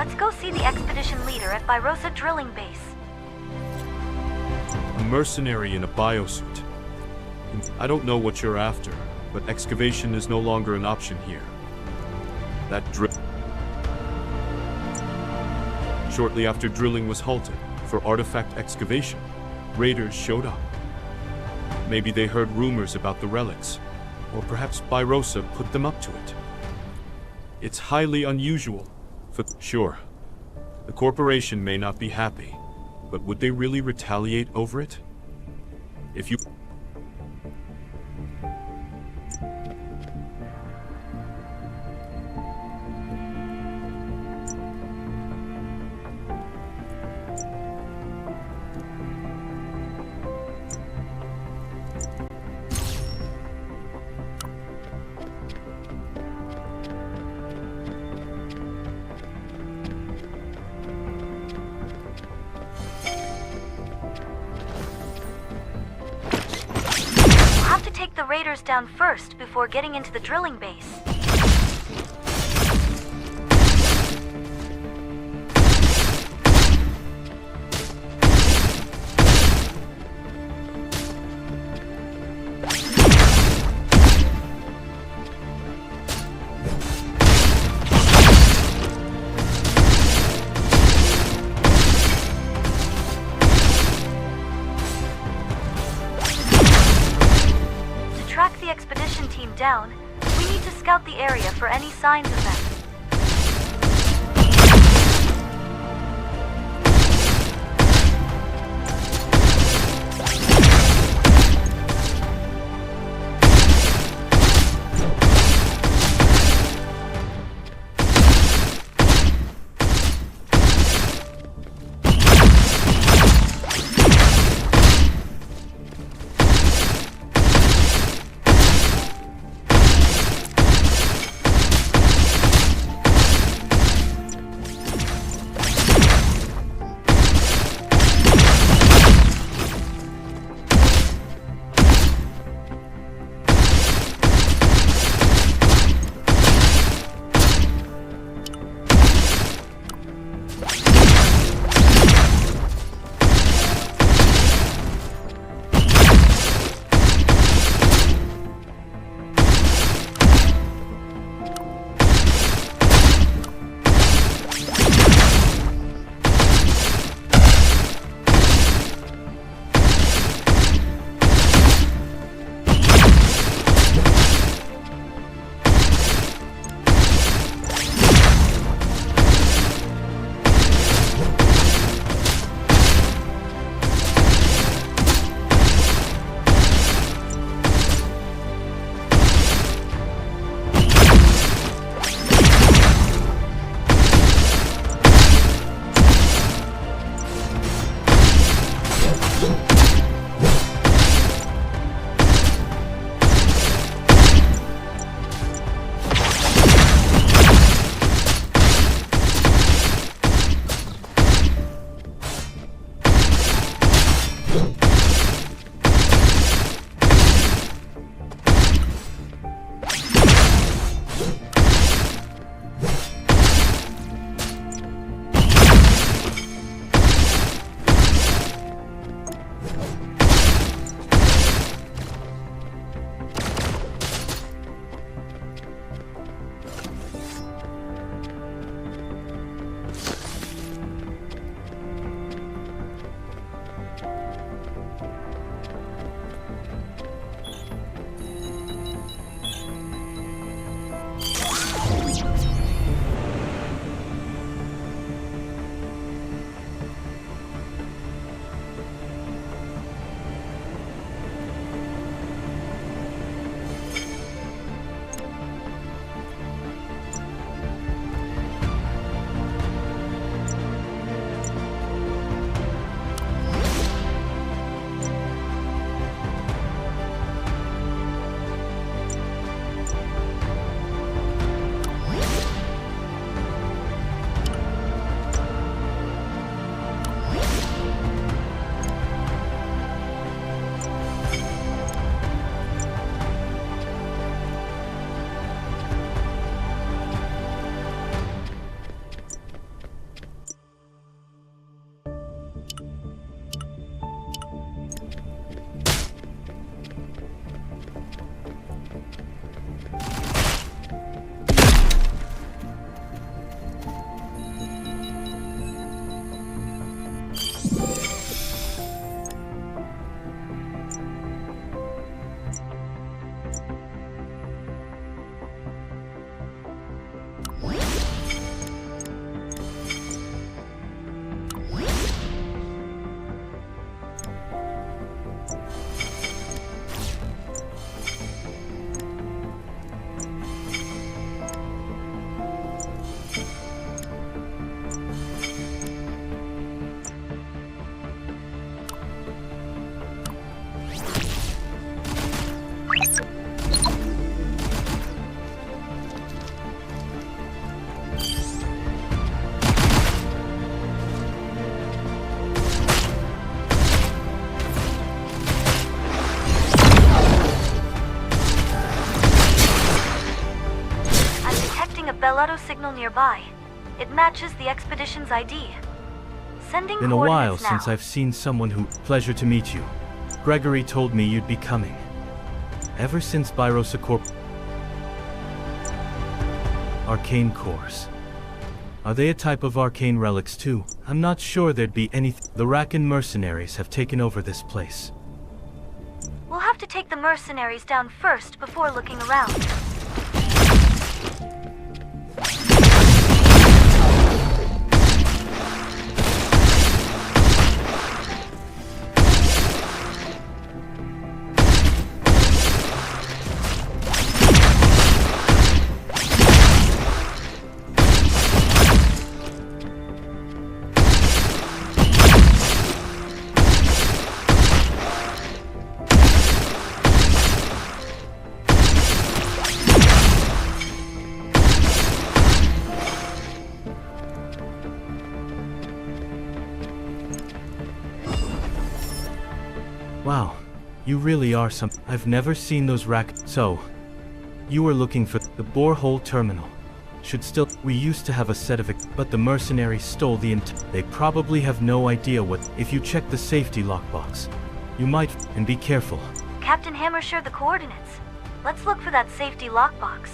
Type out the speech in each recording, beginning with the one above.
let's go see the expedition leader at Byrosa drilling base. A mercenary in a biosuit. I don't know what you're after, but excavation is no longer an option here. Shortly after drilling was halted for artifact excavation, raiders showed up. Maybe they heard rumors about the relics, or perhaps Byrosa put them up to it. It's highly unusual. Sure, the corporation may not be happy, but would they really retaliate over it? If you... Take the raiders down first before getting into the drilling base. Expedition team down, we need to scout the area for any signs of them. Bellotto signal nearby. It matches the expedition's ID. Sending Been a while coordinates now. since I've seen someone who... Pleasure to meet you. Gregory told me you'd be coming. Ever since Birosa Corp... Arcane cores. Are they a type of arcane relics too? I'm not sure there'd be anything. The Rakan mercenaries have taken over this place. We'll have to take the mercenaries down first before looking around. Wow, you really are some... I've never seen those So, you were looking for the borehole terminal. Should still... We used to have a set of it, but the mercenaries stole the They probably have no idea what... If you check the safety lockbox, you might... And be careful. Captain Hammer shared the coordinates. Let's look for that safety lockbox.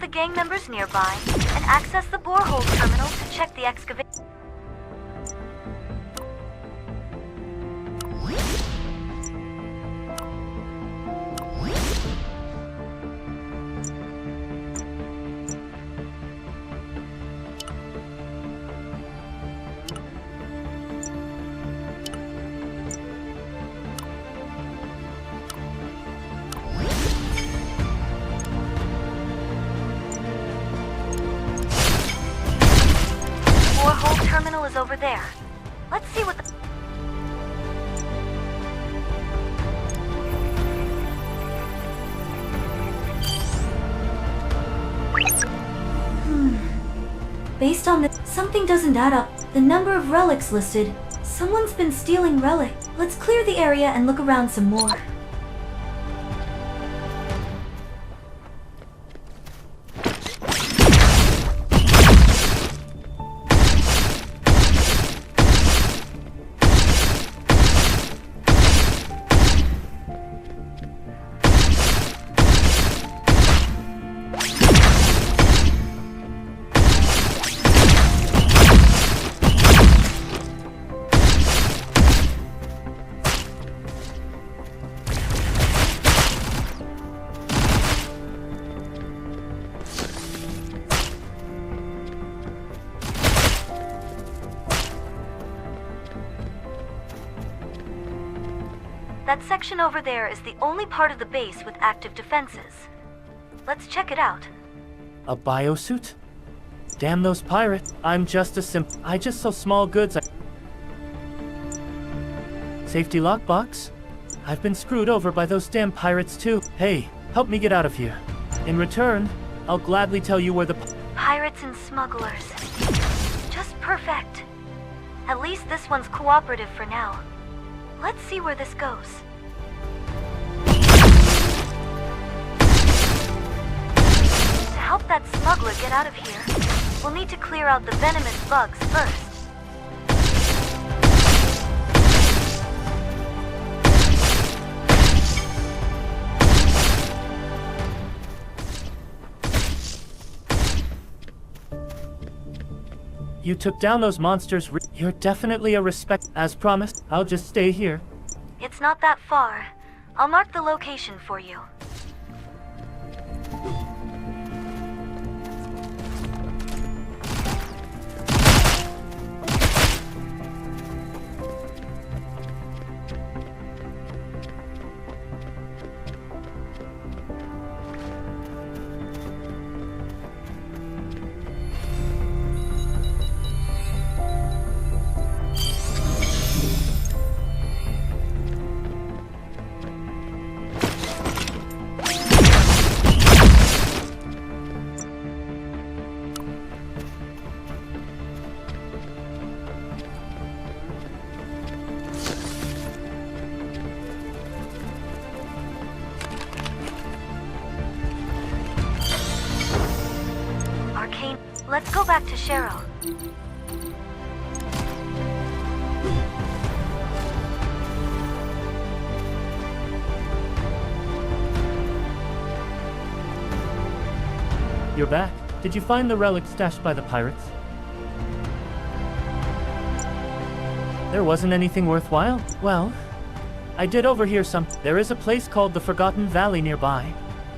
the gang members nearby and access the borehole terminal to check the excavation. Borehole terminal is over there. Let's see what the... Based on this, something doesn't add up. The number of relics listed. Someone's been stealing relic. Let's clear the area and look around some more. That section over there is the only part of the base with active defenses. Let's check it out. A biosuit? Damn those pirates. I'm just a I just sell small goods. Safety lockbox? I've been screwed over by those damn pirates too. Hey, help me get out of here. In return, I'll gladly tell you where the Pirates and smugglers. Just perfect. At least this one's cooperative for now. Let's see where this goes. To help that smuggler get out of here, we'll need to clear out the venomous bugs first. You took down those monsters. You're definitely a respect. As promised, I'll just stay here. It's not that far. I'll mark the location for you. Let's go back to Cheryl. You're back. Did you find the relic stashed by the pirates? There wasn't anything worthwhile? Well, I did overhear some. There is a place called the Forgotten Valley nearby.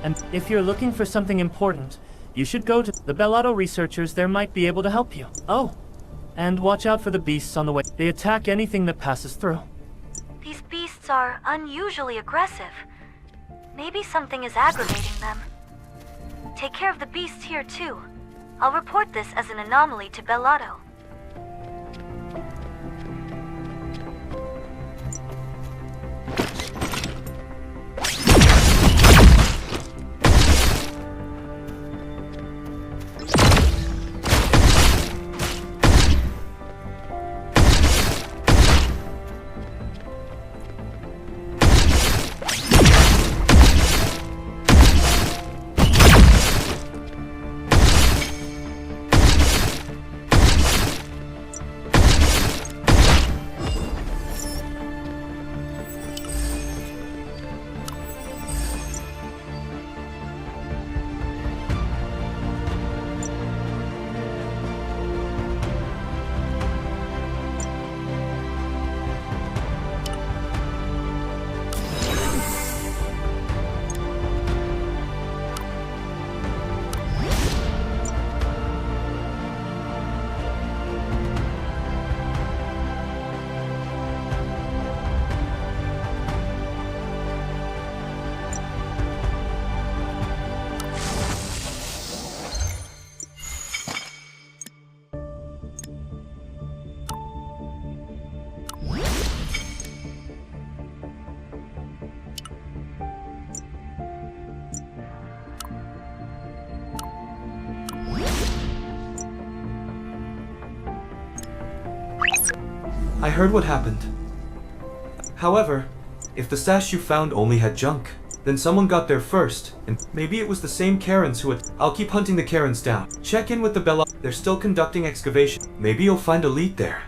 And if you're looking for something important, you should go to the Bellotto researchers. There might be able to help you. Oh, and watch out for the beasts on the way. They attack anything that passes through. These beasts are unusually aggressive. Maybe something is aggravating them. Take care of the beasts here too. I'll report this as an anomaly to Bellotto. I heard what happened. However, if the stash you found only had junk, then someone got there first, and maybe it was the same Karens who had— I'll keep hunting the Karens down. Check in with the Bella. They're still conducting excavation. Maybe you'll find a lead there.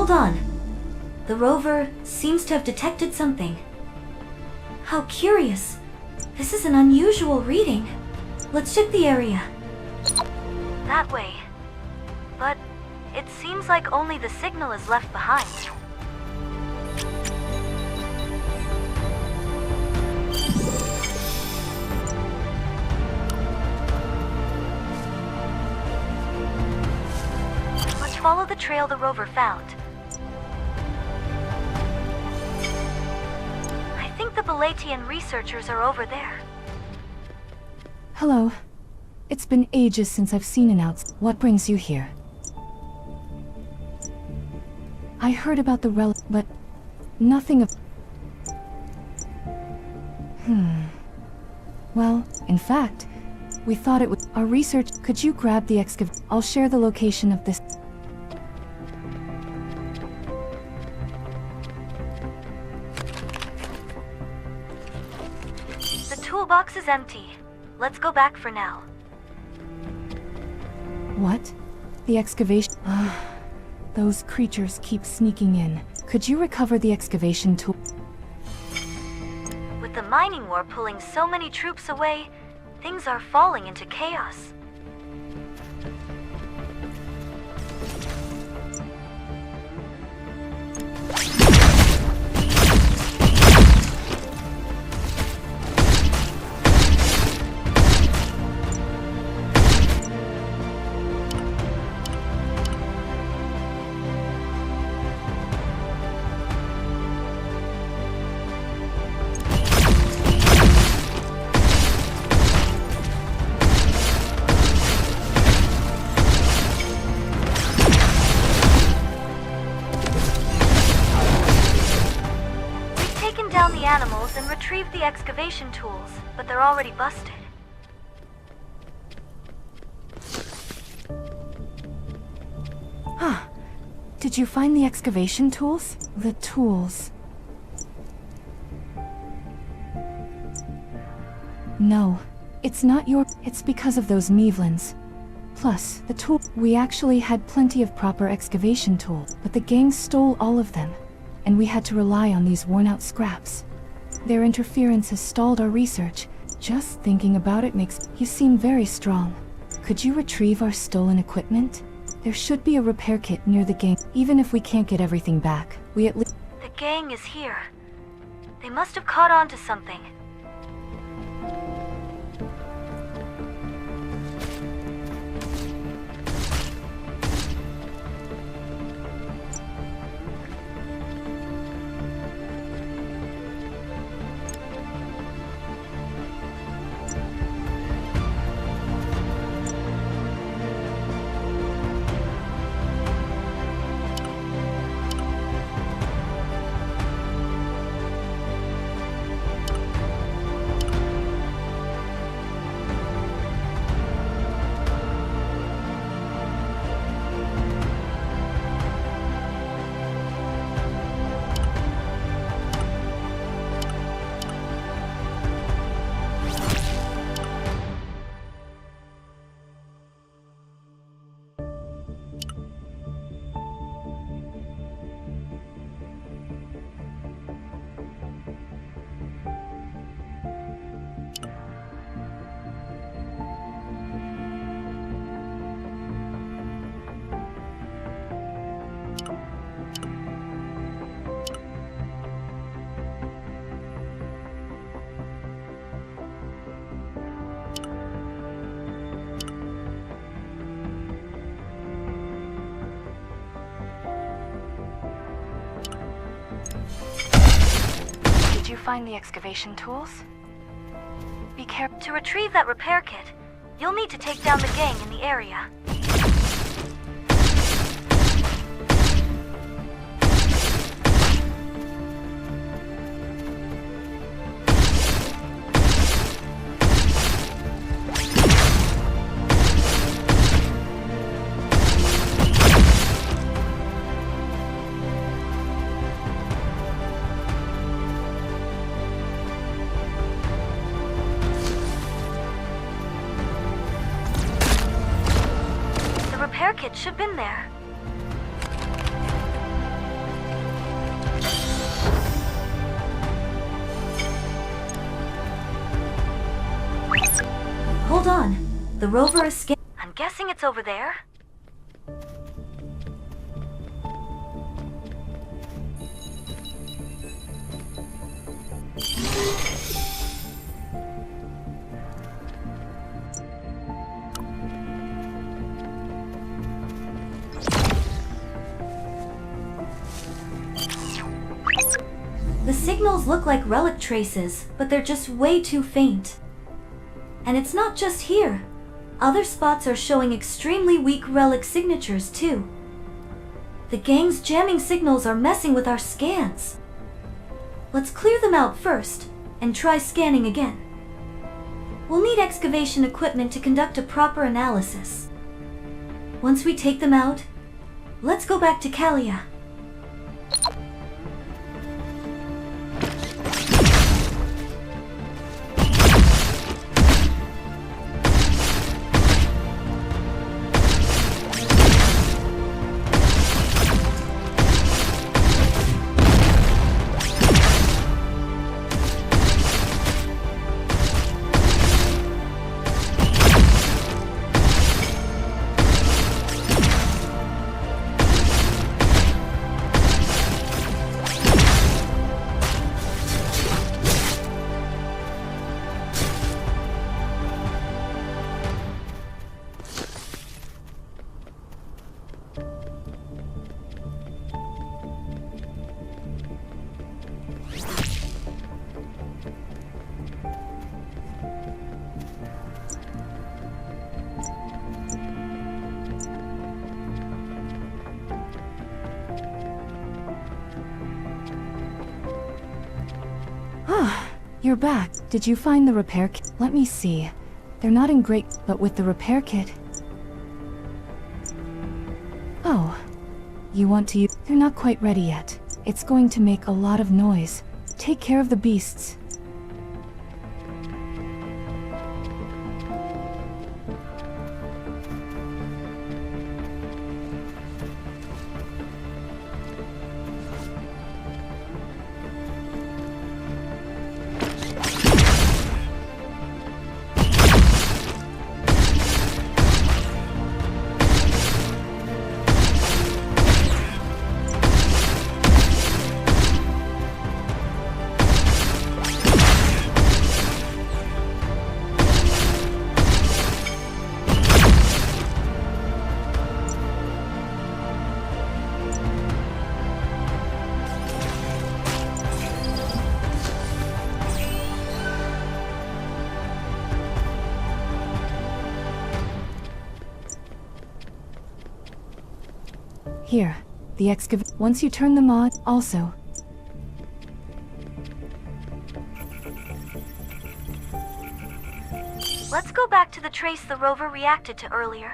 Hold on. The rover seems to have detected something. How curious. This is an unusual reading. Let's check the area. That way. But it seems like only the signal is left behind. Let's follow the trail the rover found. I think the Balatian researchers are over there. Hello. It's been ages since I've seen an outs. What brings you here? I heard about the relic, but nothing of... Well, in fact, we thought it would... Our research... Could you grab the excavator? I'll share the location of this... The toolbox is empty. Let's go back for now. What? The excavation... Those creatures keep sneaking in. Could you recover the excavation tool? With the mining war pulling so many troops away, things are falling into chaos. Down the animals and retrieve the excavation tools, but they're already busted. Did you find the excavation tools? The tools. No, it's not your... It's because of those Mevlins. Plus, the tool... We actually had plenty of proper excavation tools, but the gang stole all of them. And we had to rely on these worn-out scraps. Their interference has stalled our research. Just thinking about it makes... You seem very strong. Could you retrieve our stolen equipment? There should be a repair kit near the gang. Even if we can't get everything back, we at least... The gang is here. They must have caught on to something. Did you find the excavation tools? Be careful. To retrieve that repair kit, you'll need to take down the gang in the area. The repair kit should have been there. The rover escaped. I'm guessing it's over there. The signals look like relic traces, but they're just way too faint. And it's not just here. Other spots are showing extremely weak relic signatures too. The gang's jamming signals are messing with our scans. Let's clear them out first, and try scanning again. We'll need excavation equipment to conduct a proper analysis. Once we take them out, let's go back to Kalia. You're back. Did you find the repair kit? Let me see. They're not in great, but with the repair kit. Oh. You want to use? They're not quite ready yet. It's going to make a lot of noise. Take care of the beasts. Here, the once you turn them on, also. Let's go back to the trace the rover reacted to earlier.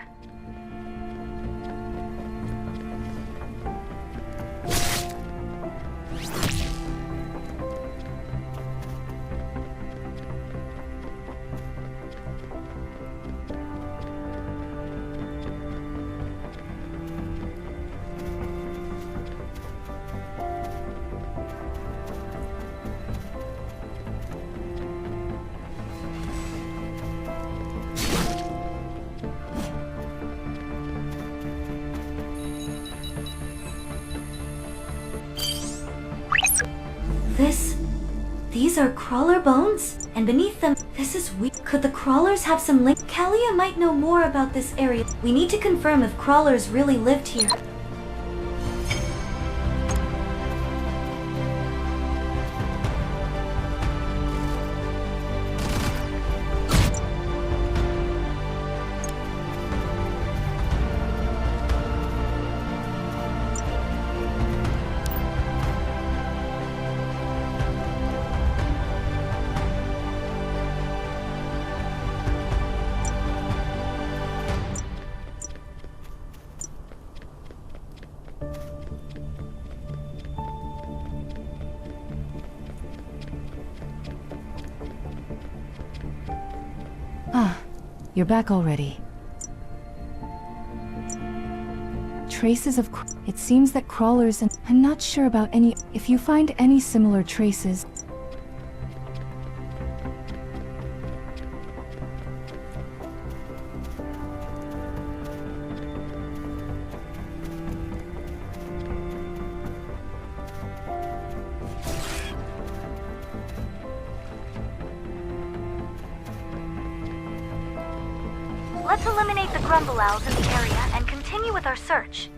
These are crawler bones? And beneath them, this is weak. Could the crawlers have some link? Kalia might know more about this area. We need to confirm if crawlers really lived here. Ah, you're back already. Traces of it seems that crawlers and I'm not sure about any. If you find any similar traces, Let's eliminate the Grumble Owls in the area and continue with our search.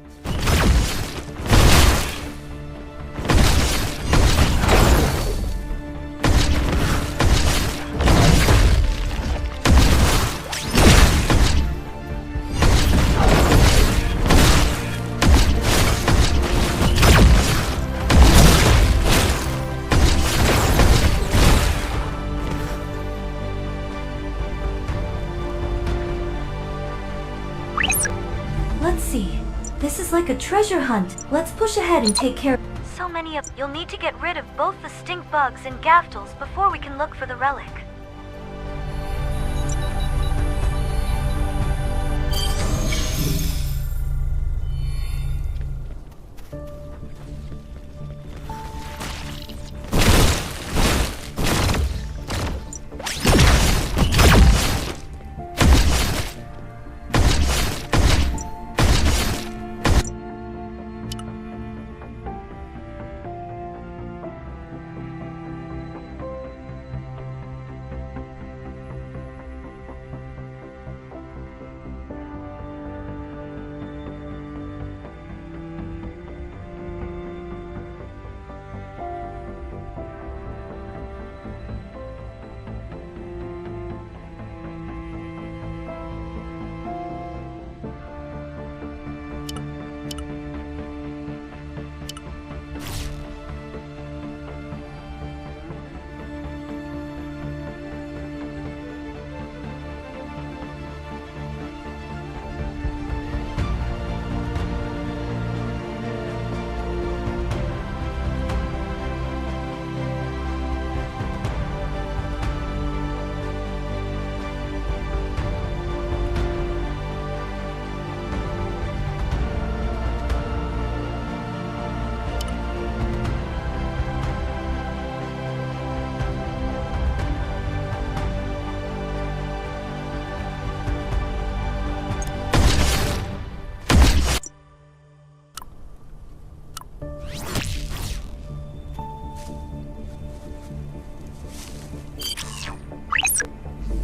Let's see. This is like a treasure hunt. Let's push ahead and take care. So many of... You'll need to get rid of both the stink bugs and Gaftals before we can look for the relic.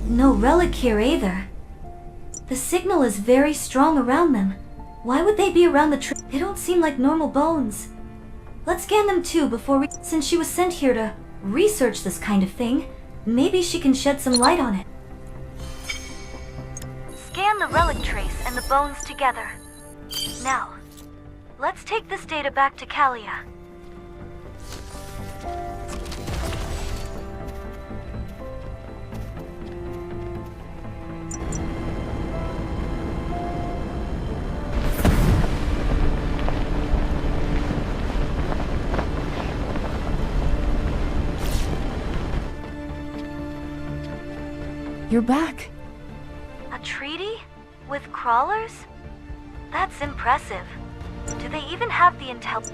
No relic here either. The signal is very strong around them. Why would they be around the tree? They don't seem like normal bones. Let's scan them too before we... Since she was sent here to research this kind of thing, maybe she can shed some light on it. Scan the relic trace and the bones together. Now, let's take this data back to Kalia. You're back. A treaty? With crawlers? That's impressive. Do they even have the intel?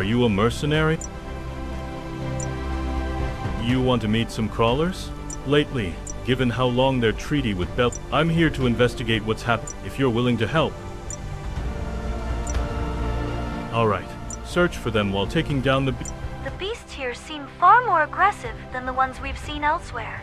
you a mercenary? You want to meet some crawlers? Lately, given how long their treaty with Bel, I'm here to investigate what's happened, if you're willing to help. Alright, search for them while taking down the The beasts here seem far more aggressive than the ones we've seen elsewhere.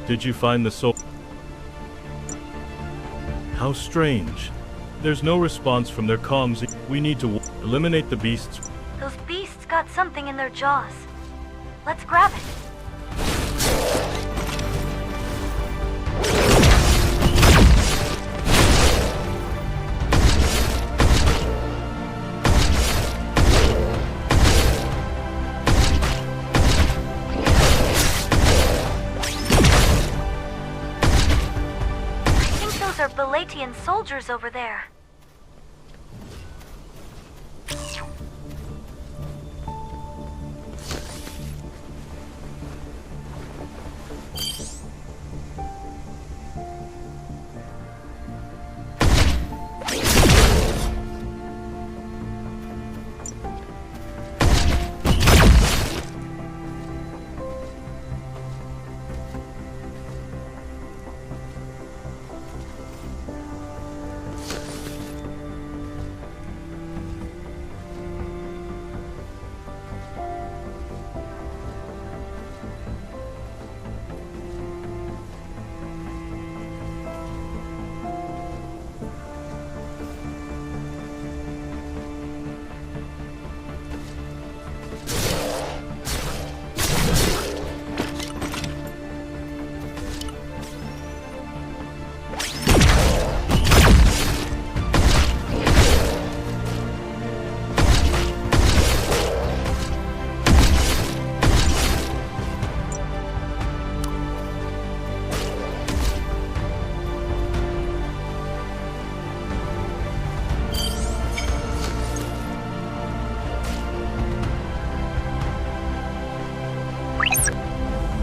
Did you find the soul? How strange. There's no response from their comms. We need to eliminate the beasts. Those beasts got something in their jaws. Let's grab it. I think those are Belatian soldiers over there.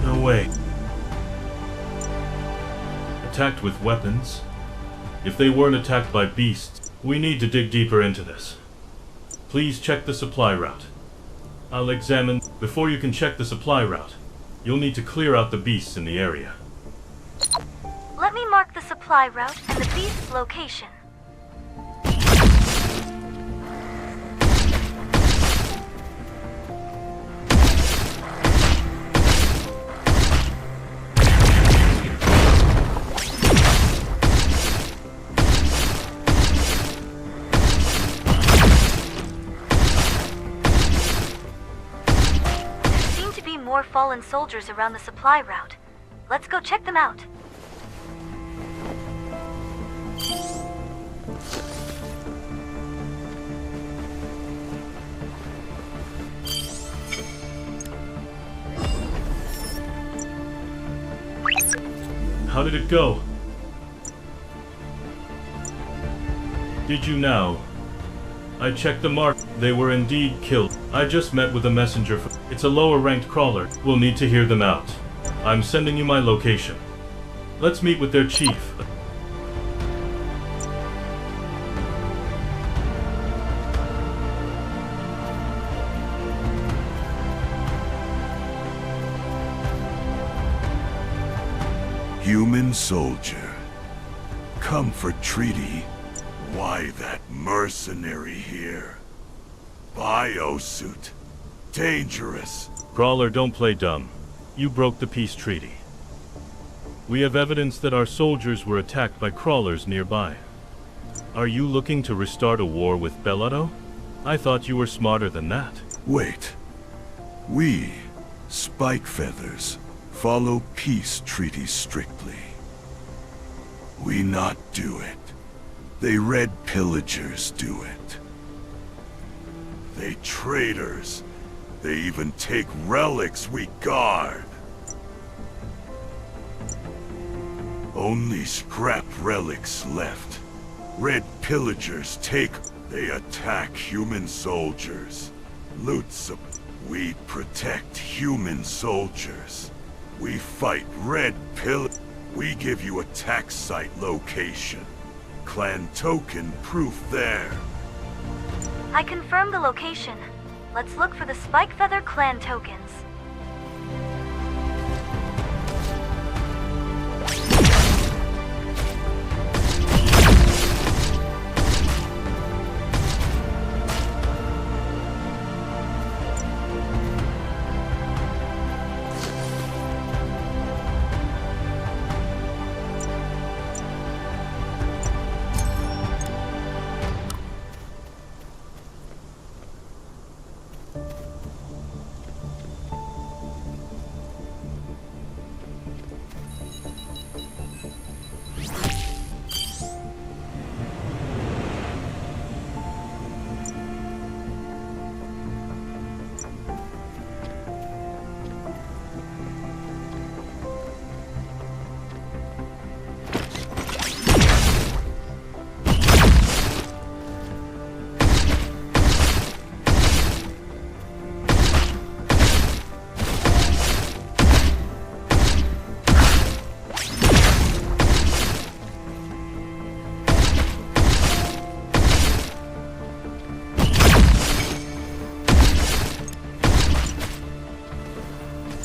No way. Attacked with weapons? If they weren't attacked by beasts, we need to dig deeper into this. Please check the supply route. I'll examine. Before you can check the supply route, you'll need to clear out the beasts in the area. Let me mark the supply route and the beast's location. More fallen soldiers around the supply route. Let's go check them out. How did it go? Did you now? I checked the mark. They were indeed killed. I just met with a messenger. It's a lower ranked crawler. We'll need to hear them out. I'm sending you my location. Let's meet with their chief. Human soldier. Come for treaty. Why that mercenary here? Biosuit. Dangerous. Crawler, don't play dumb. You broke the peace treaty. We have evidence that our soldiers were attacked by crawlers nearby. Are you looking to restart a war with Bellotto? I thought you were smarter than that. Wait. We, Spike Feathers, follow peace treaties strictly. We not do it. They Red Pillagers do it. They traitors. They even take relics we guard. Only scrap relics left. Red Pillagers take. They attack human soldiers. Loot some. We protect human soldiers. We fight Red Pill. We give you attack site location. Clan token proof there. I confirm the location. Let's look for the Spikefeather clan tokens.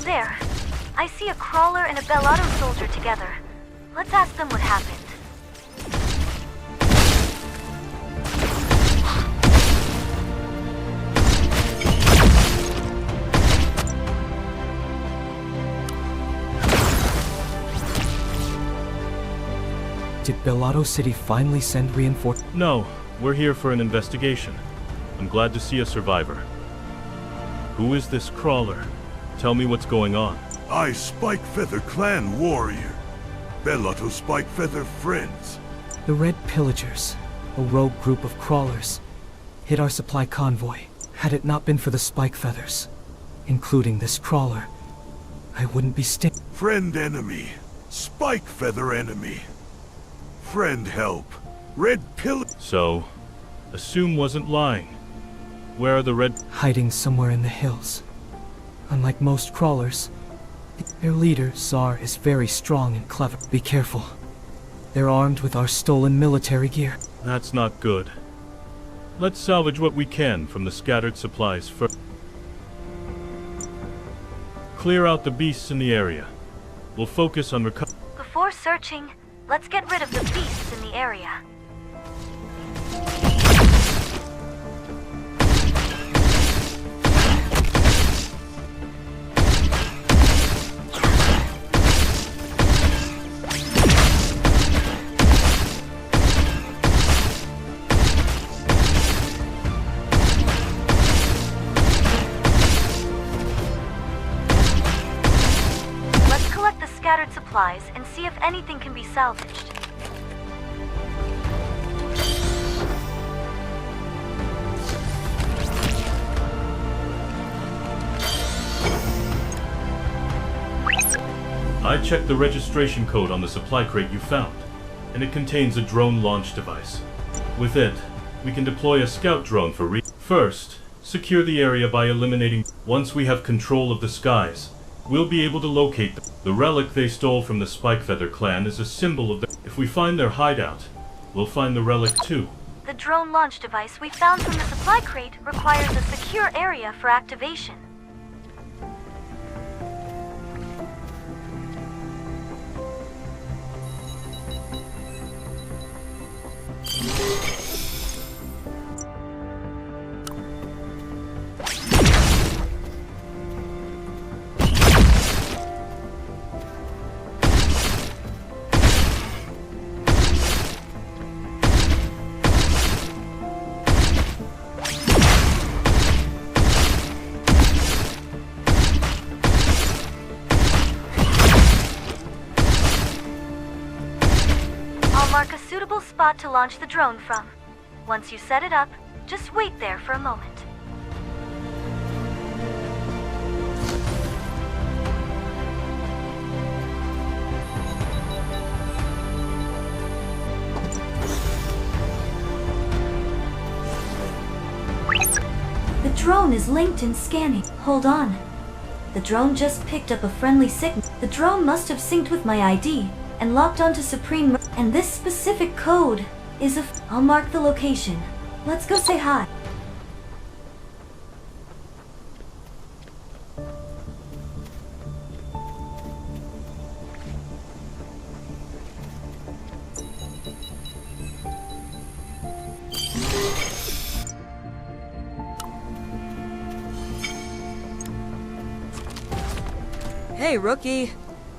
There. I see a crawler and a Bellotto soldier together. Let's ask them what happened. Did Bellotto City finally send reinforcements? No, we're here for an investigation. I'm glad to see a survivor. Who is this crawler? Tell me what's going on. I Spikefeather clan warrior. Bellotto Spikefeather friends. The Red Pillagers, a rogue group of crawlers, hit our supply convoy. Had it not been for the Spikefeathers, including this crawler, I wouldn't be Friend enemy. Spikefeather enemy. Friend help. Red Pill. So, Assume wasn't lying. Where are the red... hiding somewhere in the hills. Unlike most crawlers, their leader, Czar, is very strong and clever. Be careful. They're armed with our stolen military gear. That's not good. Let's salvage what we can from the scattered supplies first. Clear out the beasts in the area. We'll focus on Before searching, let's get rid of the beasts in the area. Scattered supplies and see if anything can be salvaged. I checked the registration code on the supply crate you found, and it contains a drone launch device. With it, we can deploy a scout drone for First, secure the area by eliminating... Once we have control of the skies, we'll be able to locate them. The relic they stole from the Spikefeather clan is a symbol of If we find their hideout, we'll find the relic too. The drone launch device we found from the supply crate requires a secure area for activation. mark a suitable spot to launch the drone from. Once you set it up, just wait there for a moment. The drone is linked and scanning. Hold on. The drone just picked up a friendly signal. The drone must have synced with my ID and locked onto Supreme. And this specific code is I'll mark the location. Let's go say hi. Hey, rookie.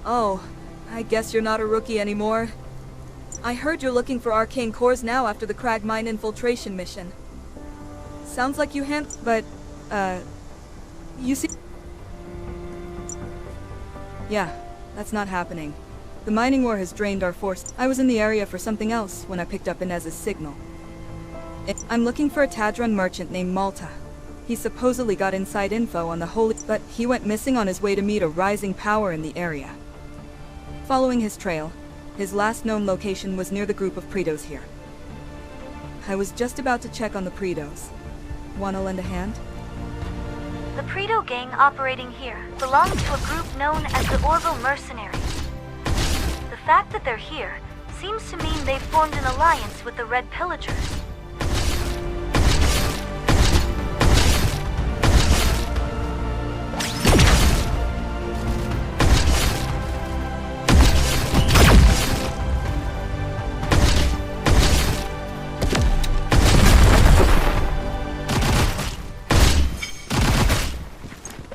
Oh, I guess you're not a rookie anymore. I heard you're looking for arcane cores now after the Crag Mine infiltration mission. Sounds like you but, you see... Yeah, that's not happening. The mining war has drained our force. I was in the area for something else when I picked up Inez's signal. I'm looking for a Tadran merchant named Malta. He supposedly got inside info on the Holy, but he went missing on his way to meet a rising power in the area. Following his trail, his last known location was near the group of Pretos here. I was just about to check on the Pretos. Wanna lend a hand? The Preto gang operating here belongs to a group known as the Orville Mercenaries. The fact that they're here seems to mean they've formed an alliance with the Red Pillagers.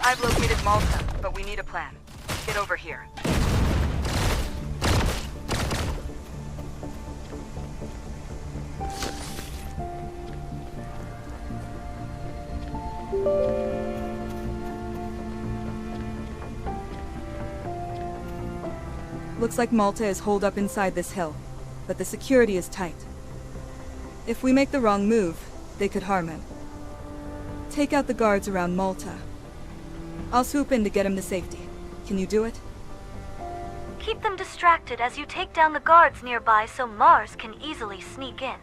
I've located Malta, but we need a plan. Get over here. Looks like Malta is holed up inside this hill, but the security is tight. If we make the wrong move, they could harm him. Take out the guards around Malta. I'll swoop in to get him to safety. Can you do it? Keep them distracted as you take down the guards nearby so Mars can easily sneak in.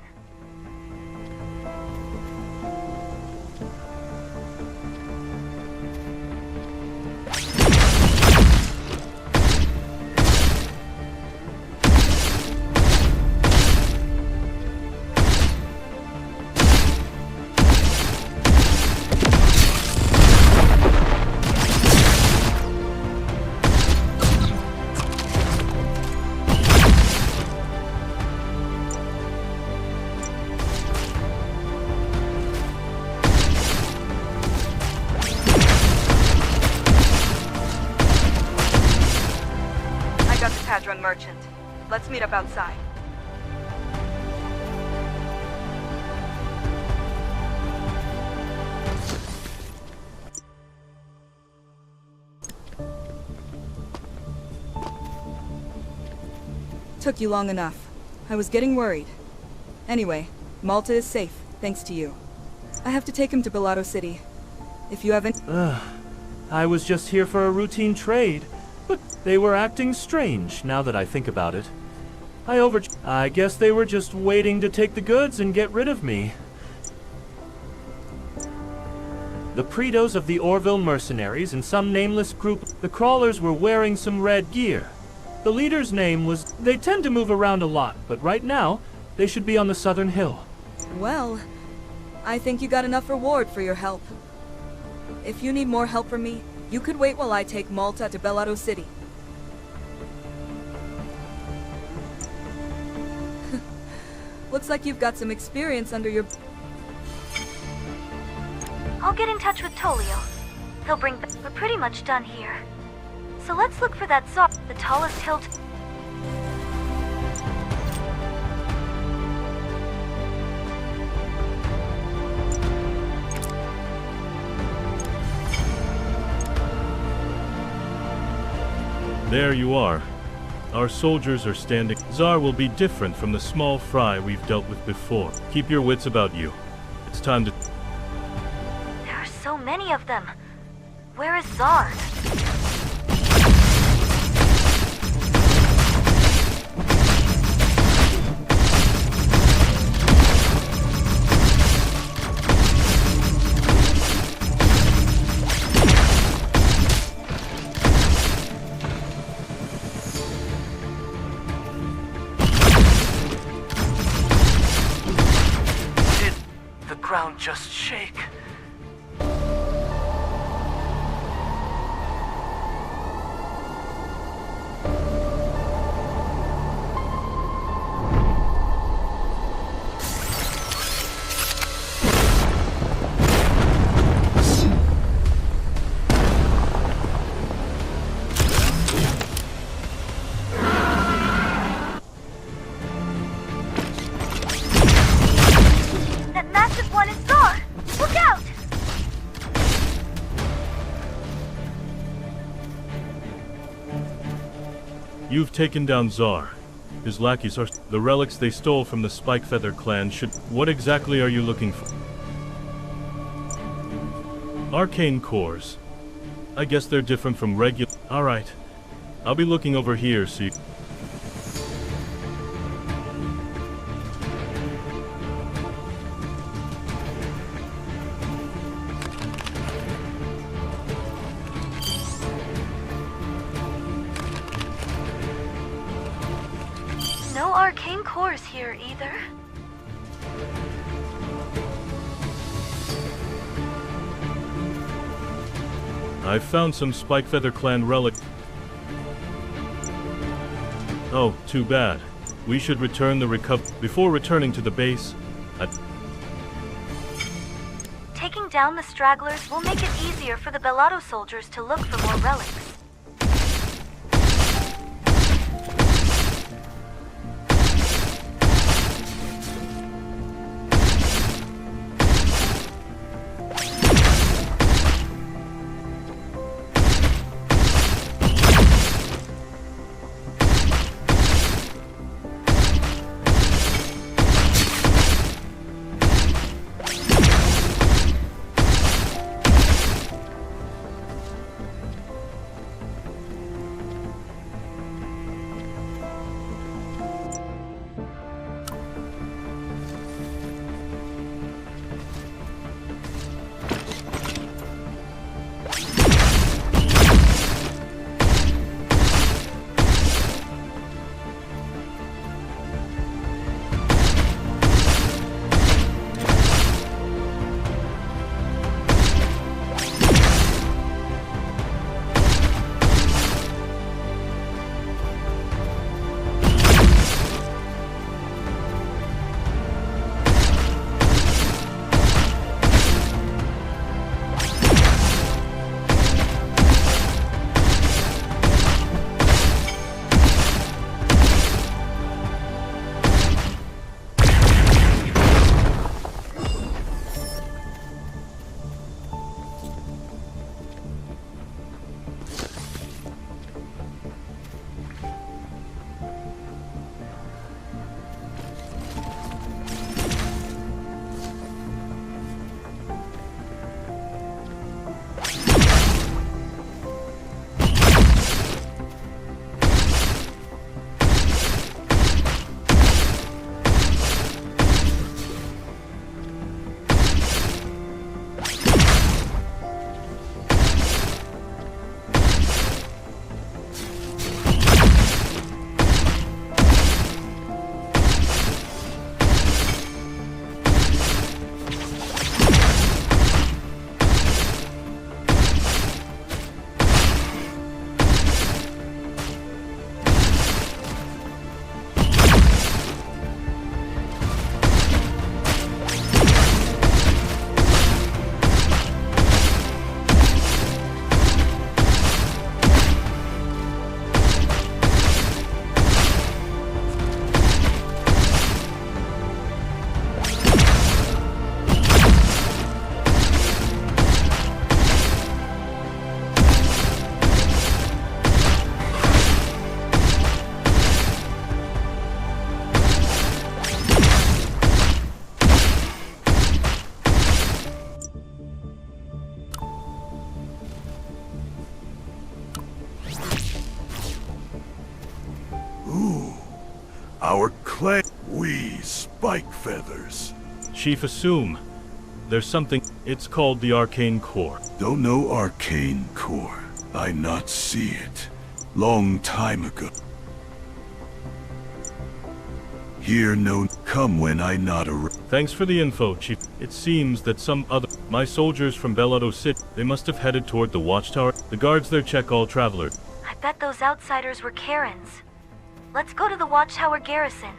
Tadran merchant. Let's meet up outside. Took you long enough. I was getting worried. Anyway, Malta is safe, thanks to you. I have to take him to Bellato City. If you haven't... I was just here for a routine trade. But they were acting strange, now that I think about it. I guess they were just waiting to take the goods and get rid of me. The Pretos of the Orville Mercenaries and some nameless group, the Crawlers were wearing some red gear. The leader's name was... They tend to move around a lot, but right now, they should be on the southern hill. Well, I think you got enough reward for your help. If you need more help from me, you could wait while I take Malta to Bellato City. Looks like you've got some experience under your... I'll get in touch with Tolio. He'll bring... We're pretty much done here. So let's look for that Zar, the tallest hill... There you are. Our soldiers are standing. Tsar will be different from the small fry we've dealt with before. Keep your wits about you. It's time to... There are so many of them. Where is Zard? Did the ground just shake? That massive one is Zard! Look out! You've taken down Tsar. His lackeys are... The relics they stole from the Spikefeather clan should... What exactly are you looking for? Arcane cores. I guess they're different from regular... Alright. I'll be looking over here, so you... No arcane cores here either. I've found some Spikefeather clan relic. Oh, too bad. We should return the Before returning to the base, Taking down the stragglers will make it easier for the Bellato soldiers to look for more relics. Our clan, we Spike Feathers. Chief Assume. There's something. It's called the Arcane Core. Don't know Arcane Core. I not see it. Long time ago. Here no come when I not around. Thanks for the info, Chief. It seems that my soldiers from Belotto City, they must have headed toward the watchtower. The guards there check all travelers. I bet those outsiders were Karens. Let's go to the Watchtower garrison.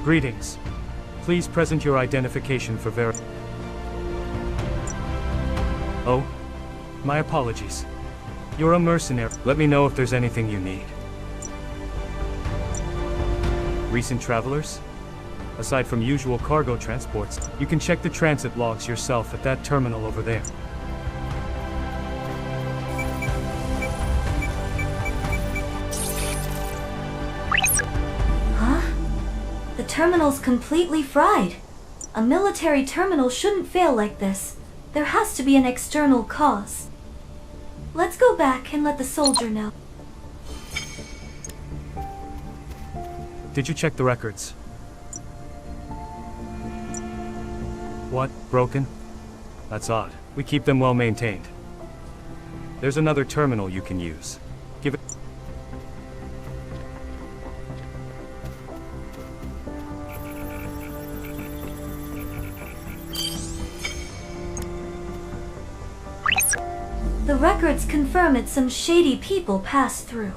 Greetings. Please present your identification for Oh, my apologies. You're a mercenary. Let me know if there's anything you need. Recent travelers? Aside from usual cargo transports, you can check the transit logs yourself at that terminal over there. Huh? The terminal's completely fried. A military terminal shouldn't fail like this. There has to be an external cause. Let's go back and let the soldier know. Did you check the records? What? Broken? That's odd. We keep them well maintained. There's another terminal you can use. Give it... The records confirm it some shady people passed through.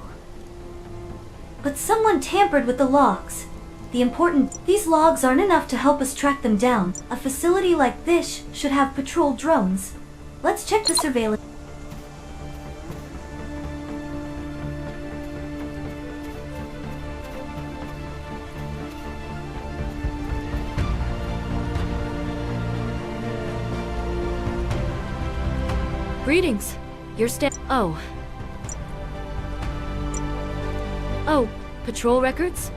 But someone tampered with the logs. These logs aren't enough to help us track them down. A facility like this should have patrol drones. Let's check the surveillance. Greetings. You're Oh. Oh, patrol records?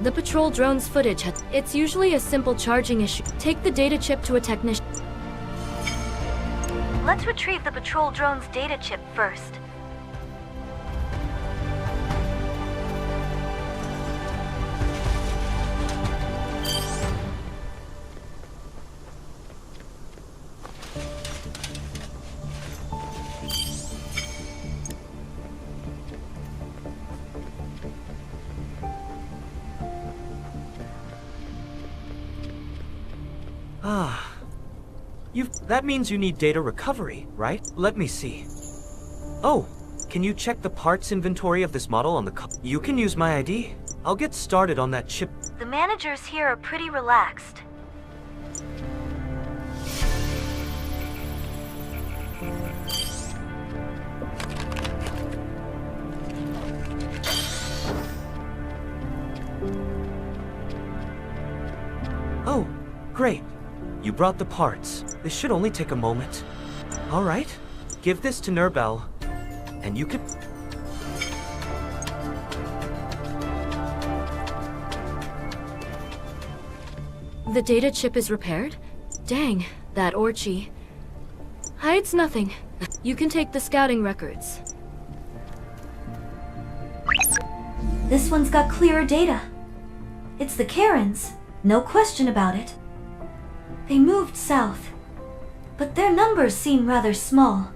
The patrol drone's footage It's usually a simple charging issue. Take the data chip to a technician. Let's retrieve the patrol drone's data chip first. That means you need data recovery, right? Let me see. Oh, can you check the parts inventory of this model on the You can use my ID. I'll get started on that chip. The managers here are pretty relaxed. Oh, great. You brought the parts. This should only take a moment. All right, give this to Nurbel, and you can... The data chip is repaired? Dang, that Orchi. Hides nothing. You can take the scouting records. This one's got clearer data. It's the Karens, no question about it. They moved south, but their numbers seem rather small.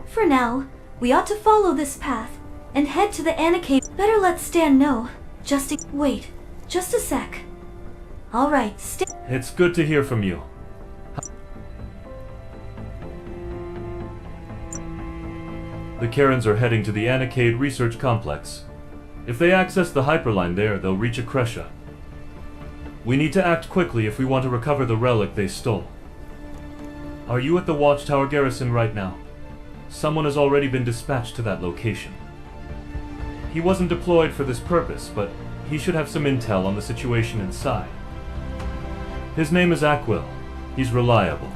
For now, we ought to follow this path and head to the Anacave. Better let Stan know. Wait, just a sec. All right, It's good to hear from you. The Karens are heading to the Anacade Research Complex. If they access the Hyperline there, they'll reach Akresha. We need to act quickly if we want to recover the relic they stole. Are you at the Watchtower garrison right now? Someone has already been dispatched to that location. He wasn't deployed for this purpose, but he should have some intel on the situation inside. His name is Aquil. He's reliable.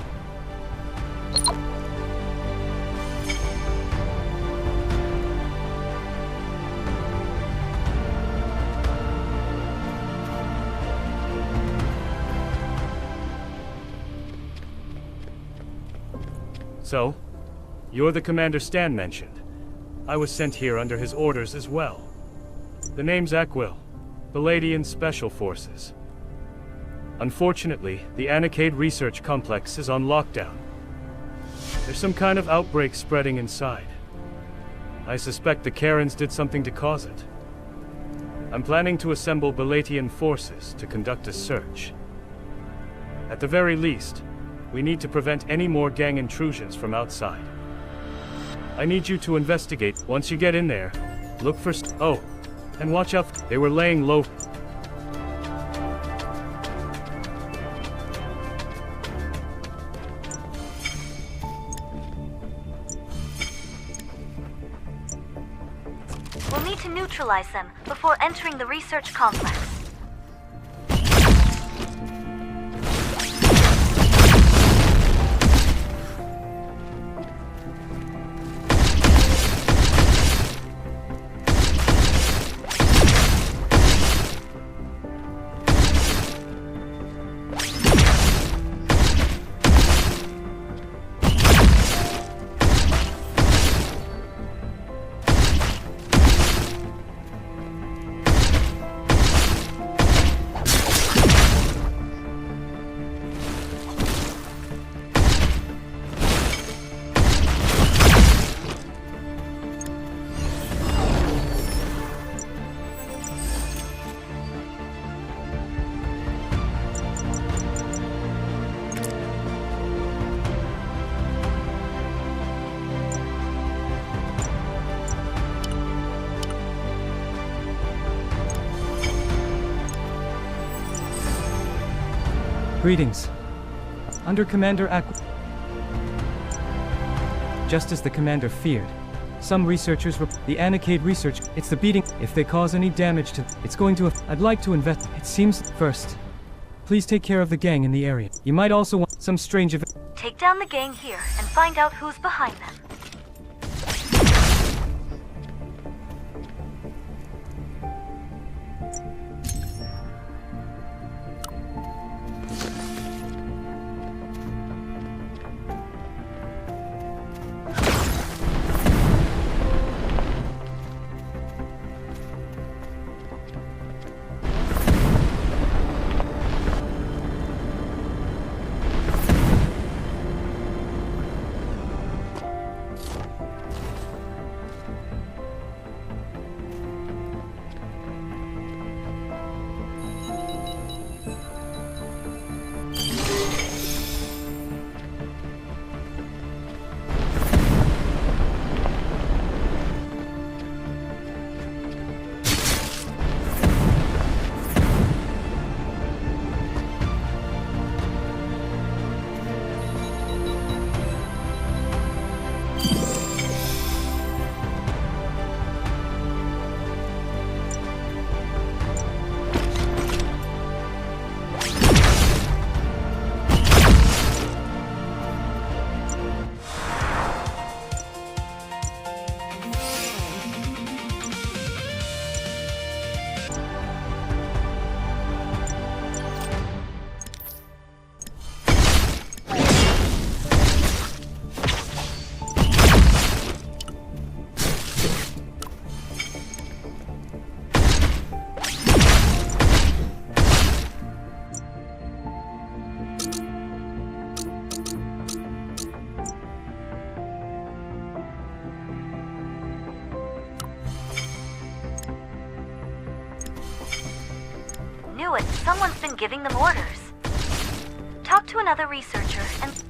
So, you're the commander Stan mentioned. I was sent here under his orders as well. The name's Aquil, Palladian Special Forces. Unfortunately, the Anikade Research Complex is on lockdown. There's some kind of outbreak spreading inside. I suspect the Karens did something to cause it. I'm planning to assemble Balatian forces to conduct a search. At the very least, we need to prevent any more gang intrusions from outside. I need you to investigate. Once you get in there, look for oh, and watch out. They were laying low. We'll need to neutralize them before entering the research complex. Greetings. Under Commander Just as the commander feared, some researchers the Anikade research, it's the beating. If they cause any damage to, it's going to, I'd like to invest. It seems, first, please take care of the gang in the area. You might also want some strange event. Take down the gang here and find out who's behind them. Knew it. Someone's been giving them orders. Talk to another researcher and...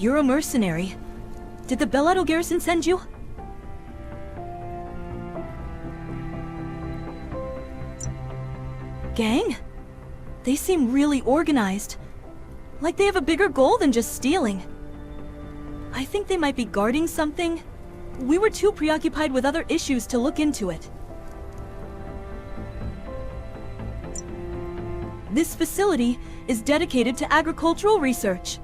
You're a mercenary. Did the Bellato garrison send you? Gang? They seem really organized. Like they have a bigger goal than just stealing. I think they might be guarding something. We were too preoccupied with other issues to look into it. This facility is dedicated to agricultural research.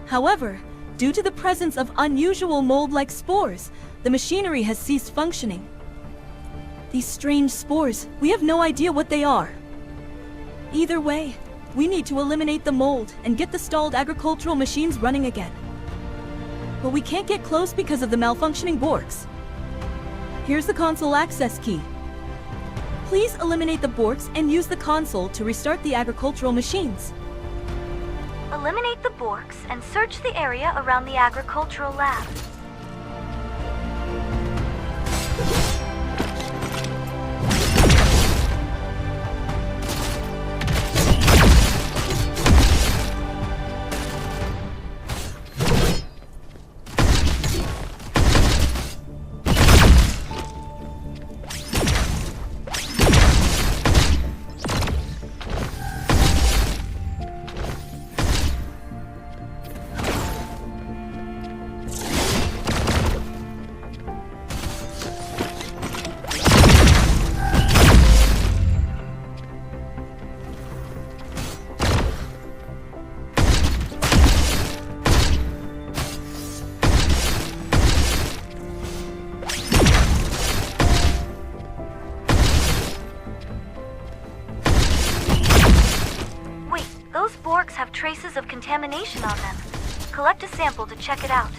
However, due to the presence of unusual mold-like spores, the machinery has ceased functioning. These strange spores, we have no idea what they are. Either way, we need to eliminate the mold and get the stalled agricultural machines running again. But we can't get close because of the malfunctioning Borks. Here's the console access key. Please eliminate the Borks and use the console to restart the agricultural machines. Eliminate the Borks and search the area around the agricultural lab. Those Borks have traces of contamination on them. Collect a sample to check it out.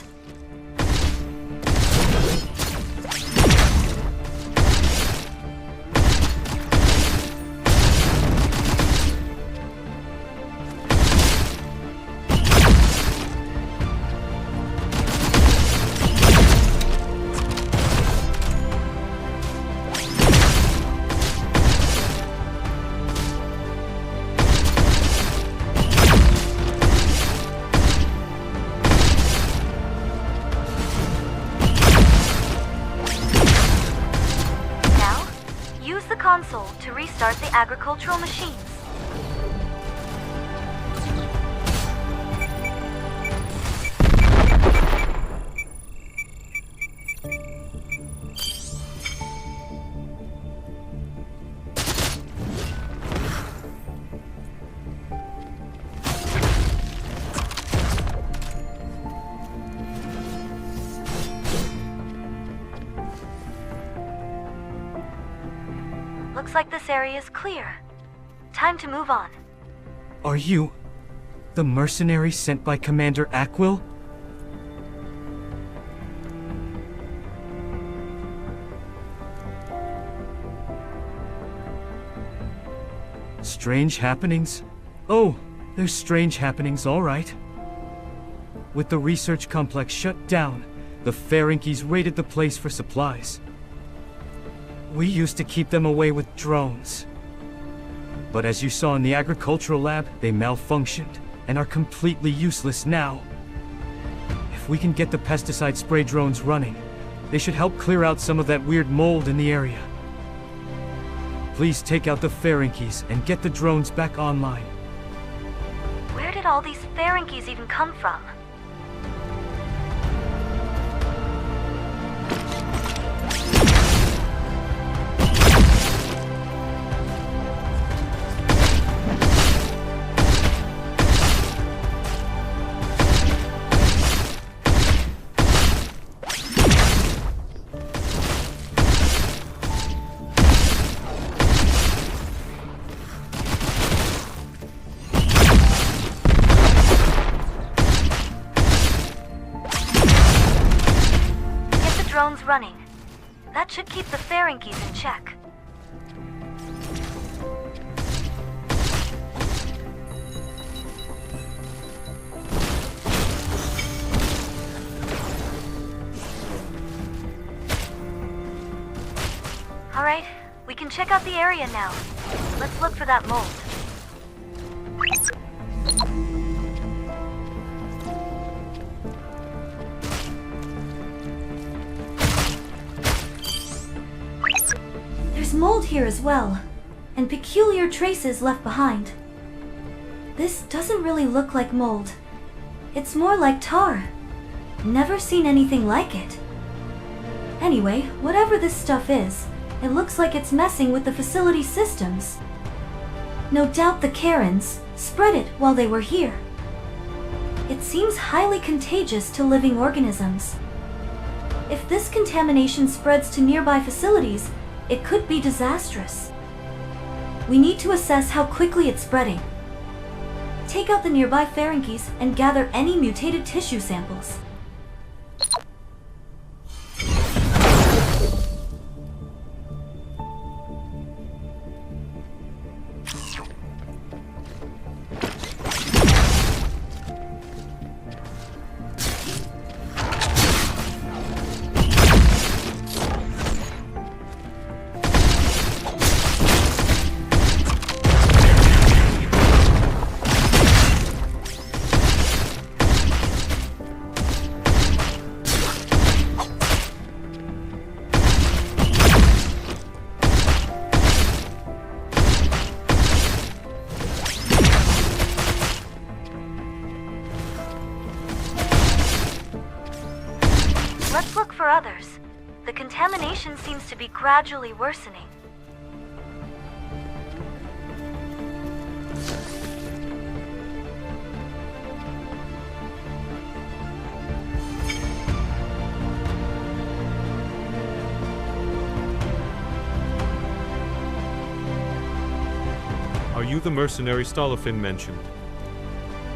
Console to restart the agricultural machines. Looks like this area is clear. Time to move on. Are you the mercenary sent by Commander Aquil? Strange happenings? Oh, there's strange happenings, all right. With the research complex shut down, the Ferengies raided the place for supplies. We used to keep them away with drones. But as you saw in the agricultural lab, they malfunctioned and are completely useless now. If we can get the pesticide spray drones running, they should help clear out some of that weird mold in the area. Please take out the Ferengies and get the drones back online. Where did all these Ferengies even come from? Drones running. That should keep the Ferengies in check. Alright, we can check out the area now. Let's look for that mold. There's mold here as well, and peculiar traces left behind. This doesn't really look like mold. It's more like tar. Never seen anything like it. Anyway, whatever this stuff is, it looks like it's messing with the facility systems. No doubt the Karens spread it while they were here. It seems highly contagious to living organisms. If this contamination spreads to nearby facilities, it could be disastrous. We need to assess how quickly it's spreading. Take out the nearby pharynges and gather any mutated tissue samples. Let's look for others. The contamination seems to be gradually worsening. Are you the mercenary Stalafin mentioned?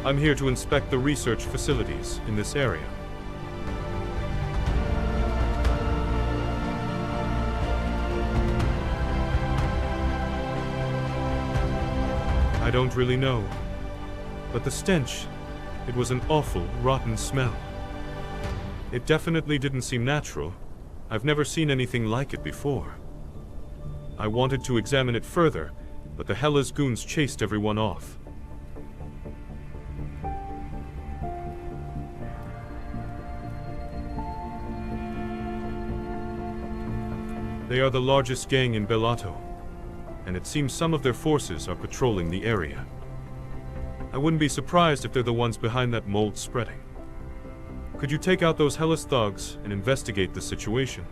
I'm here to inspect the research facilities in this area. I don't really know. But the stench, it was an awful, rotten smell. It definitely didn't seem natural. I've never seen anything like it before. I wanted to examine it further, but the Hellas goons chased everyone off. They are the largest gang in Bellato, and it seems some of their forces are patrolling the area. I wouldn't be surprised if they're the ones behind that mold spreading. Could you take out those Hellas thugs and investigate the situation?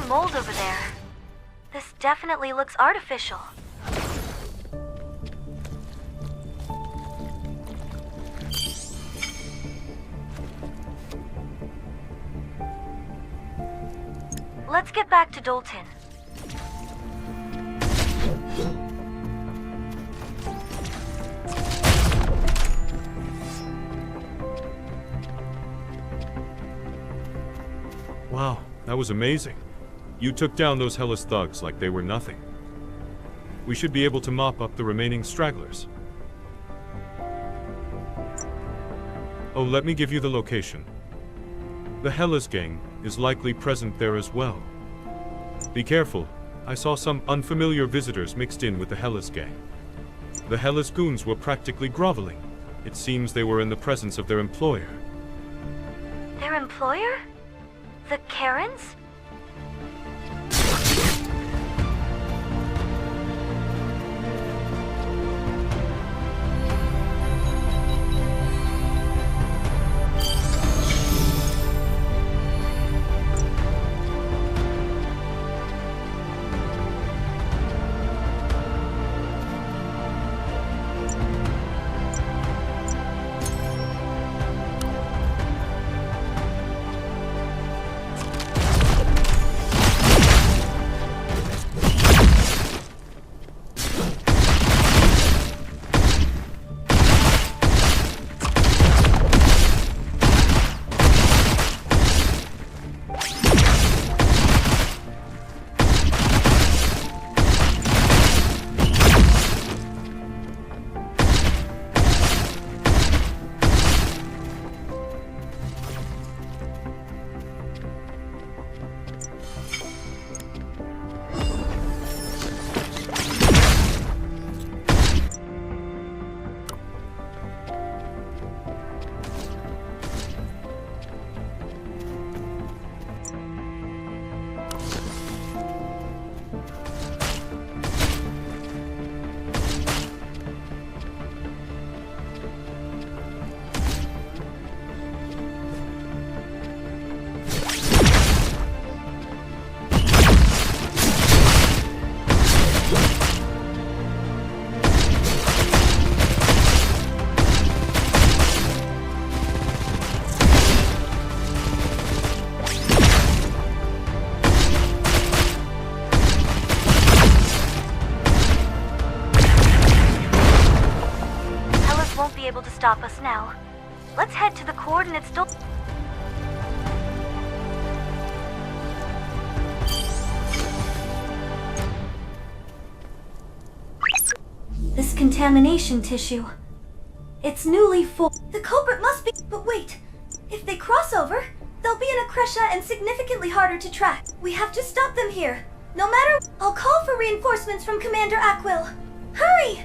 Mold over there. This definitely looks artificial. Let's get back to Dalton. Wow, that was amazing. You took down those Hellas thugs like they were nothing. We should be able to mop up the remaining stragglers. Oh, let me give you the location. The Hellas gang is likely present there as well. Be careful, I saw some unfamiliar visitors mixed in with the Hellas gang. The Hellas goons were practically groveling. It seems they were in the presence of their employer. Their employer? The Karens? be able to stop us now. Let's head to the coordinates. This contamination tissue. It's newly full. The culprit must be. But wait, if they cross over, they'll be in Akresha and significantly harder to track. We have to stop them here. No matter. I'll call for reinforcements from Commander Aquil. Hurry!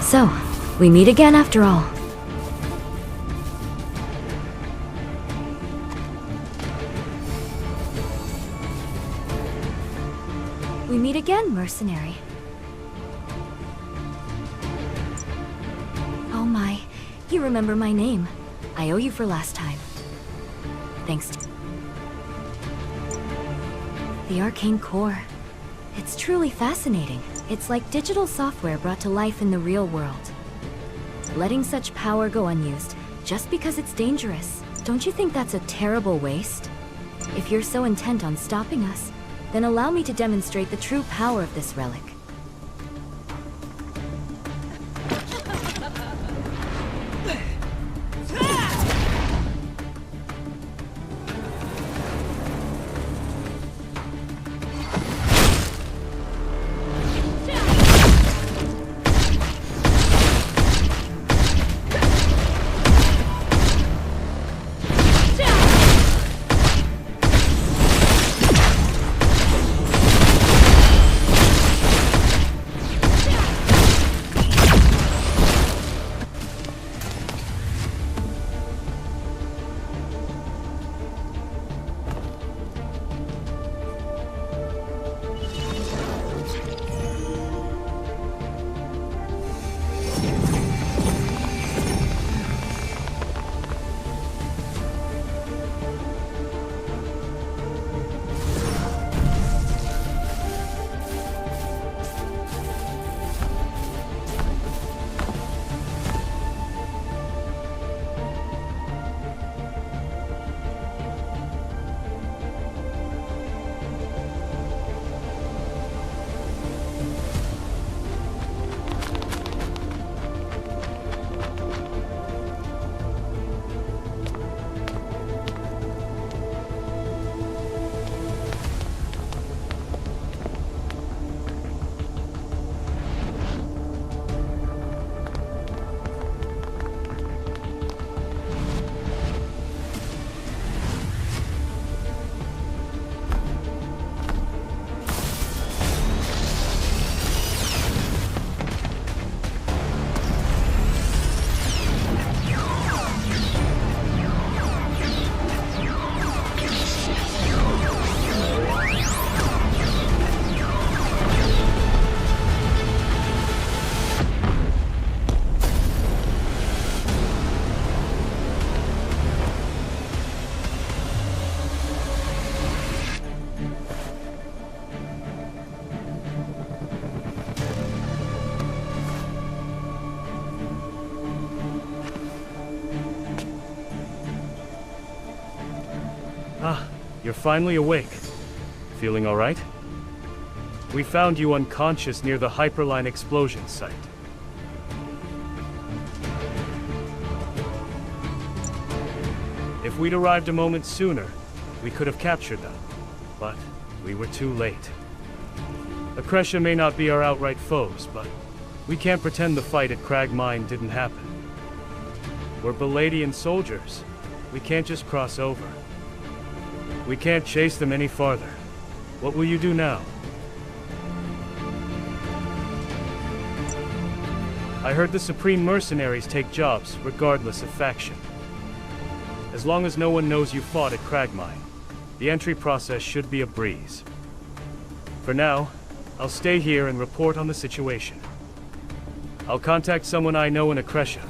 So, we meet again after all. We meet again, mercenary. Oh my, you remember my name. I owe you for last time. Thanks to the arcane core. It's truly fascinating. It's like digital software brought to life in the real world. Letting such power go unused just because it's dangerous. Don't you think that's a terrible waste? If you're so intent on stopping us, then allow me to demonstrate the true power of this relic. You're finally awake. Feeling alright? We found you unconscious near the Hyperline explosion site. If we'd arrived a moment sooner, we could have captured them. But we were too late. Akresha may not be our outright foes, but we can't pretend the fight at Crag Mine didn't happen. We're Beladian soldiers. We can't just cross over. We can't chase them any farther. What will you do now? I heard the Supreme Mercenaries take jobs, regardless of faction. As long as no one knows you fought at Cragmine, the entry process should be a breeze. For now, I'll stay here and report on the situation. I'll contact someone I know in Akresha.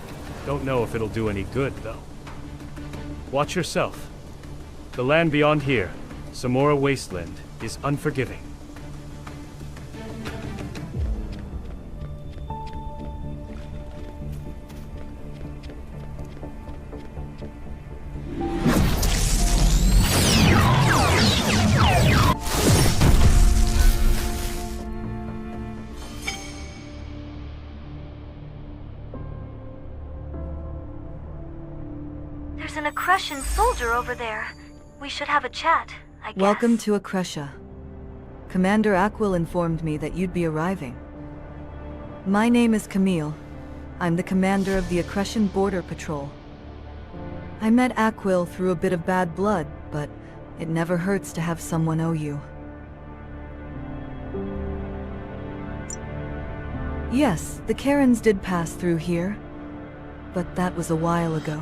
Don't know if it'll do any good, though. Watch yourself. The land beyond here, Samora Wasteland, is unforgiving. There's an Akreshan soldier over there. We should have a chat, I guess. Welcome to Akresha. Commander Aquil informed me that you'd be arriving. My name is Camille. I'm the commander of the Akreshan Border Patrol. I met Aquil through a bit of bad blood, but it never hurts to have someone owe you. Yes, the Karens did pass through here, but that was a while ago.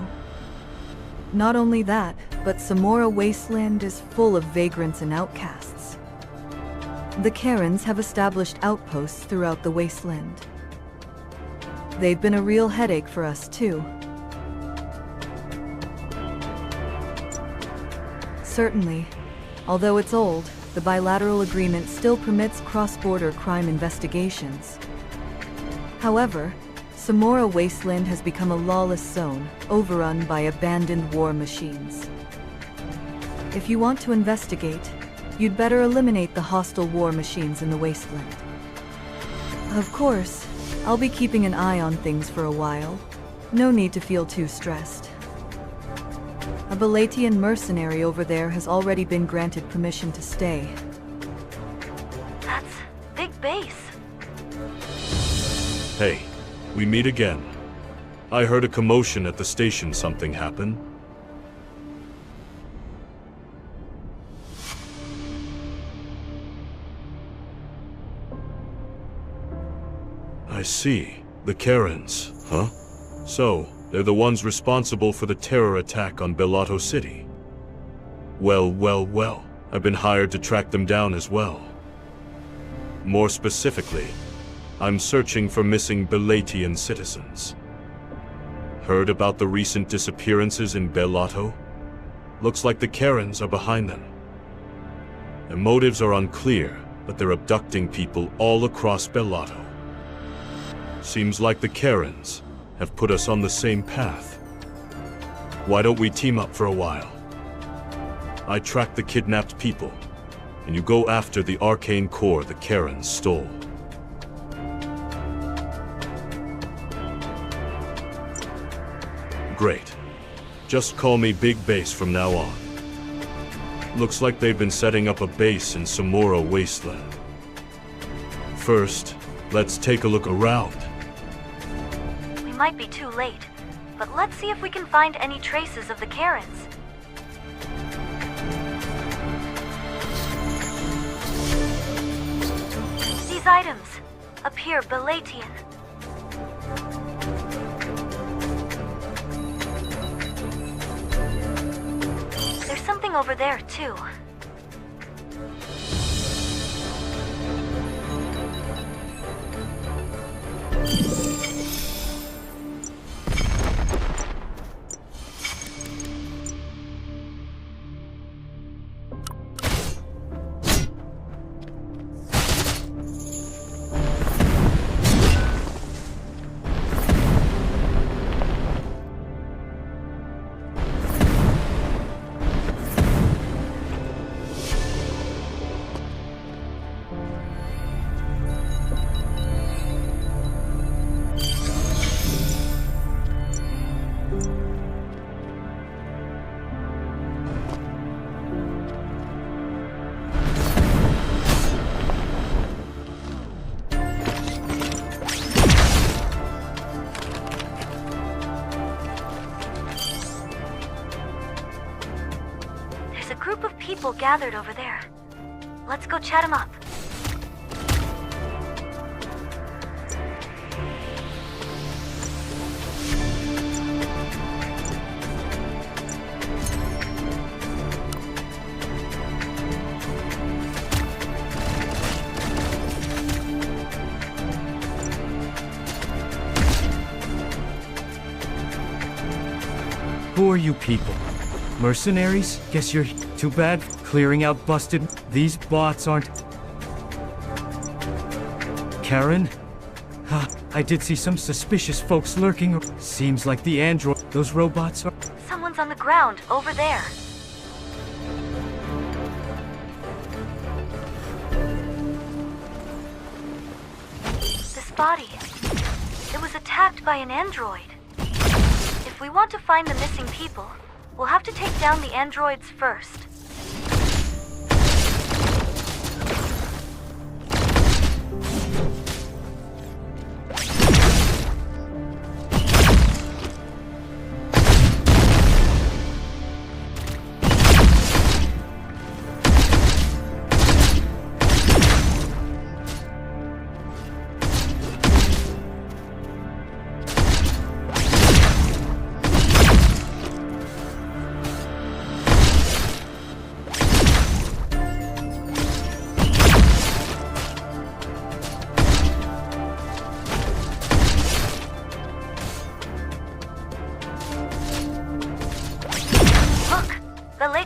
Not only that, but Samora Wasteland is full of vagrants and outcasts. The Karens have established outposts throughout the wasteland. They've been a real headache for us, too. Certainly. Although it's old, the bilateral agreement still permits cross-border crime investigations. However, Samora Wasteland has become a lawless zone, overrun by abandoned war machines. If you want to investigate, you'd better eliminate the hostile war machines in the wasteland. Of course, I'll be keeping an eye on things for a while. No need to feel too stressed. A Belatian mercenary over there has already been granted permission to stay. That's big base. Hey, we meet again. I heard a commotion at the station. Something happened? I see. The Karens, huh? So, they're the ones responsible for the terror attack on Bellato City. Well. I've been hired to track them down as well. More specifically, I'm searching for missing Belatian citizens. Heard about the recent disappearances in Bellato? Looks like the Karens are behind them. Their motives are unclear, but they're abducting people all across Bellato. Seems like the Karens have put us on the same path. Why don't we team up for a while? I track the kidnapped people, and you go after the arcane core the Karens stole. Great. Just call me Big Base from now on. Looks like they've been setting up a base in Samora Wasteland. First, let's take a look around. We might be too late, but let's see if we can find any traces of the Karens. These items appear Belatian. There's something over there, too. People gathered over there. Let's go chat them up. Who are you people? Mercenaries? Guess you're too bad. Clearing out busted. These bots aren't. Karen? Huh, I did see some suspicious folks lurking. Seems like the android. Those robots are. Someone's on the ground over there. This body. It was attacked by an android. If we want to find the missing people, we'll have to take down the androids first.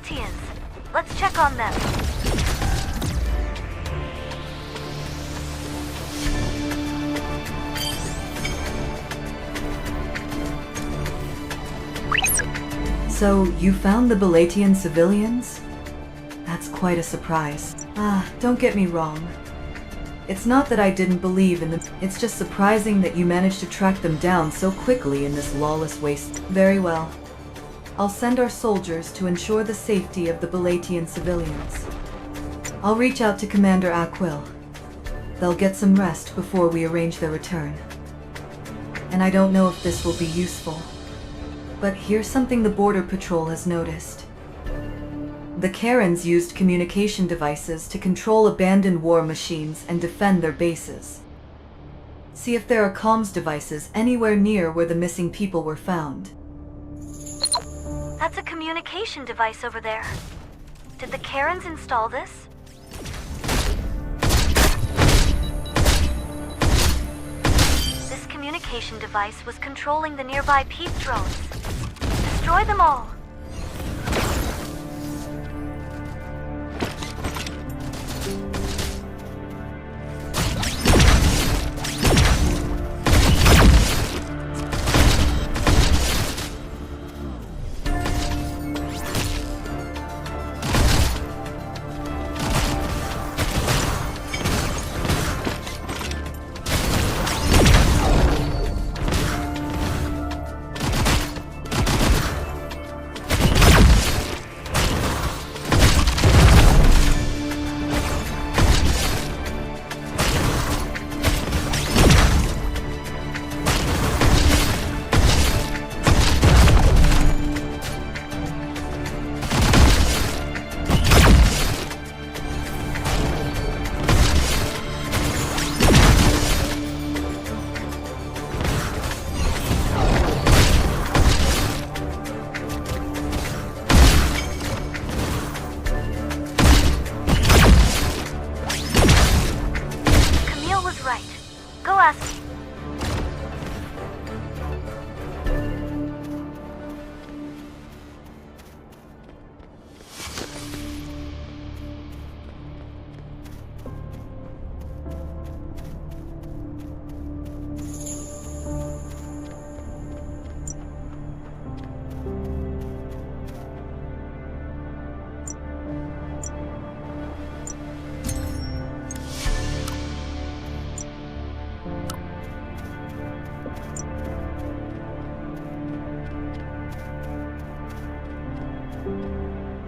Belatians. Let's check on them. So, you found the Belatian civilians? That's quite a surprise. Don't get me wrong. It's not that I didn't believe in them, it's just surprising that you managed to track them down so quickly in this lawless waste. Very well. I'll send our soldiers to ensure the safety of the Belatian civilians. I'll reach out to Commander Aquil. They'll get some rest before we arrange their return. And I don't know if this will be useful, but here's something the Border Patrol has noticed. The Karens used communication devices to control abandoned war machines and defend their bases. See if there are comms devices anywhere near where the missing people were found. That's a communication device over there. Did the Karens install this? This communication device was controlling the nearby peep drones. Destroy them all!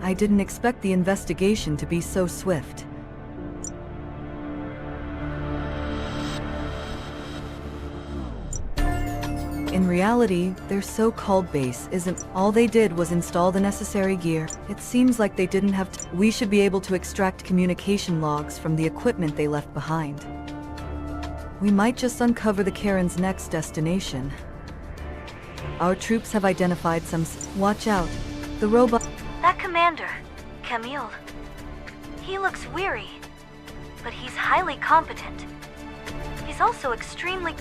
I didn't expect the investigation to be so swift. In reality, their so-called base isn't. All they did was install the necessary gear. It seems like they didn't have to. We should be able to extract communication logs from the equipment they left behind. We might just uncover the Karen's next destination. Our troops have identified some. Watch out. The robot. That commander, Camille. He looks weary, but he's highly competent. He's also extremely...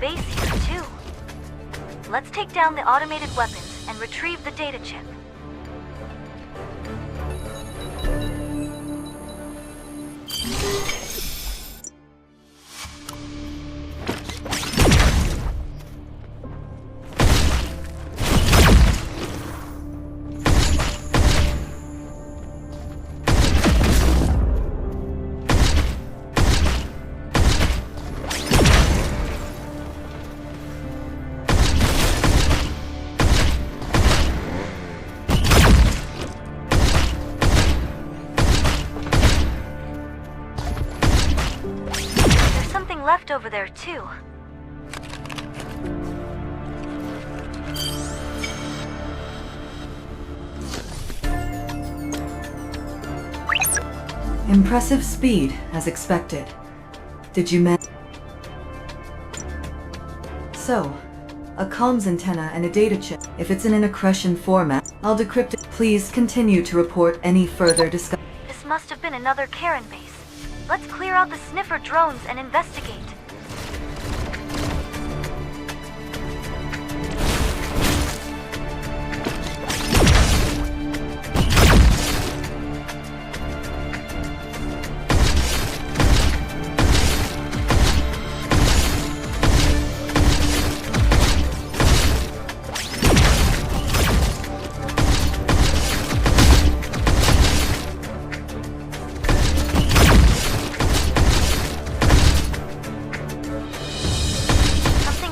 base here, too. Let's take down the automated weapons and retrieve the data chip. Left over there, too. Impressive speed, as expected. Did you So, a comms antenna and a data chip. If it's in an accretion format, I'll decrypt it. Please continue to report any further discussion. This must have been another Karen base. Let's clear out the sniffer drones and investigate.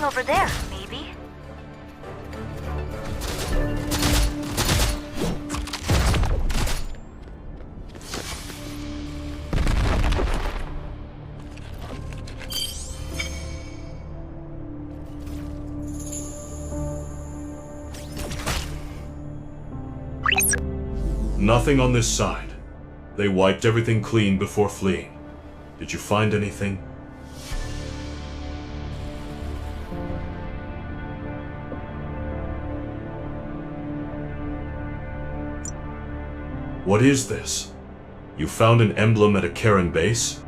Over there, maybe? Nothing on this side. They wiped everything clean before fleeing. Did you find anything? What is this? You found an emblem at a Karen base?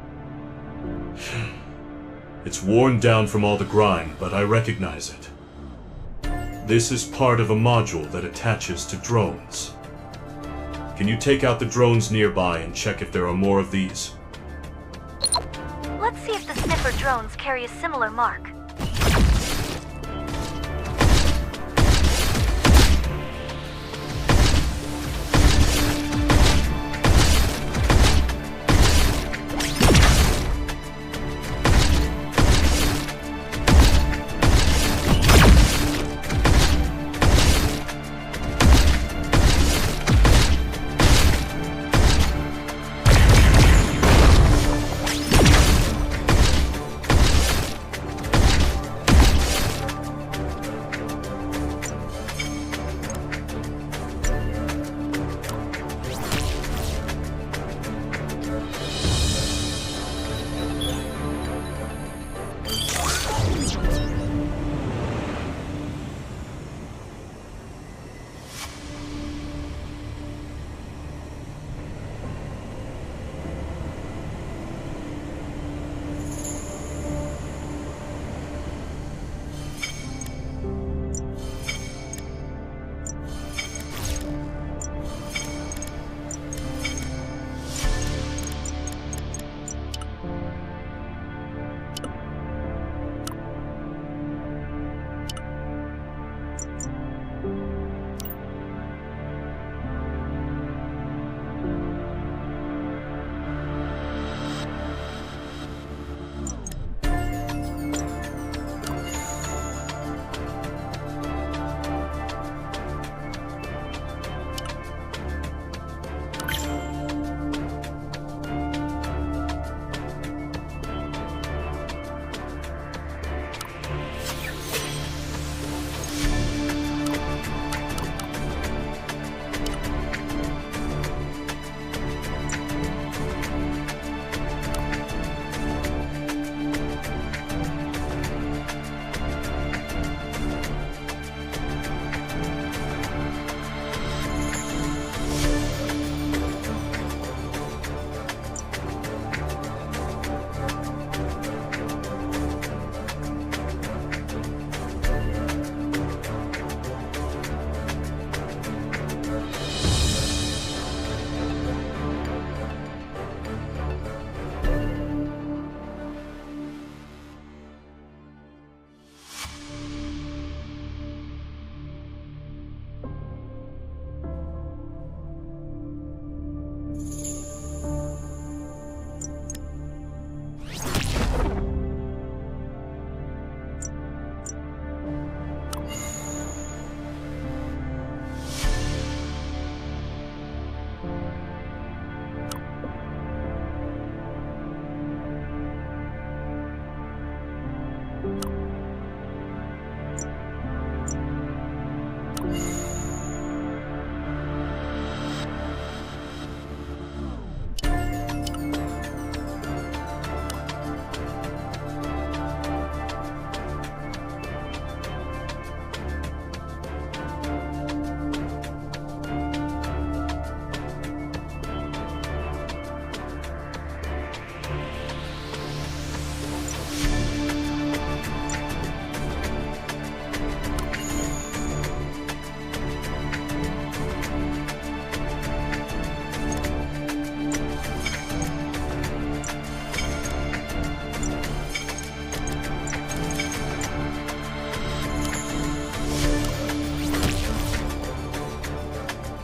It's worn down from all the grind, but I recognize it. This is part of a module that attaches to drones. Can you take out the drones nearby and check if there are more of these? Let's see if the sniffer drones carry a similar mark.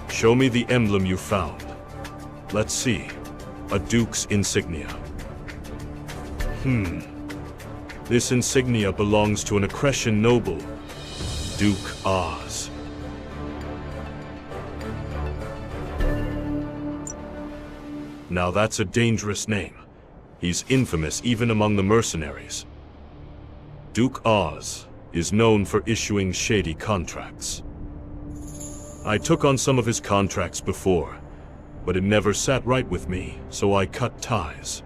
Show me the emblem you found. Let's see. A Duke's insignia. This insignia belongs to an Accretion noble, Duke Oz. Now that's a dangerous name. He's infamous even among the mercenaries. Duke Oz is known for issuing shady contracts. I took on some of his contracts before, but it never sat right with me, so I cut ties.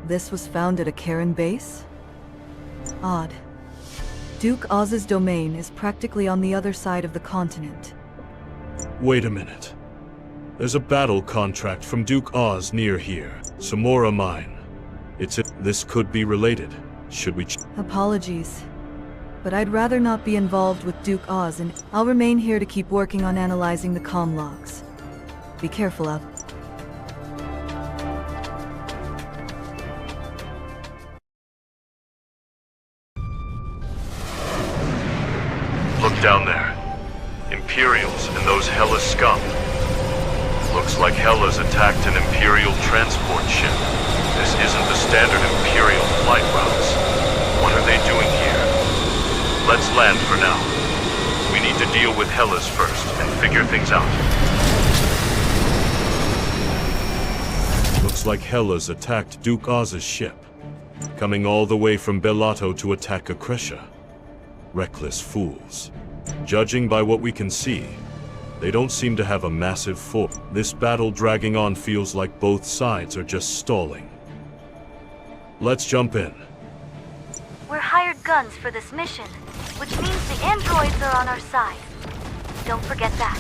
This was found at a Karen base? Odd. Duke Oz's domain is practically on the other side of the continent. Wait a minute. There's a battle contract from Duke Oz near here. Samora Mine. This could be related. Should we Apologies. But I'd rather not be involved with Duke Oz, and I'll remain here to keep working on analyzing the comm logs. Be careful out. Look down there. Imperials and those Hela scum. Looks like Hela's attacked an Imperial transport ship. This isn't the standard Imperial flight routes. What are they doing here? Let's land for now. We need to deal with Hela's first and figure things out. Looks like Hela's attacked Duke Oz's ship, coming all the way from Bellato to attack Accretia. Reckless fools. Judging by what we can see, they don't seem to have a massive force. This battle dragging on feels like both sides are just stalling. Let's jump in. We're hired guns for this mission, which means the androids are on our side. Don't forget that.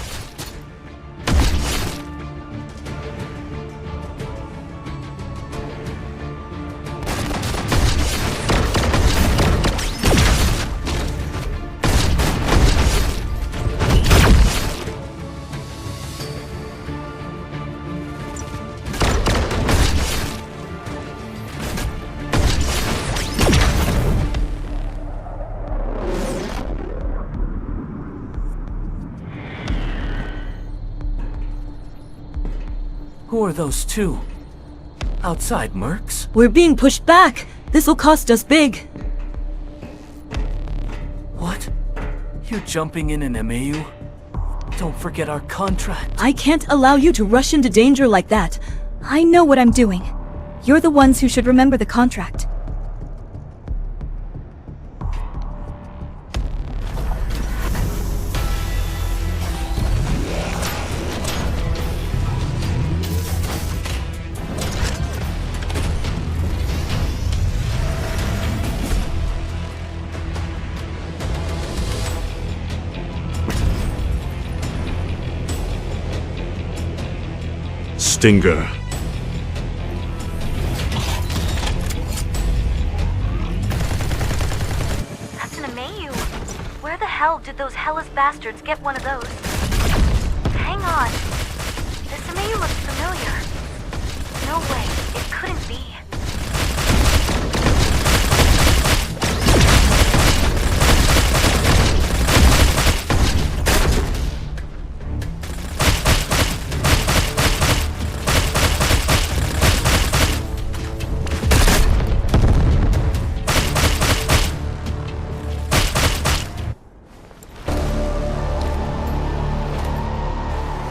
Who are those two? Outside mercs? We're being pushed back. This'll cost us big. What? You're jumping in an MAU? Don't forget our contract. I can't allow you to rush into danger like that. I know what I'm doing. You're the ones who should remember the contract. Stinger. That's an Amayu. Where the hell did those Hellas bastards get one of those? Hang on. This Amayu looks familiar. No way, it couldn't be.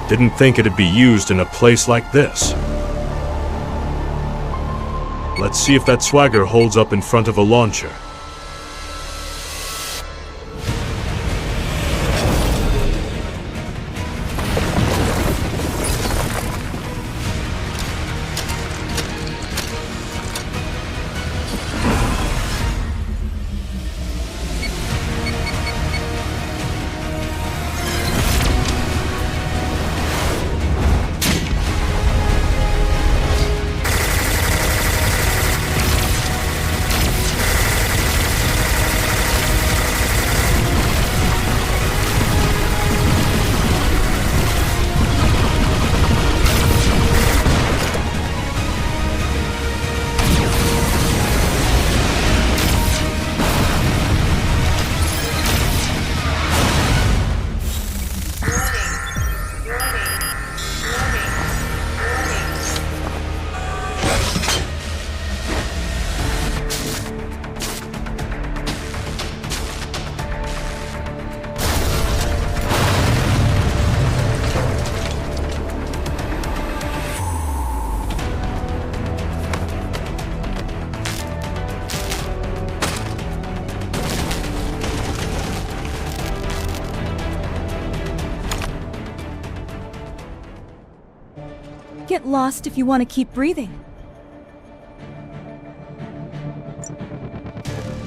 Didn't think it'd be used in a place like this. Let's see if that swagger holds up in front of a launcher. get lost if you want to keep breathing.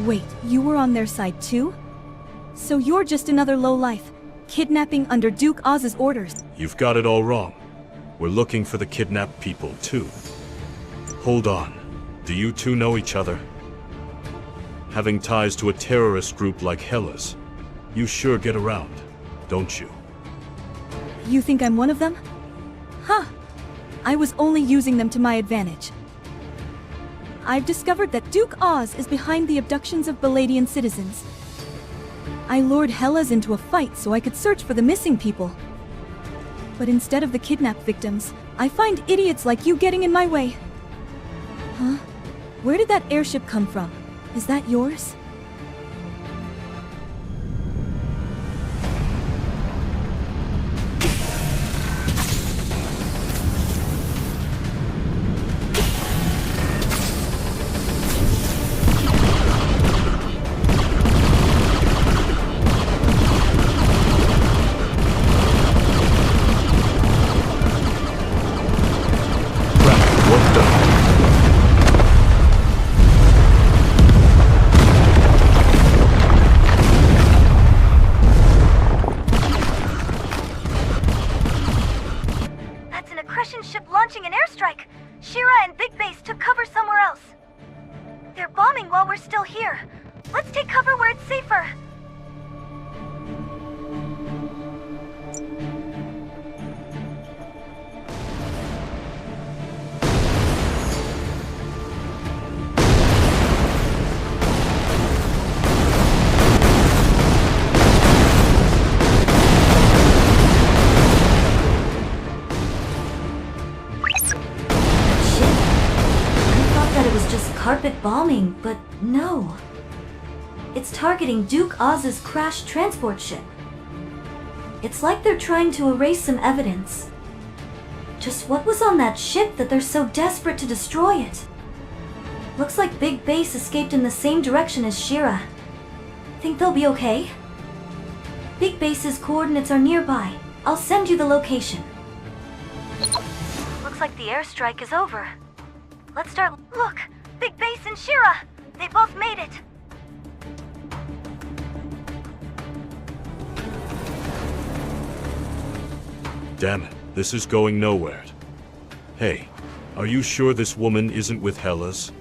Wait, you were on their side too? So you're just another lowlife, kidnapping under Duke Oz's orders. You've got it all wrong. We're looking for the kidnapped people, too. Hold on. Do you two know each other? Having ties to a terrorist group like Hellas, you sure get around, don't you? You think I'm one of them? Huh. I was only using them to my advantage. I've discovered that Duke Oz is behind the abductions of Baladian citizens. I lured Hellas into a fight so I could search for the missing people. But instead of the kidnapped victims, I find idiots like you getting in my way. Huh? Where did that airship come from? Is that yours? Ship launching an airstrike. Shira and Big Base took cover somewhere else. They're bombing while we're still here. Let's take cover where it's safer. Carpet bombing, but no. It's targeting Duke Oz's crashed transport ship. It's like they're trying to erase some evidence. Just what was on that ship that they're so desperate to destroy it? Looks like Big Base escaped in the same direction as Shira. Think they'll be okay? Big Base's coordinates are nearby. I'll send you the location. Looks like the airstrike is over. Let's start. Look! Big Base and Shira! They both made it! Damn it, this is going nowhere. Hey, are you sure this woman isn't with Hellas?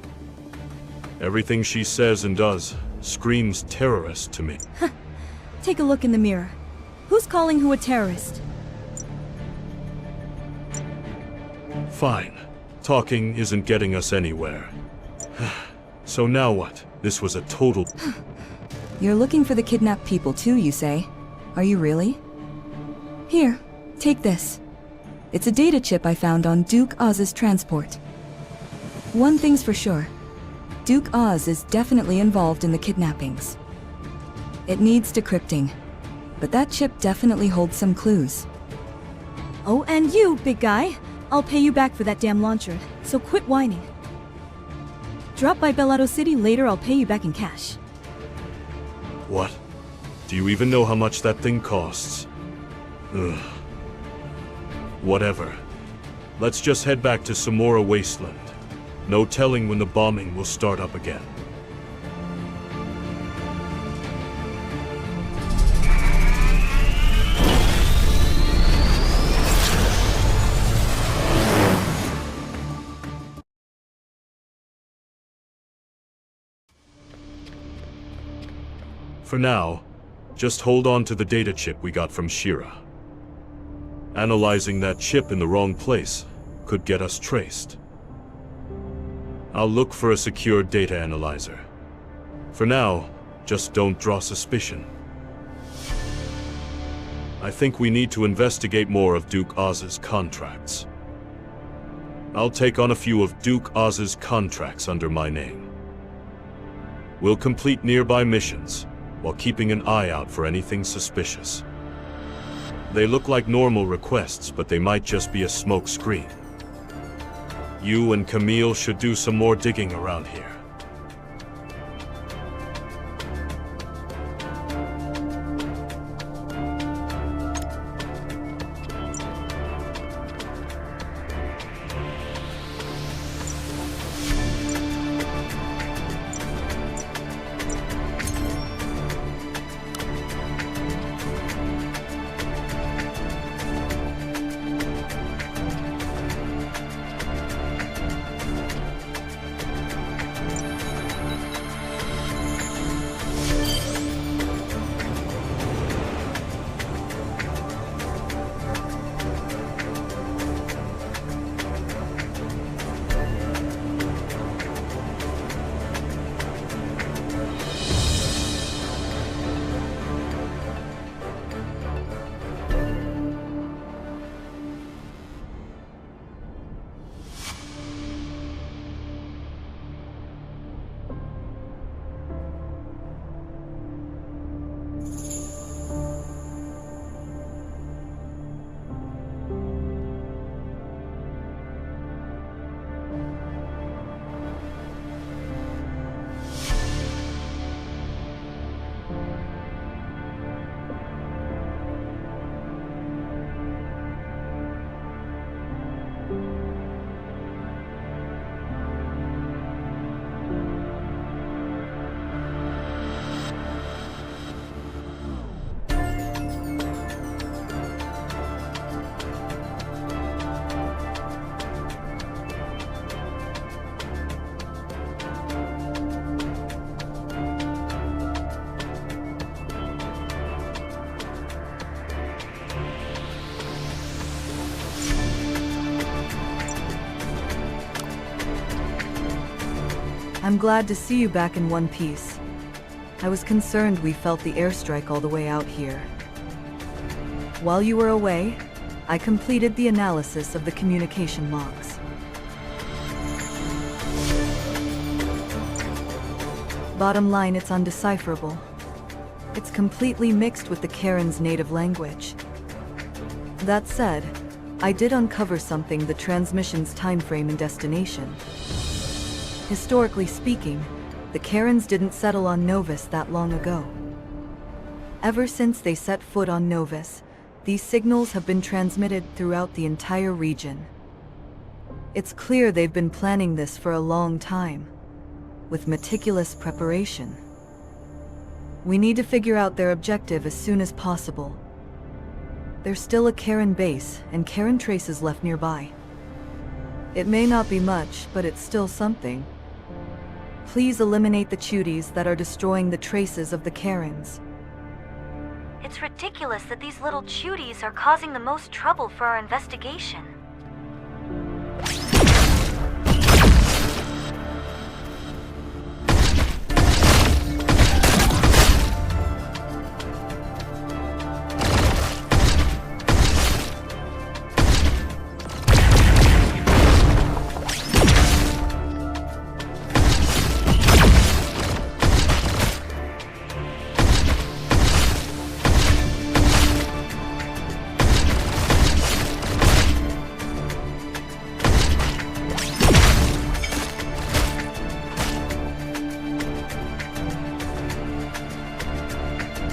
Everything she says and does screams terrorist to me. Take a look in the mirror. Who's calling who a terrorist? Fine. Talking isn't getting us anywhere. So now what? This was a total... You're looking for the kidnapped people too, you say? Are you really? Here, take this. It's a data chip I found on Duke Oz's transport. One thing's for sure. Duke Oz is definitely involved in the kidnappings. It needs decrypting, but that chip definitely holds some clues. Oh, and you, big guy. I'll pay you back for that damn launcher, so quit whining. Drop by Belado City later, I'll pay you back in cash. What? Do you even know how much that thing costs? Ugh. Whatever. Let's just head back to Samora Wasteland. No telling when the bombing will start up again. For now, just hold on to the data chip we got from Shira. Analyzing that chip in the wrong place could get us traced. I'll look for a secure data analyzer. For now, just don't draw suspicion. I think we need to investigate more of Duke Oz's contracts. I'll take on a few of Duke Oz's contracts under my name. We'll complete nearby missions, while keeping an eye out for anything suspicious. They look like normal requests, but they might just be a smoke screen. You and Camille should do some more digging around here. I'm glad to see you back in one piece. I was concerned we felt the airstrike all the way out here. While you were away, I completed the analysis of the communication logs. Bottom line, it's undecipherable. It's completely mixed with the Karen's native language. That said, I did uncover something: the transmission's timeframe and destination. Historically speaking, the Karens didn't settle on Novus that long ago. Ever since they set foot on Novus, these signals have been transmitted throughout the entire region. It's clear they've been planning this for a long time, with meticulous preparation. We need to figure out their objective as soon as possible. There's still a Karen base and Karen traces left nearby. It may not be much, but it's still something. Please eliminate the Chuties that are destroying the traces of the Karens. It's ridiculous that these little Chuties are causing the most trouble for our investigation.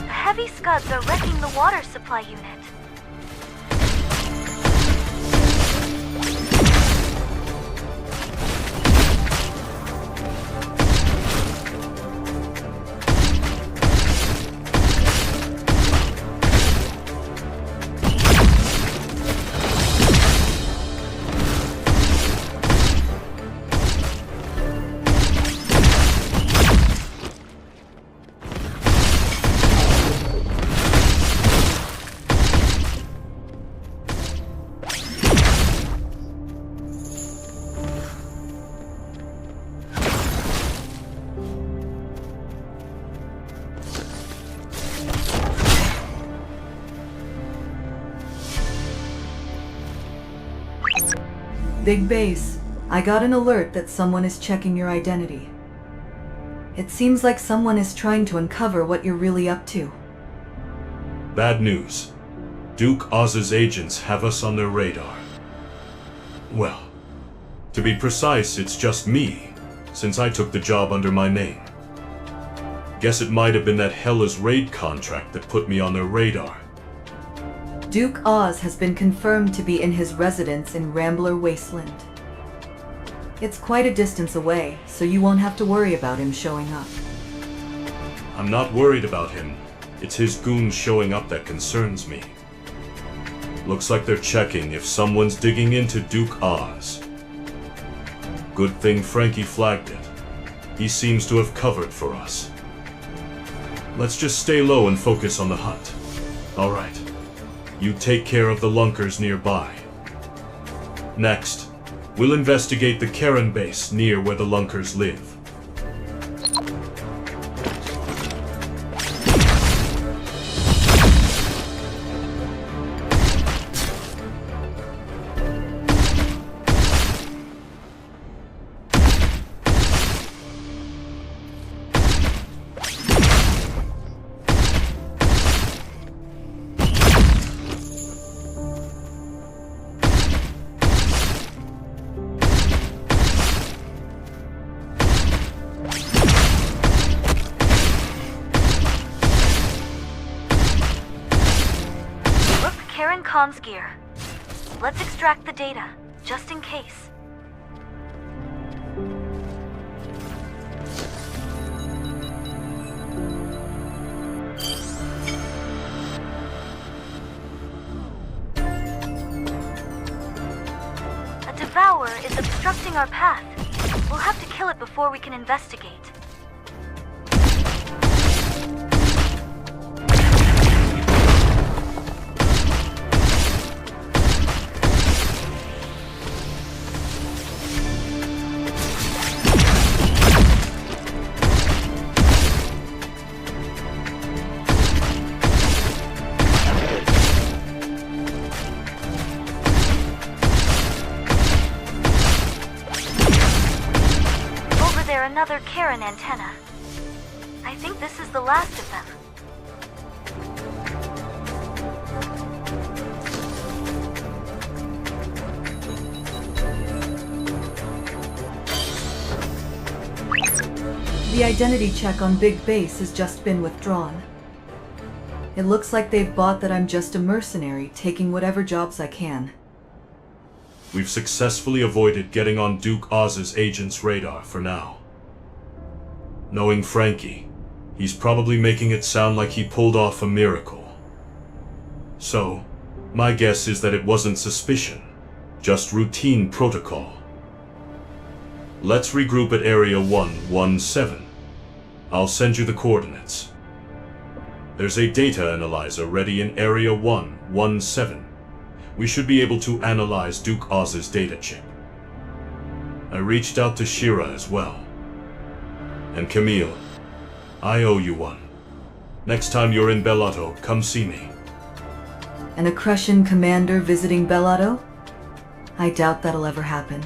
Heavy scuds are wrecking the water supply unit. Big Base, I got an alert that someone is checking your identity. It seems like someone is trying to uncover what you're really up to. Bad news. Duke Oz's agents have us on their radar. Well, to be precise, it's just me, since I took the job under my name. Guess it might have been that Hella's raid contract that put me on their radar. Duke Oz has been confirmed to be in his residence in Rambler Wasteland. It's quite a distance away, so you won't have to worry about him showing up. I'm not worried about him. It's his goons showing up that concerns me. Looks like they're checking if someone's digging into Duke Oz. Good thing Frankie flagged it. He seems to have covered for us. Let's just stay low and focus on the hut. All right. You take care of the lunkers nearby. Next, we'll investigate the Karen base near where the lunkers live. Karen comms gear. Let's extract the data, just in case. A devourer is obstructing our path. We'll have to kill it before we can investigate. another Karen antenna. I think this is the last of them. The identity check on Big Base has just been withdrawn. It looks like they've bought that I'm just a mercenary, taking whatever jobs I can. We've successfully avoided getting on Duke Oz's agent's radar for now. Knowing Frankie, he's probably making it sound like he pulled off a miracle. So, my guess is that it wasn't suspicion, just routine protocol. Let's regroup at Area 117. I'll send you the coordinates. There's a data analyzer ready in Area 117. We should be able to analyze Duke Oz's data chip. I reached out to Shira as well. And Camille, I owe you one. Next time you're in Bellato, come see me. An Accretion commander visiting Bellato? I doubt that'll ever happen.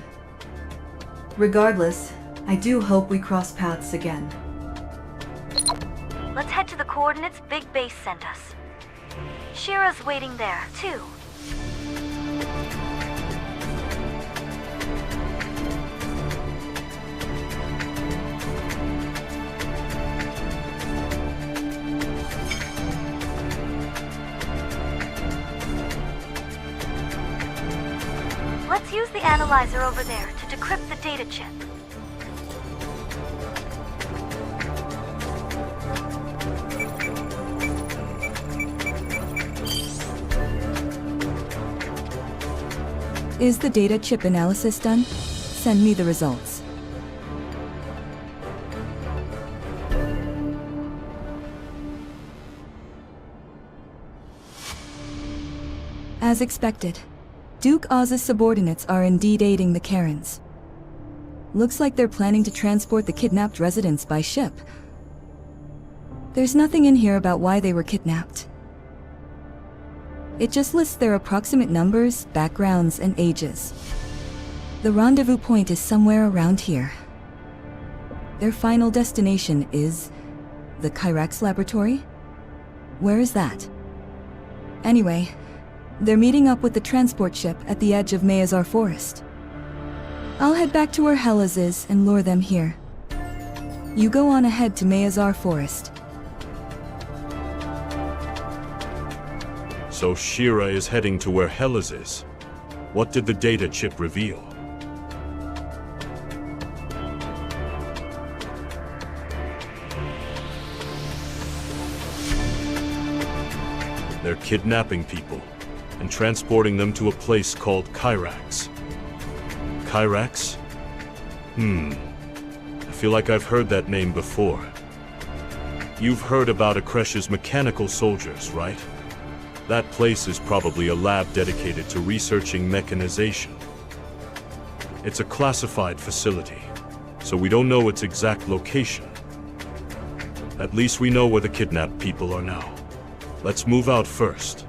Regardless, I do hope we cross paths again. Let's head to the coordinates Big Base sent us. Shira's waiting there, too. Let's use the analyzer over there to decrypt the data chip. Is the data chip analysis done? Send me the results. As expected, Duke Oz's subordinates are indeed aiding the Karens. Looks like they're planning to transport the kidnapped residents by ship. There's nothing in here about why they were kidnapped. It just lists their approximate numbers, backgrounds, and ages. The rendezvous point is somewhere around here. Their final destination is the Kyrax laboratory? Where is that? Anyway, they're meeting up with the transport ship at the edge of Mayazar Forest. I'll head back to where Hellas is and lure them here. You go on ahead to Mayazar Forest. So Shira is heading to where Hellas is. What did the data chip reveal? They're kidnapping people and transporting them to a place called Kyrax. Kyrax? I feel like I've heard that name before. You've heard about Akresh's mechanical soldiers, right? That place is probably a lab dedicated to researching mechanization. It's a classified facility, so we don't know its exact location. At least we know where the kidnapped people are now. Let's move out first.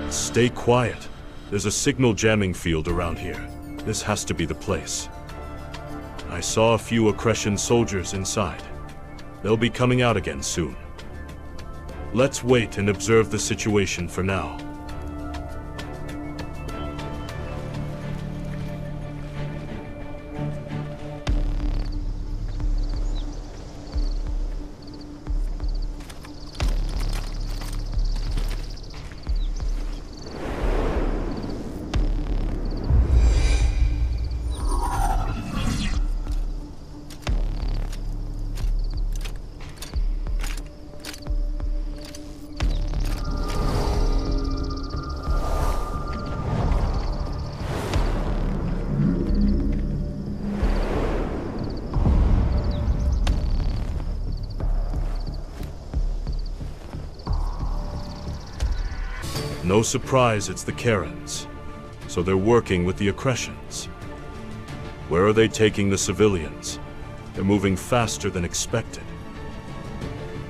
Stay quiet. There's a signal jamming field around here. This has to be the place. I saw a few Accretion soldiers inside. They'll be coming out again soon. Let's wait and observe the situation for now. No surprise it's the Karens. So they're working with the Accretions. Where are they taking the civilians? They're moving faster than expected.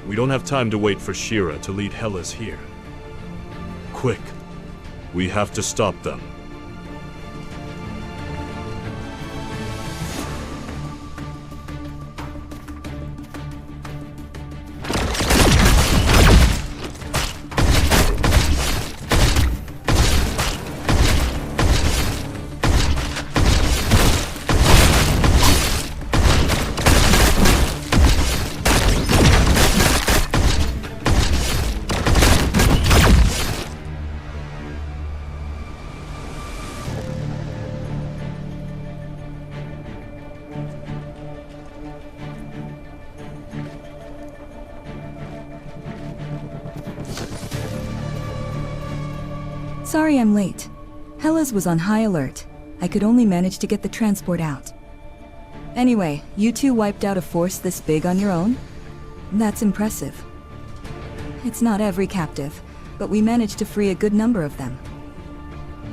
We don't have time to wait for Shira to lead Hellas here. Quick, we have to stop them. Sorry I'm late. Hellas was on high alert. I could only manage to get the transport out. Anyway, you two wiped out a force this big on your own? That's impressive. It's not every captive, but we managed to free a good number of them.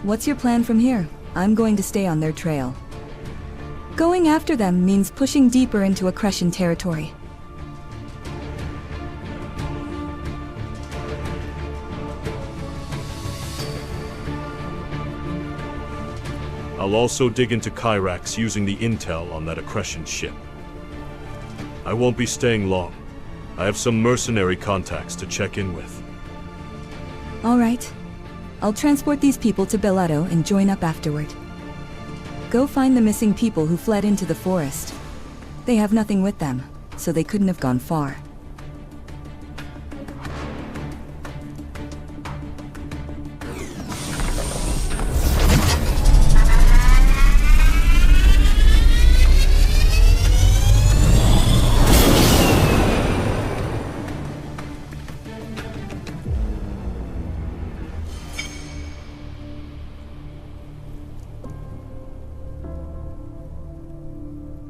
What's your plan from here? I'm going to stay on their trail. Going after them means pushing deeper into Accretion territory. I'll also dig into Kyrax using the intel on that Accretion ship. I won't be staying long. I have some mercenary contacts to check in with. All right. I'll transport these people to Bellato and join up afterward. Go find the missing people who fled into the forest. They have nothing with them, so they couldn't have gone far.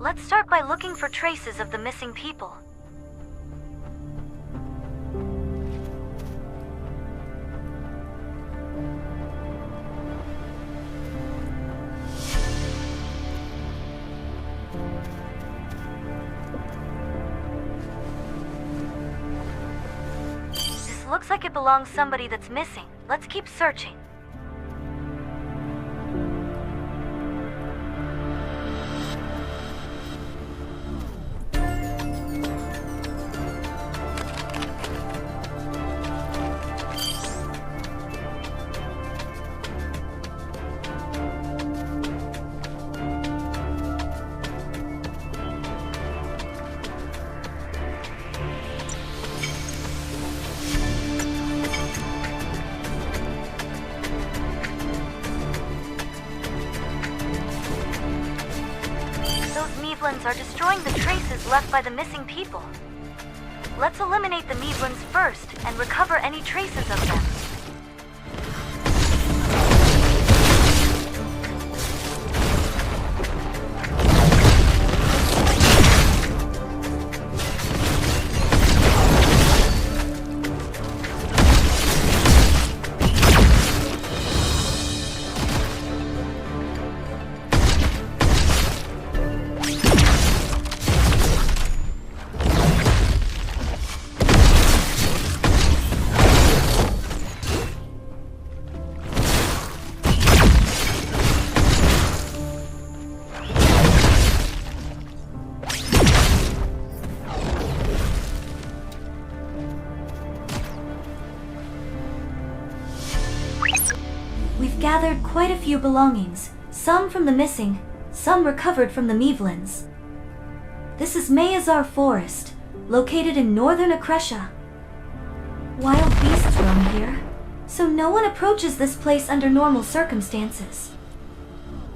Let's start by looking for traces of the missing people. This looks like it belongs to somebody that's missing. Let's keep searching. Mevlans are destroying the traces left by the missing people. Let's eliminate the Mevlans first and recover any traces of them. We've gathered quite a few belongings, some from the missing, some recovered from the Mevlans. This is Mayazar Forest, located in northern Akresha. Wild beasts roam here, so no one approaches this place under normal circumstances.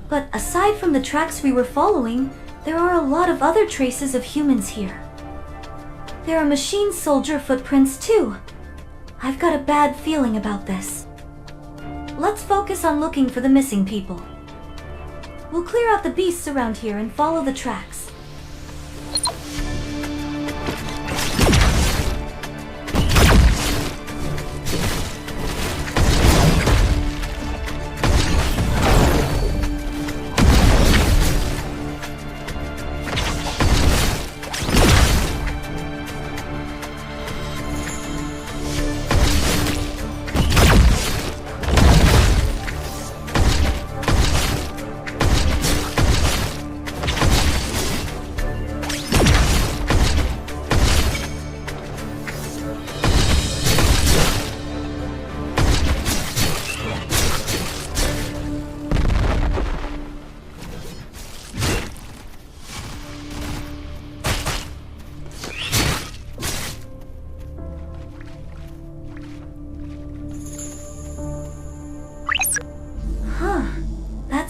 But aside from the tracks we were following, there are a lot of other traces of humans here. There are machine soldier footprints too. I've got a bad feeling about this. Let's focus on looking for the missing people. We'll clear out the beasts around here and follow the tracks.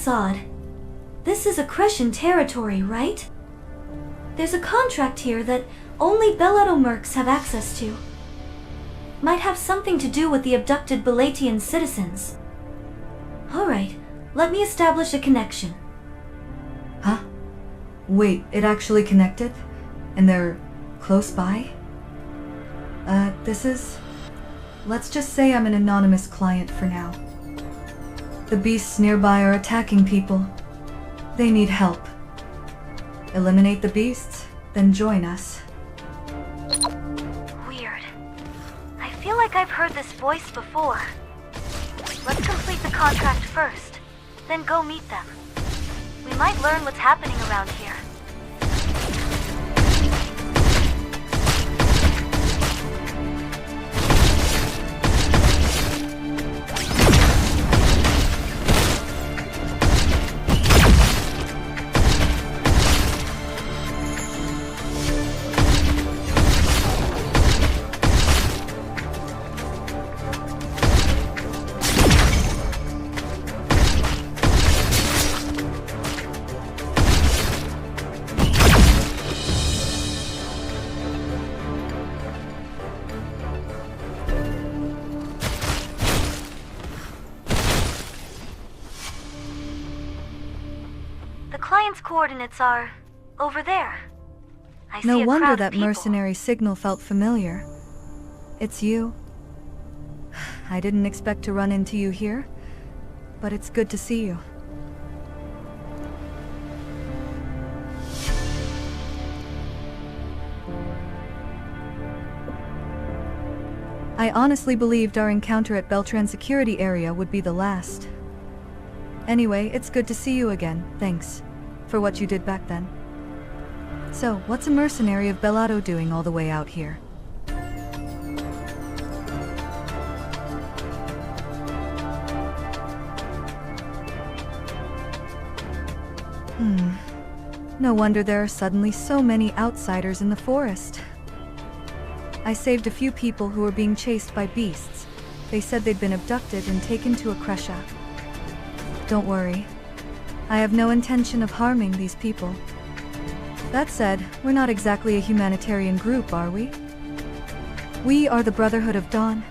That's odd. This is Accretion territory, right? There's a contract here that only Bellato mercs have access to. Might have something to do with the abducted Belatian citizens. Alright, let me establish a connection. Huh? Wait, it actually connected? And they're close by? Let's just say I'm an anonymous client for now. The beasts nearby are attacking people. They need help. Eliminate the beasts, then join us. Weird. I feel like I've heard this voice before. Let's complete the contract first, then go meet them. We might learn what's happening around here. The client's coordinates are over there. I No see a wonder crowd that of people. mercenary signal felt familiar. It's you. I didn't expect to run into you here, but it's good to see you. I honestly believed our encounter at Beltran security area would be the last. Anyway, it's good to see you again, thanks for what you did back then. So, what's a mercenary of Bellato doing all the way out here? No wonder there are suddenly so many outsiders in the forest. I saved a few people who were being chased by beasts. They said they'd been abducted and taken to Accretion. Don't worry. I have no intention of harming these people. That said, we're not exactly a humanitarian group, are we? We are the Brotherhood of Dawn.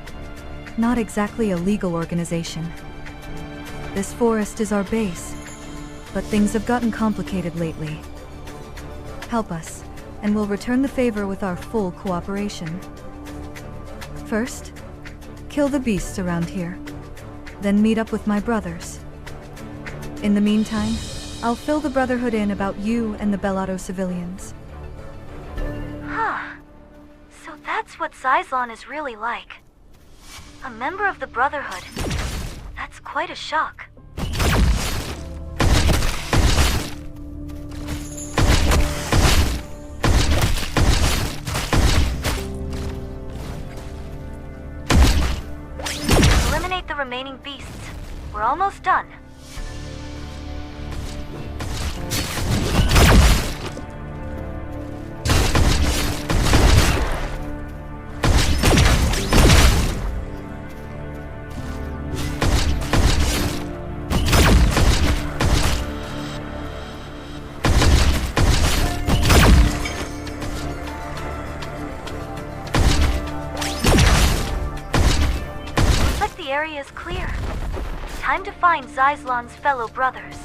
Not exactly a legal organization. This forest is our base, but things have gotten complicated lately. Help us, and we'll return the favor with our full cooperation. First, kill the beasts around here. Then meet up with my brothers. In the meantime, I'll fill the Brotherhood in about you and the Bellato civilians. Huh. So that's what Xyzlon is really like. A member of the Brotherhood. That's quite a shock. Eliminate the remaining beasts. We're almost done. The area is clear. Time to find Xyzlon's fellow brothers.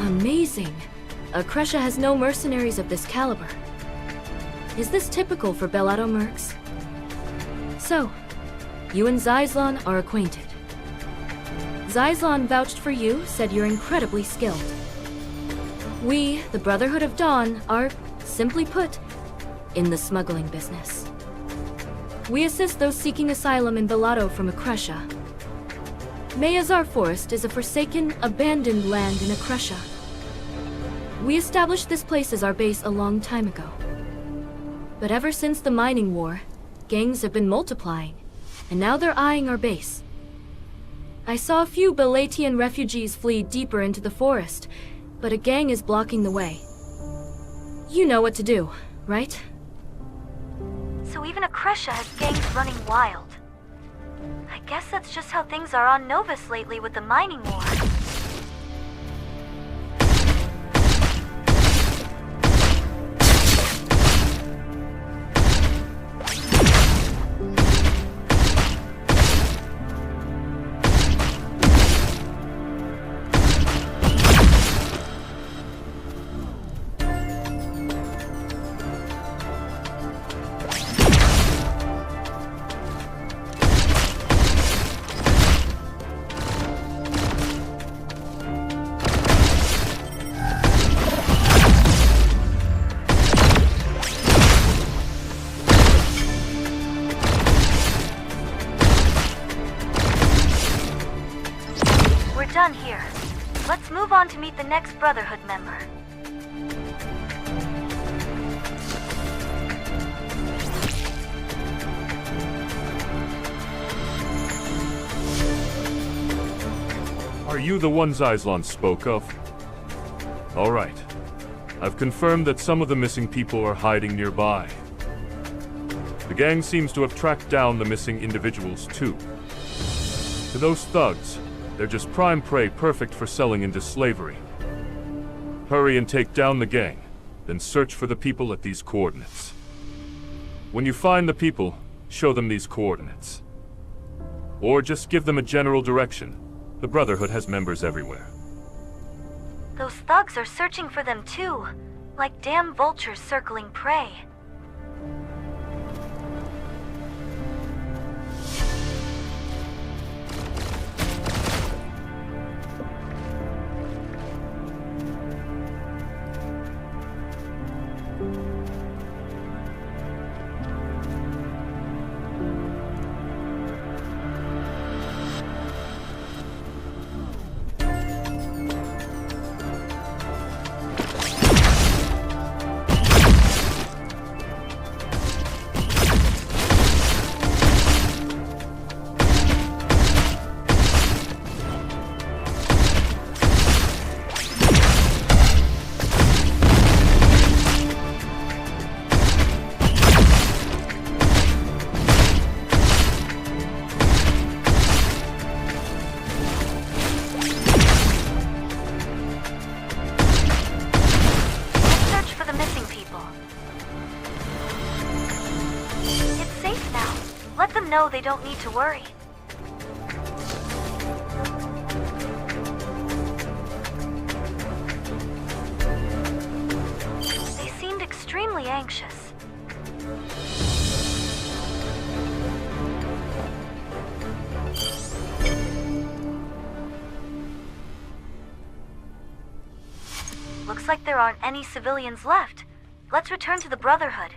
Amazing. Accretion has no mercenaries of this caliber. Is this typical for Bellato mercs? So, you and Xyzlon are acquainted. Xyzlon vouched for you, said you're incredibly skilled. We, the Brotherhood of Dawn, are, simply put, in the smuggling business. We assist those seeking asylum in Bellato from Accretion. Mayazar Forest is a forsaken, abandoned land in Accretion. We established this place as our base a long time ago. But ever since the mining war, gangs have been multiplying, and now they're eyeing our base. I saw a few Belatian refugees flee deeper into the forest, but a gang is blocking the way. You know what to do, right? So even Akresha has gangs running wild. I guess that's just how things are on Novus lately with the mining war. Done here. Let's move on to meet the next Brotherhood member. Are you the one Zyslon spoke of? All right. I've confirmed that some of the missing people are hiding nearby. The gang seems to have tracked down the missing individuals too. To those thugs, they're just prime prey perfect for selling into slavery. Hurry and take down the gang, then search for the people at these coordinates. When you find the people, show them these coordinates. Or just give them a general direction. The Brotherhood has members everywhere. Those thugs are searching for them too, like damn vultures circling prey. No, they don't need to worry. They seemed extremely anxious. Looks like there aren't any civilians left. Let's return to the Brotherhood.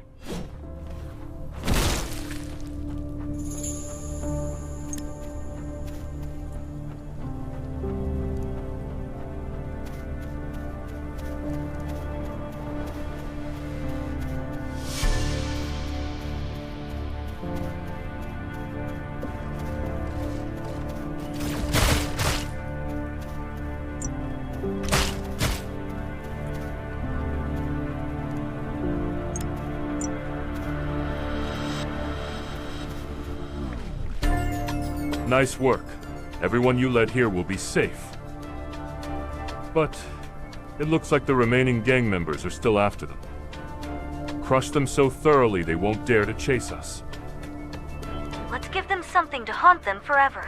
Nice work. Everyone you led here will be safe. But it looks like the remaining gang members are still after them. Crush them so thoroughly they won't dare to chase us. Let's give them something to haunt them forever.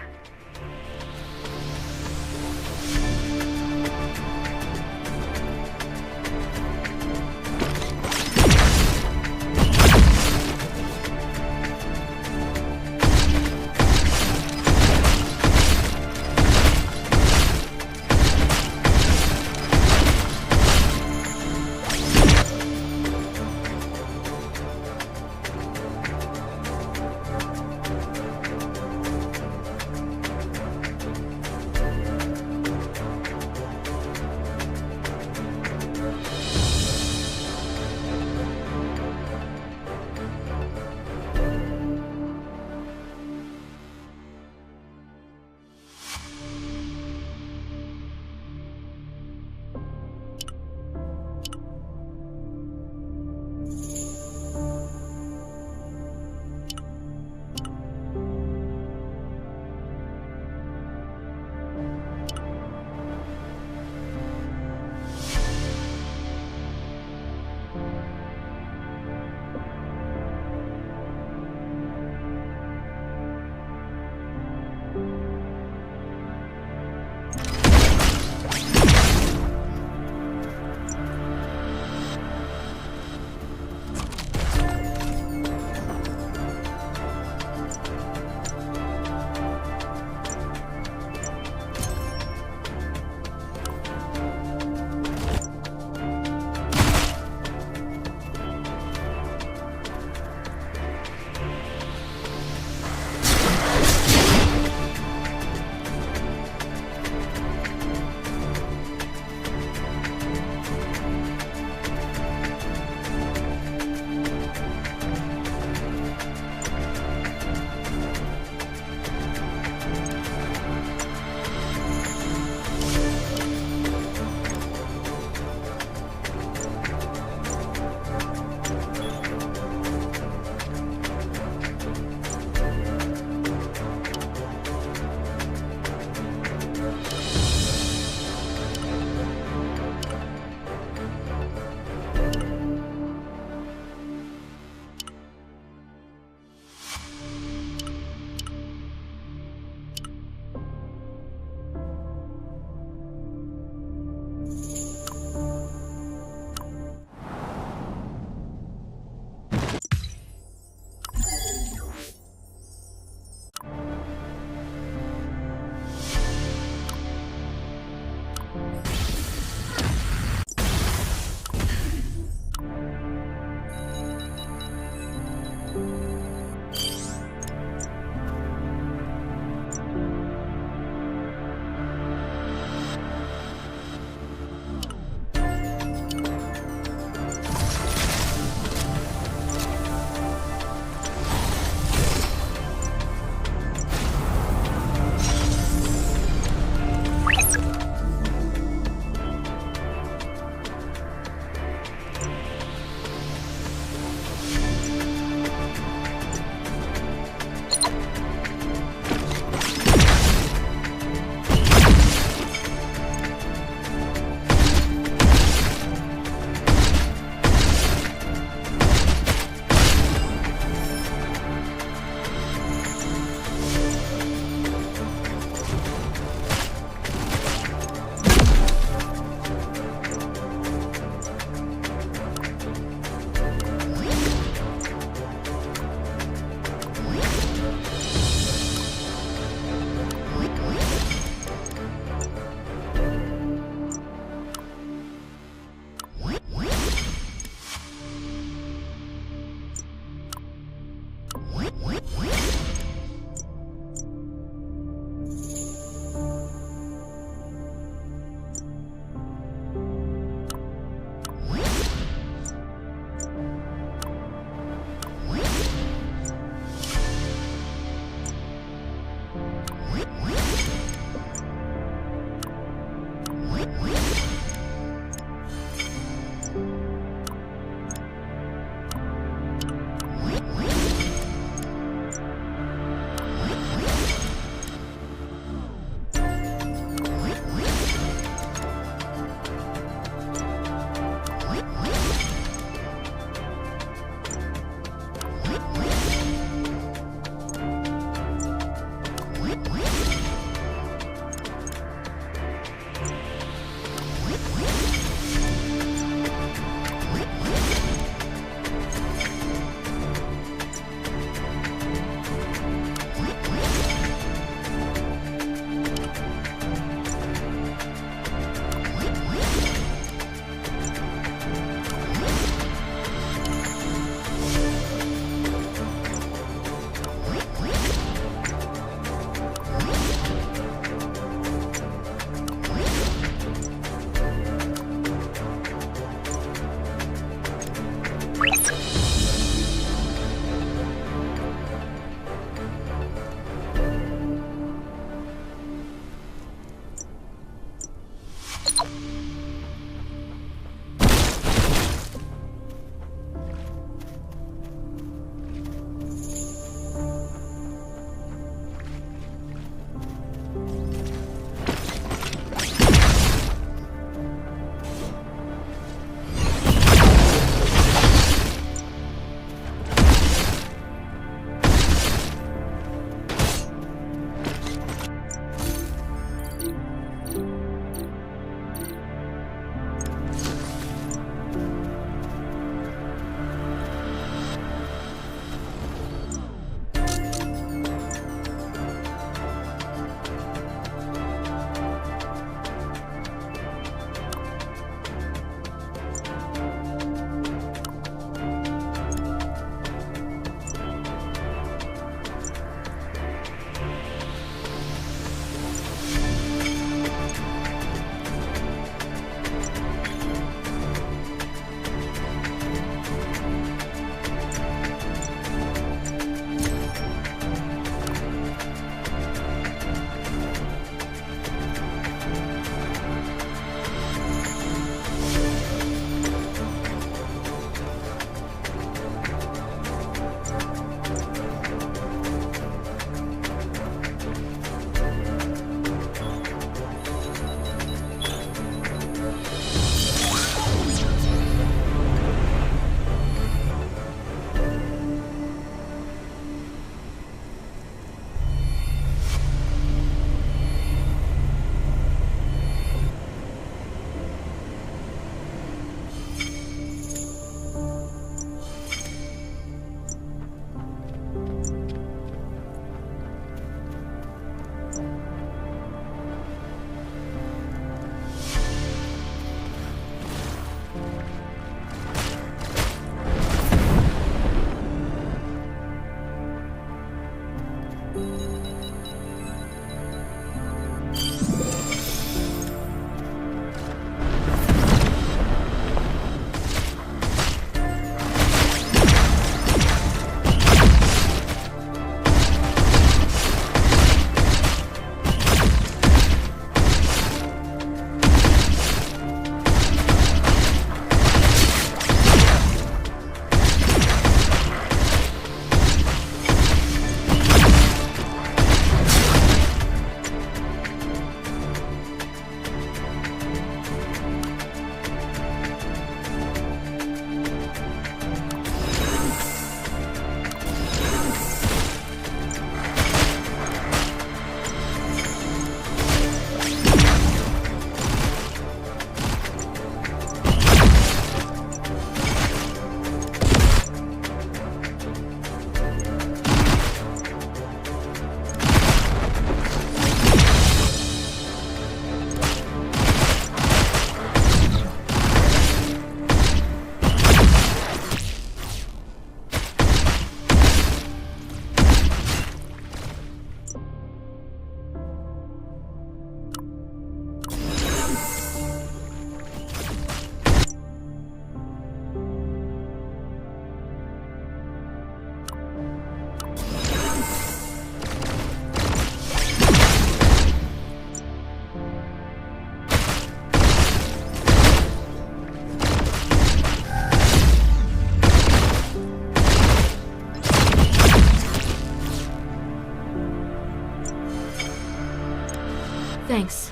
thanks.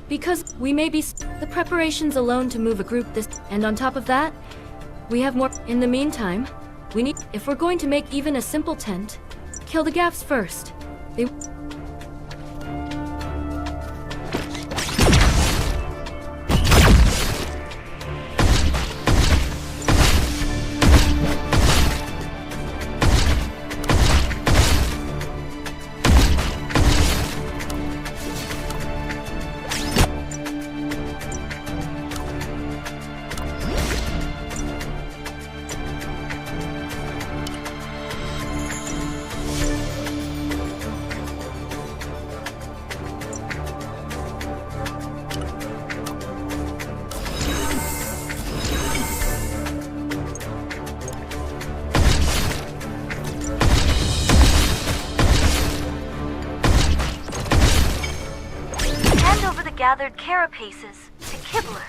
Because we may be the preparations alone to move a group this, and on top of that, we have more. In the meantime, we need, if we're going to make even a simple tent, kill the gaffs first. They gathered carapaces to Kibler.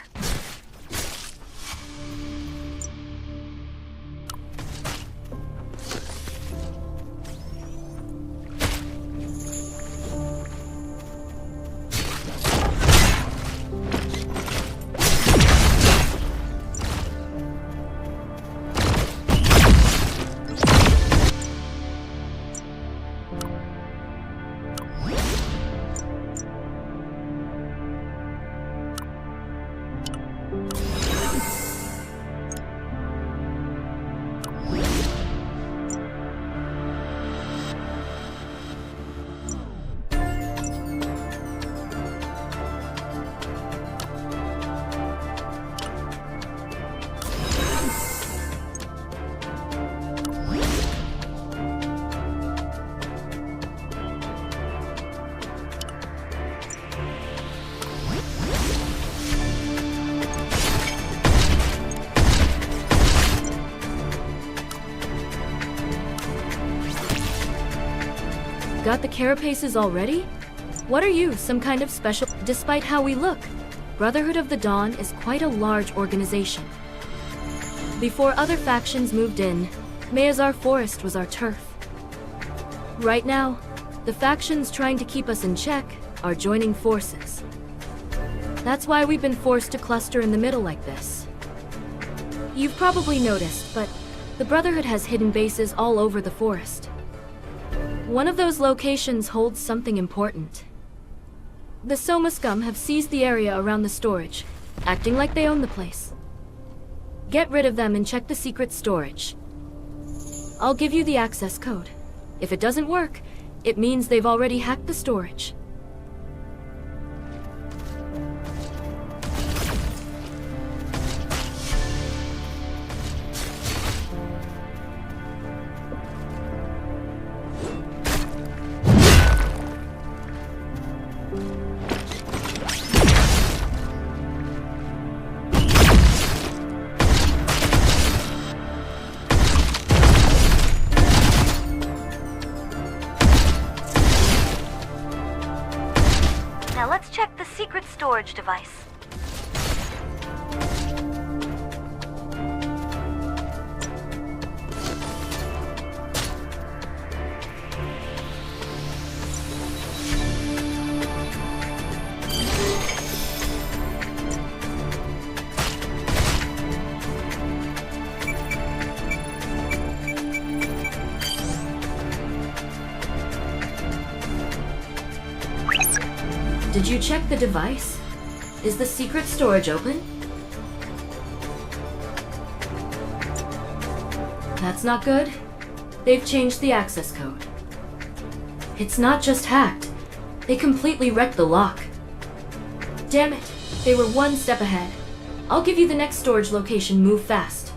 Got the carapaces already? What are you, some kind of special? Despite how we look, Brotherhood of the Dawn is quite a large organization. Before other factions moved in, Mayazar Forest was our turf. Right now, the factions trying to keep us in check are joining forces. That's why we've been forced to cluster in the middle like this. You've probably noticed, but the Brotherhood has hidden bases all over the forest. One of those locations holds something important. The Soma scum have seized the area around the storage, acting like they own the place. Get rid of them and check the secret storage. I'll give you the access code. If it doesn't work, it means they've already hacked the storage. Now let's check the secret storage device. Did you check the device? Is the secret storage open? That's not good. They've changed the access code. It's not just hacked. They completely wrecked the lock. Damn it, they were one step ahead. I'll give you the next storage location. Move fast.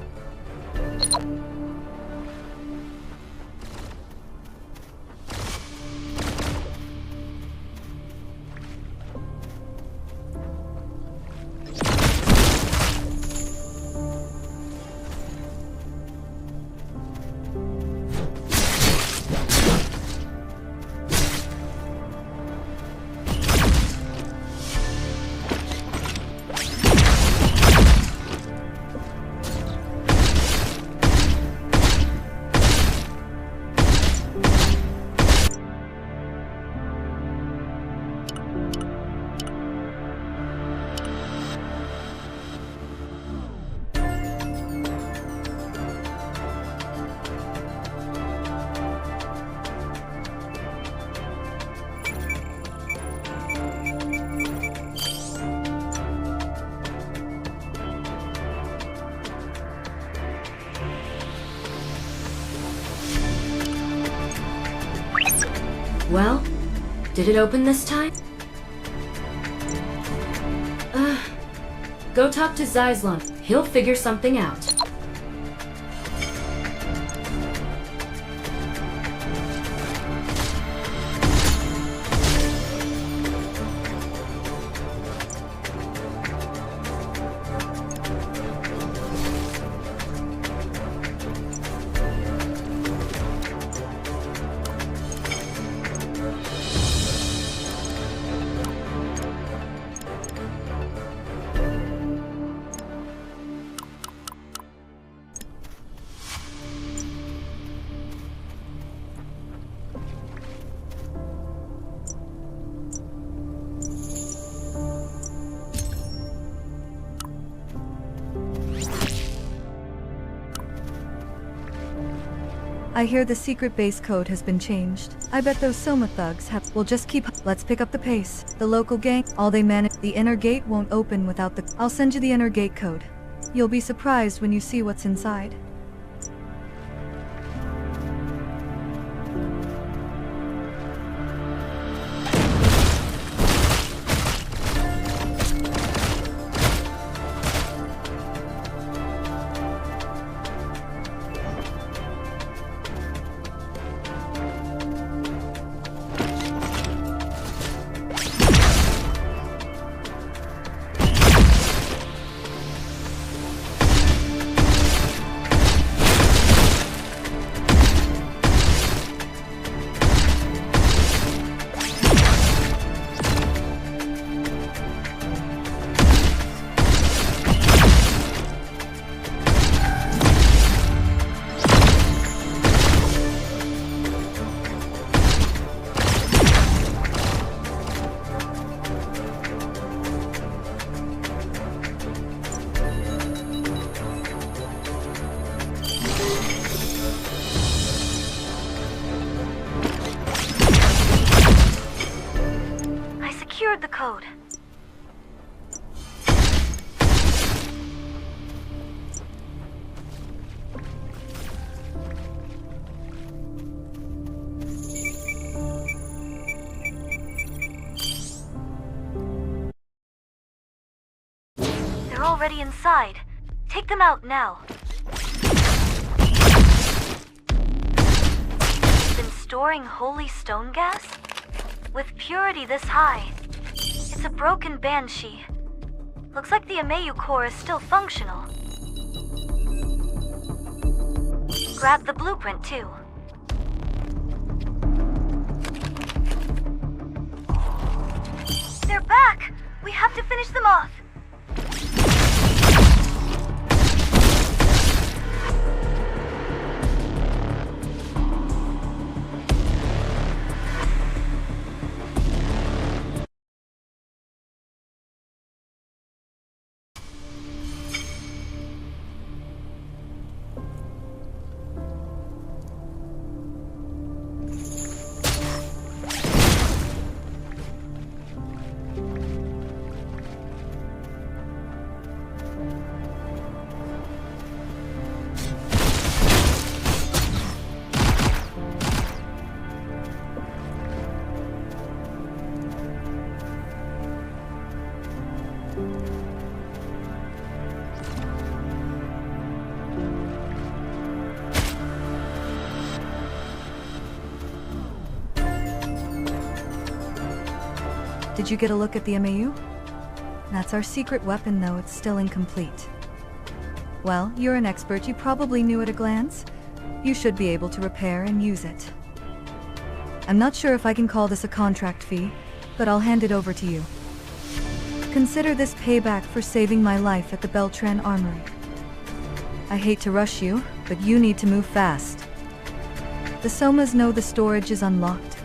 Well, did it open this time? Go talk to Zyslon. He'll figure something out. I hear the secret base code has been changed. I bet those Soma thugs have. We'll just keep. Let's pick up the pace. The local gang, all they manage. The inner gate won't open without the. I'll send you the inner gate code. You'll be surprised when you see what's inside. Secured the code. They're already inside. Take them out now. Been storing holy stone gas? With purity this high. It's a broken Banshee. Looks like the Amayu core is still functional. Grab the blueprint too. They're back! We have to finish them off. Did you get a look at the Amayu? That's our secret weapon, though it's still incomplete. Well, you're an expert, you probably knew at a glance. You should be able to repair and use it. I'm not sure if I can call this a contract fee, but I'll hand it over to you. Consider this payback for saving my life at the Beltran Armory. I hate to rush you, but you need to move fast. The Somas know the storage is unlocked,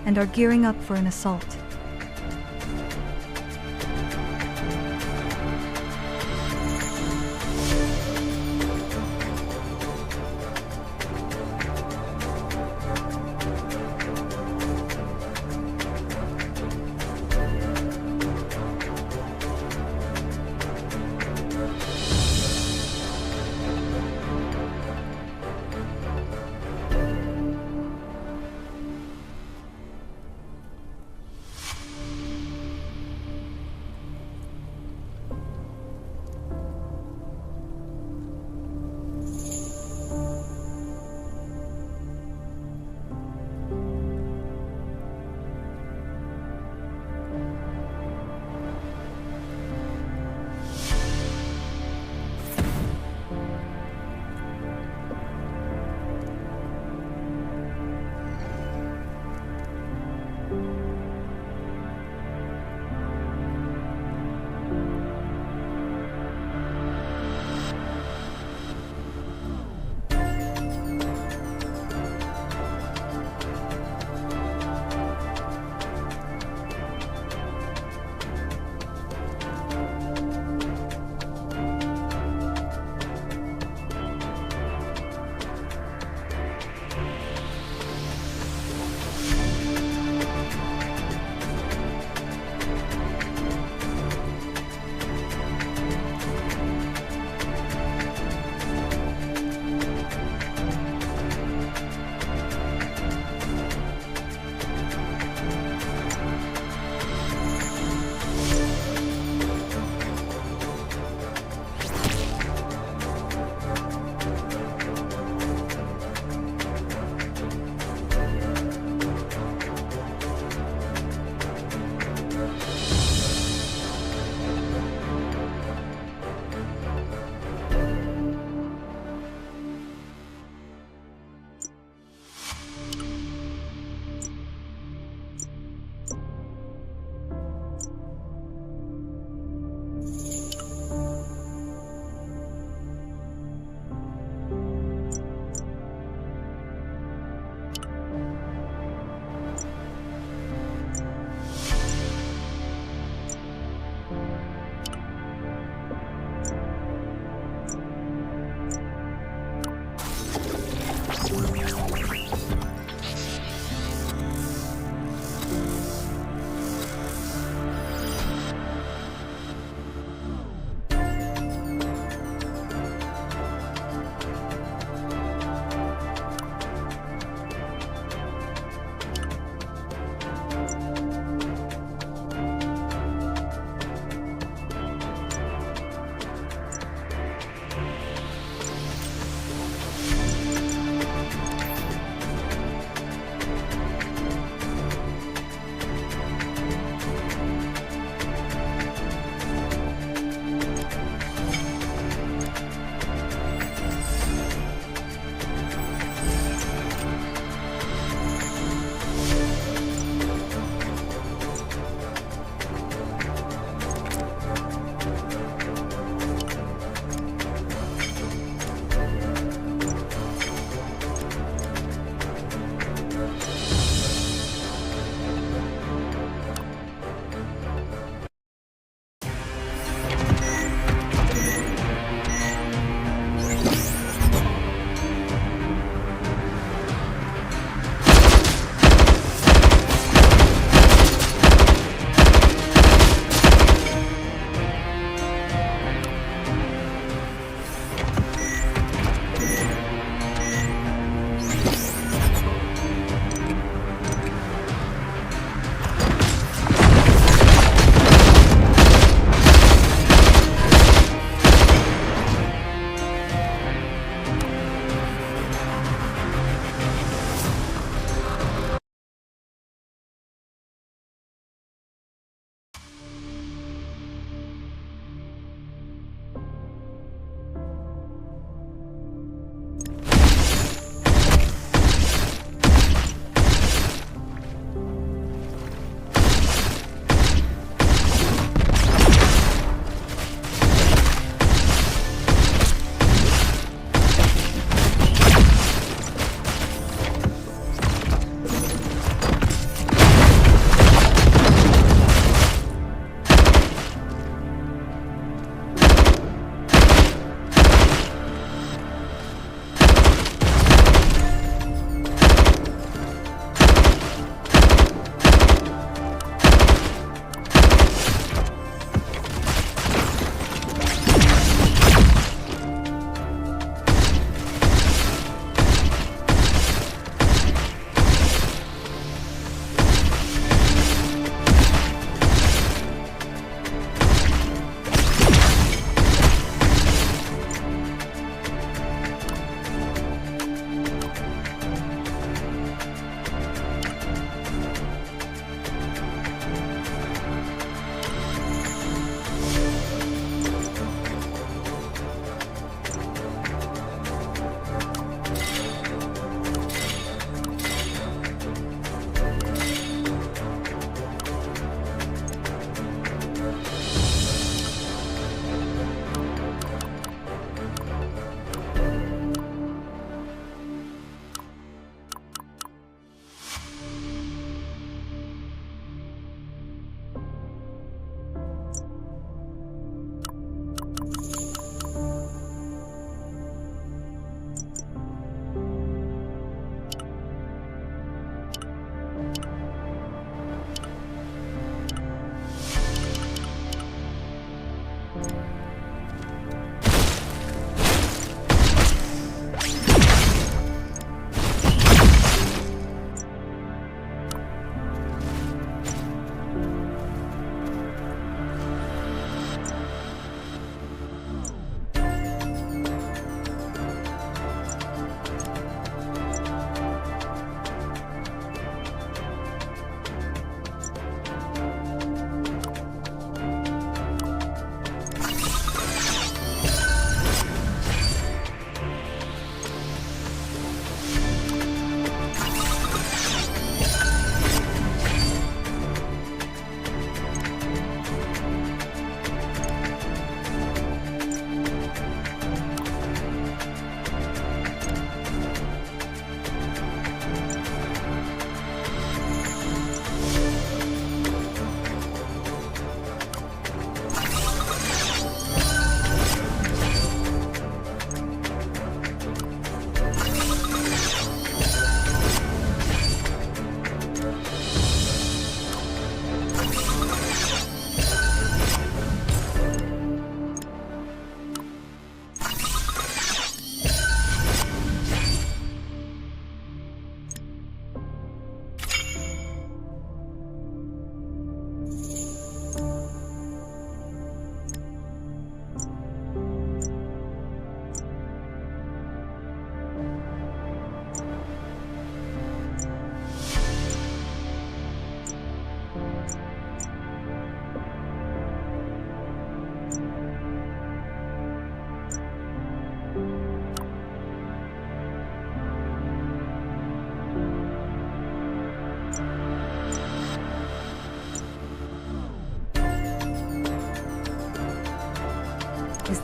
and are gearing up for an assault.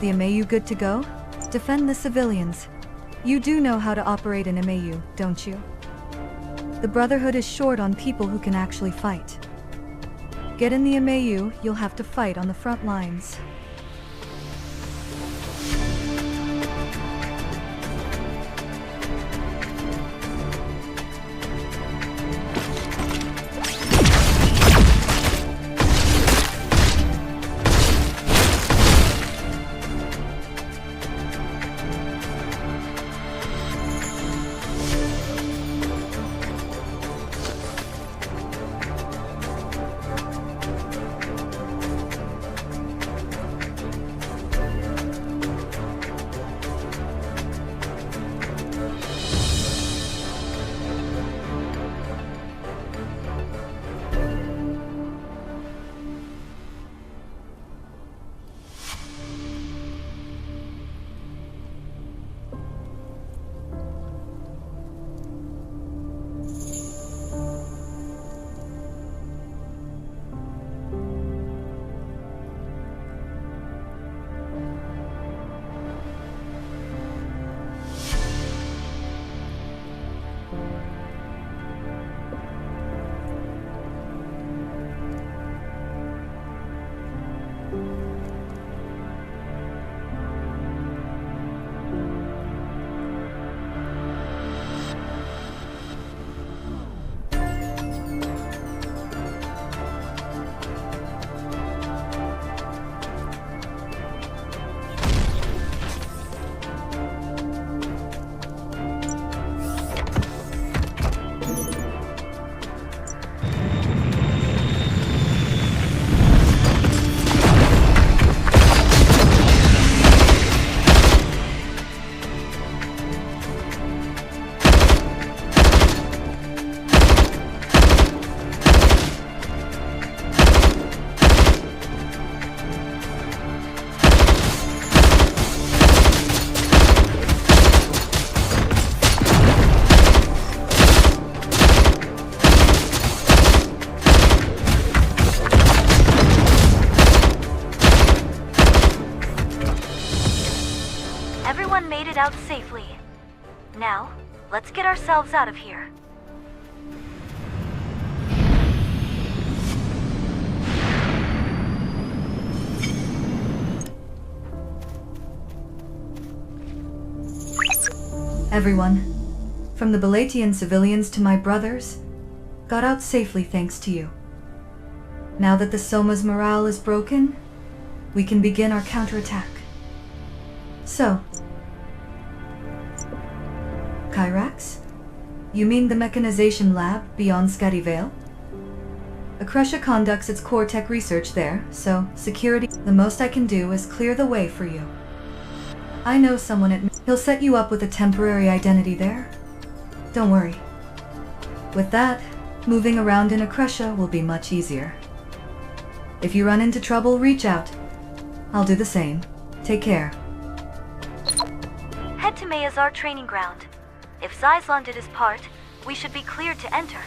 the Amayu good to go? Defend the civilians. You do know how to operate an Amayu, don't you? The Brotherhood is short on people who can actually fight. Get in the Amayu, you'll have to fight on the front lines. Everyone made it out safely. Now, let's get ourselves out of here. Everyone, from the Balatian civilians to my brothers, got out safely thanks to you. Now that the Soma's morale is broken, we can begin our counterattack. So, Kyrax? You mean the mechanization lab beyond Scatty Vale? Akrusha conducts its core tech research there, so security. The most I can do is clear the way for you. I know someone at. He'll set you up with a temporary identity there. Don't worry. With that, moving around in Akrusha will be much easier. If you run into trouble, reach out. I'll do the same. Take care. Head to Mayazar training ground. If Zyzlon did his part, we should be cleared to enter.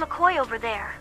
McCoy over there.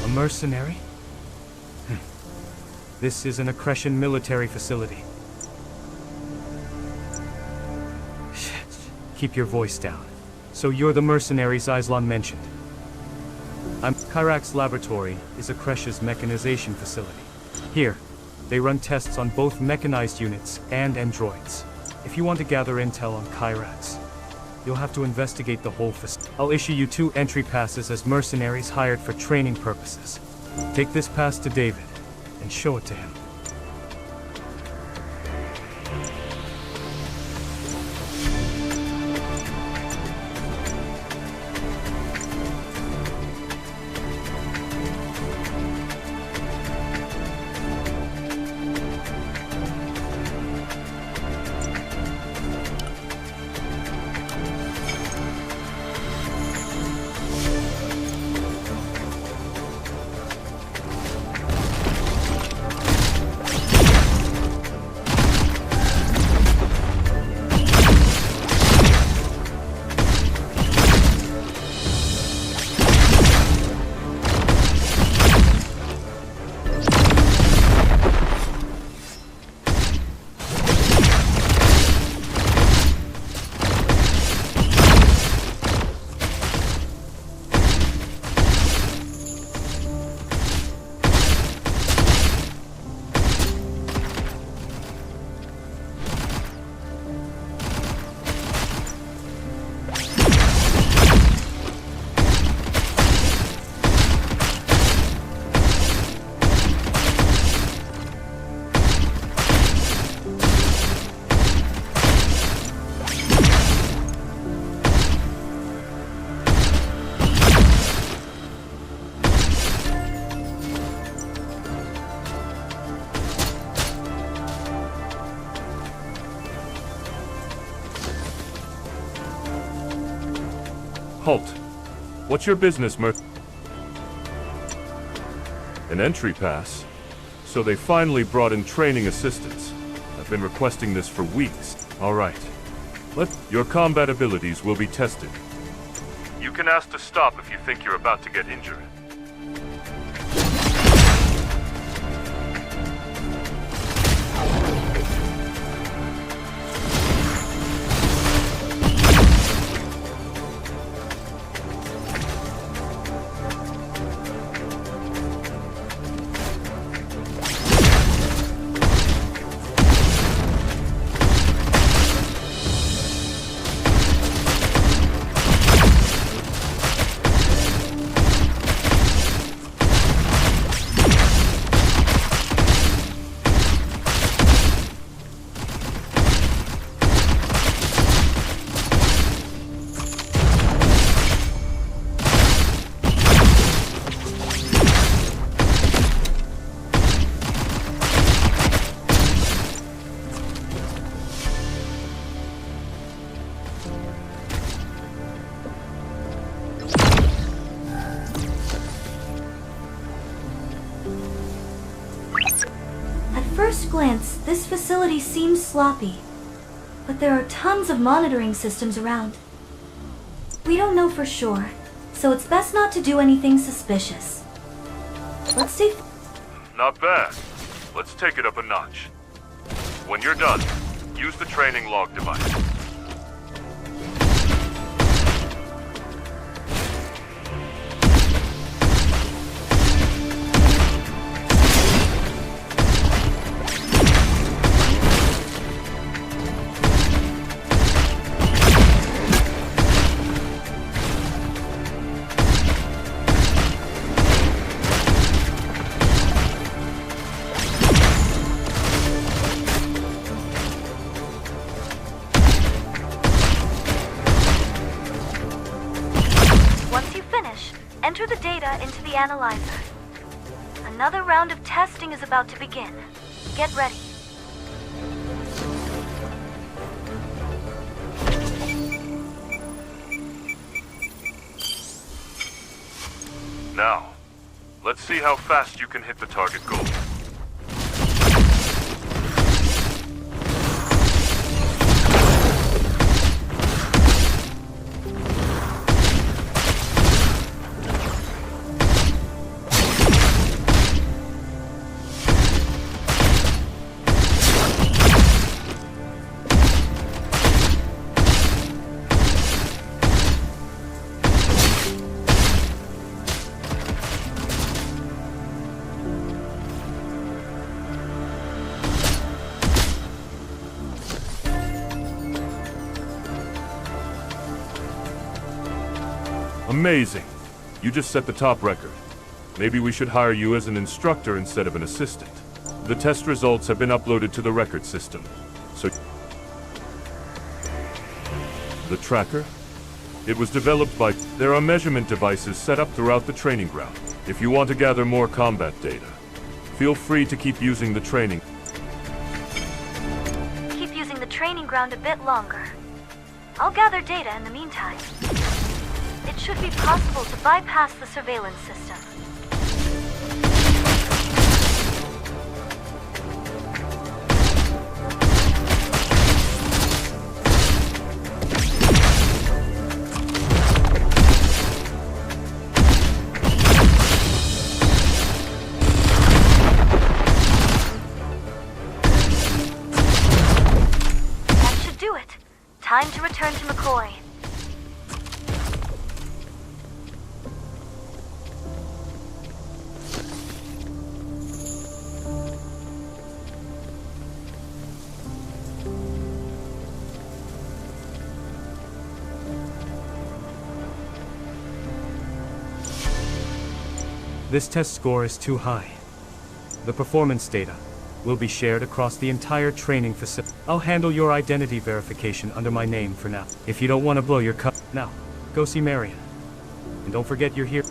A mercenary? This is an Accretion military facility. Shit. Keep your voice down. So you're the mercenaries Islan mentioned. Kyrax Laboratory is Accretion's mechanization facility. Here, they run tests on both mechanized units and androids. If you want to gather intel on Kyrax, you'll have to investigate the whole facility. I'll issue you 2 entry passes as mercenaries hired for training purposes. Take this pass to David, and show it to him. Halt. What's your business, An entry pass? So they finally brought in training assistants. I've been requesting this for weeks. All right. Your combat abilities will be tested. You can ask to stop if you think you're about to get injured. First glance, this facility seems sloppy, but there are tons of monitoring systems around. We don't know for sure, so it's best not to do anything suspicious. Let's see. Not bad. Let's take it up a notch. When you're done, use the training log device. Enter the data into the analyzer. Another round of testing is about to begin. Get ready. Now, let's see how fast you can hit the target goal. Amazing. You just set the top record. Maybe we should hire you as an instructor instead of an assistant. The test results have been uploaded to the record system, so... The tracker? It was developed by... There are measurement devices set up throughout the training ground. If you want to gather more combat data, feel free to keep using the training. Keep using the training ground a bit longer. I'll gather data in the meantime. It should be possible to bypass the surveillance system. That should do it. Time to return to McCoy. This test score is too high. The performance data will be shared across the entire training facility. I'll handle your identity verification under my name for now. If you don't want to blow your cup, now, go see Marion. And don't forget you're here.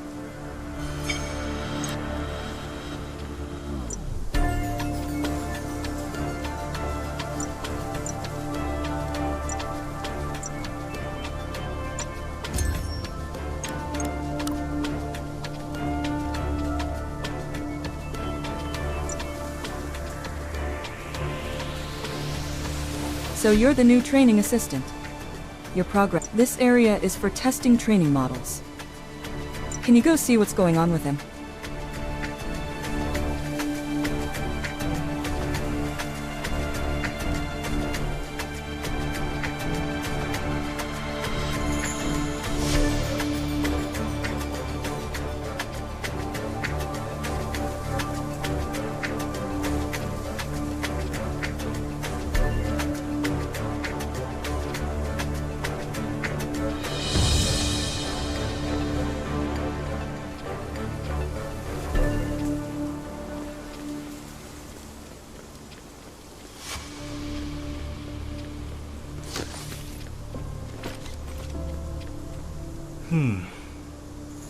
So you're the new training assistant. Your progress. This area is for testing training models. Can you go see what's going on with him?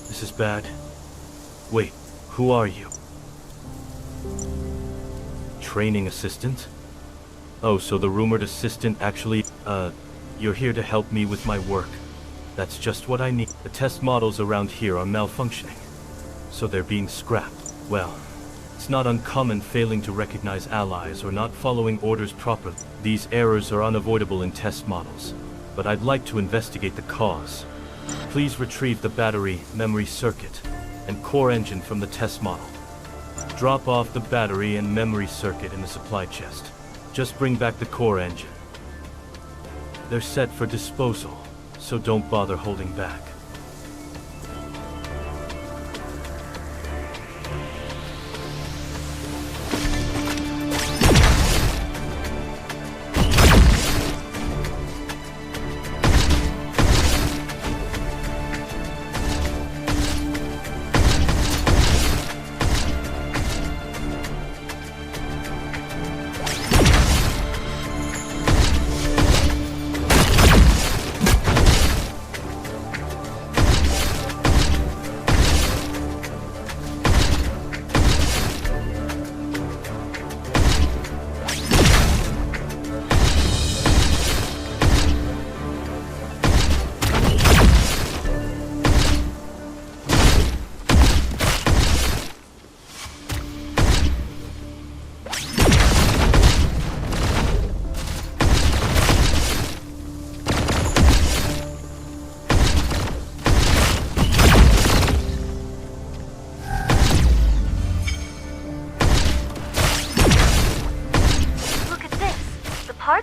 This is bad. Wait, who are you? Training assistant? Oh, so the rumored assistant actually, you're here to help me with my work. That's just what I need. The test models around here are malfunctioning, so they're being scrapped. Well, it's not uncommon failing to recognize allies or not following orders properly. These errors are unavoidable in test models, but I'd like to investigate the cause. Please retrieve the battery, memory circuit, and core engine from the test model. Drop off the battery and memory circuit in the supply chest. Just bring back the core engine. They're set for disposal, so don't bother holding back.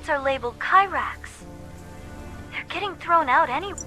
parts are labeled Kyrax. They're getting thrown out anyway.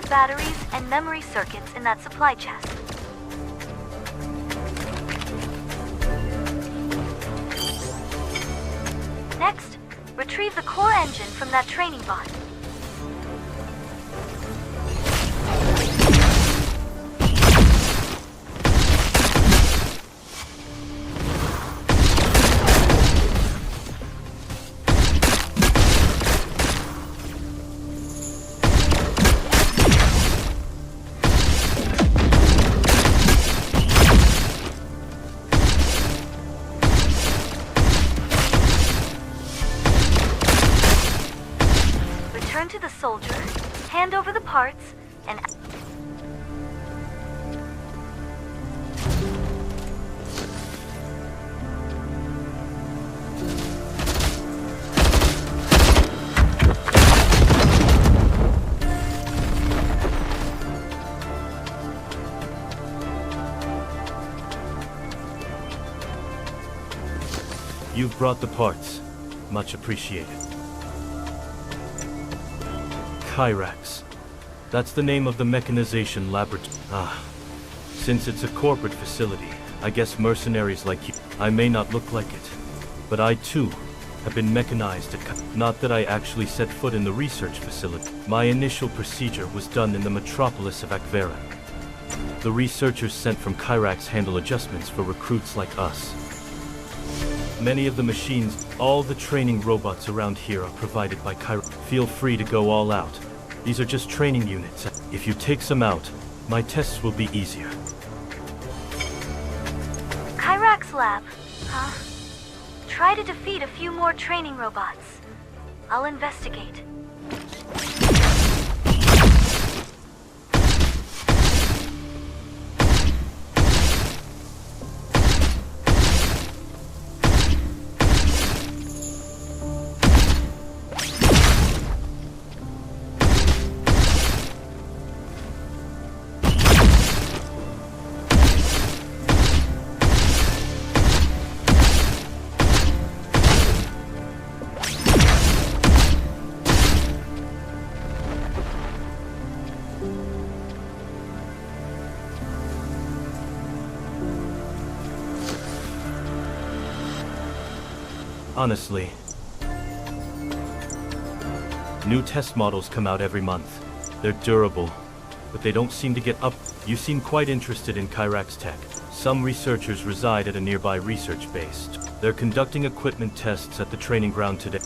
Batteries and memory circuits in that supply chest. Next, retrieve the core engine from that training bot. To the soldier, hand over the parts, and You've brought the parts. Much appreciated. Kyrax. That's the name of the mechanization laboratory. Since it's a corporate facility, I guess mercenaries like you. I may not look like it, but I too have been mechanized at Not that I actually set foot in the research facility. My initial procedure was done in the metropolis of Akveran. The researchers sent from Kyrax handle adjustments for recruits like us. Many of the machines, all the training robots around here are provided by Kyrax. Feel free to go all out. These are just training units. If you take some out, my tests will be easier. Kyrax lab, huh? Try to defeat a few more training robots. I'll investigate. Honestly, new test models come out every month. They're durable, but they don't seem to get up. You seem quite interested in Kyrax tech. Some researchers reside at a nearby research base. They're conducting equipment tests at the training ground today.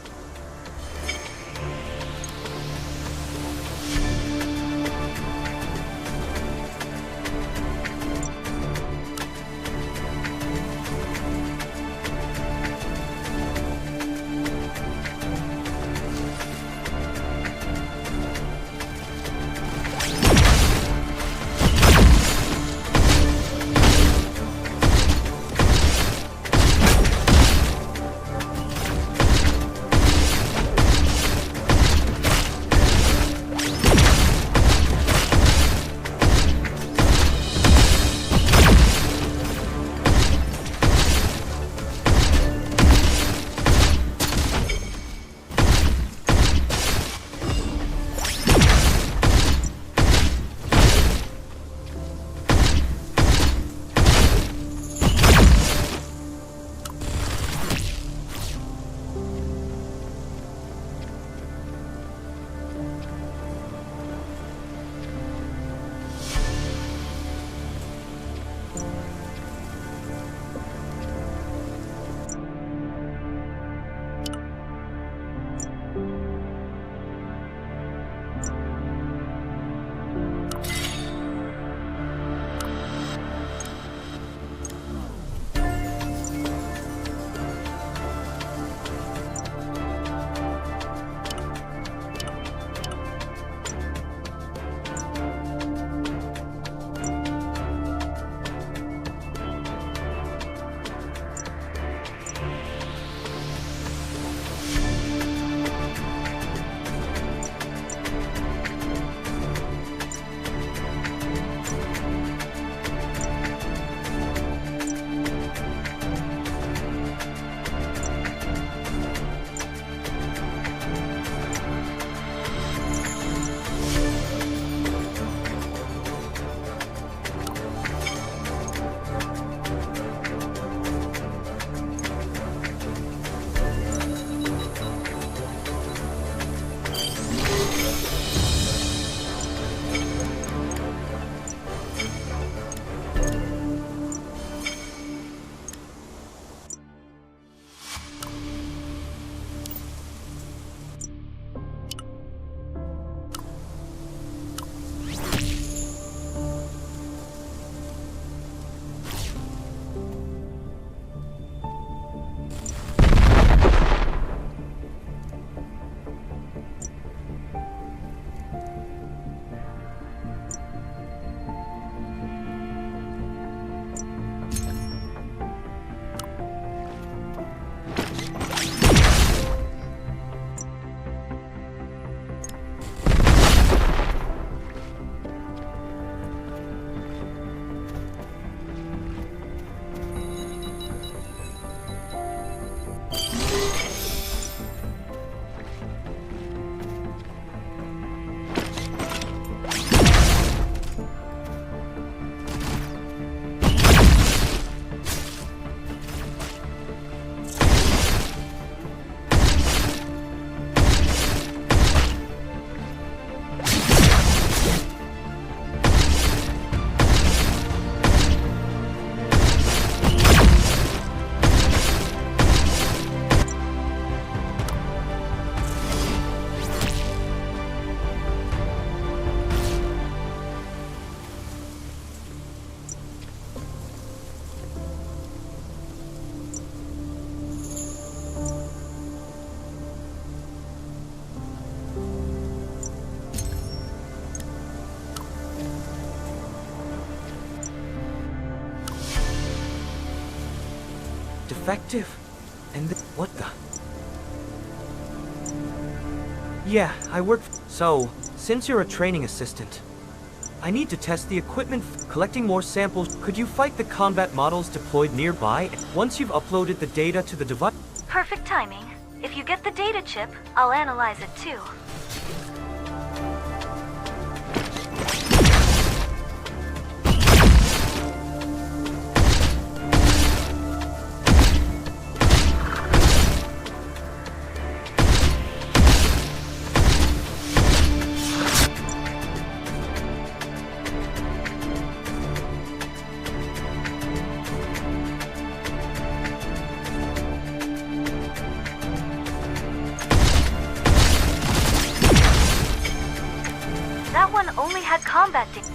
defective. And what the? Yeah, I work. So, since you're a training assistant, I need to test the equipment. Collecting more samples. Could you fight the combat models deployed nearby once you've uploaded the data to the device? Perfect timing. If you get the data chip, I'll analyze it too. That one only had combat data.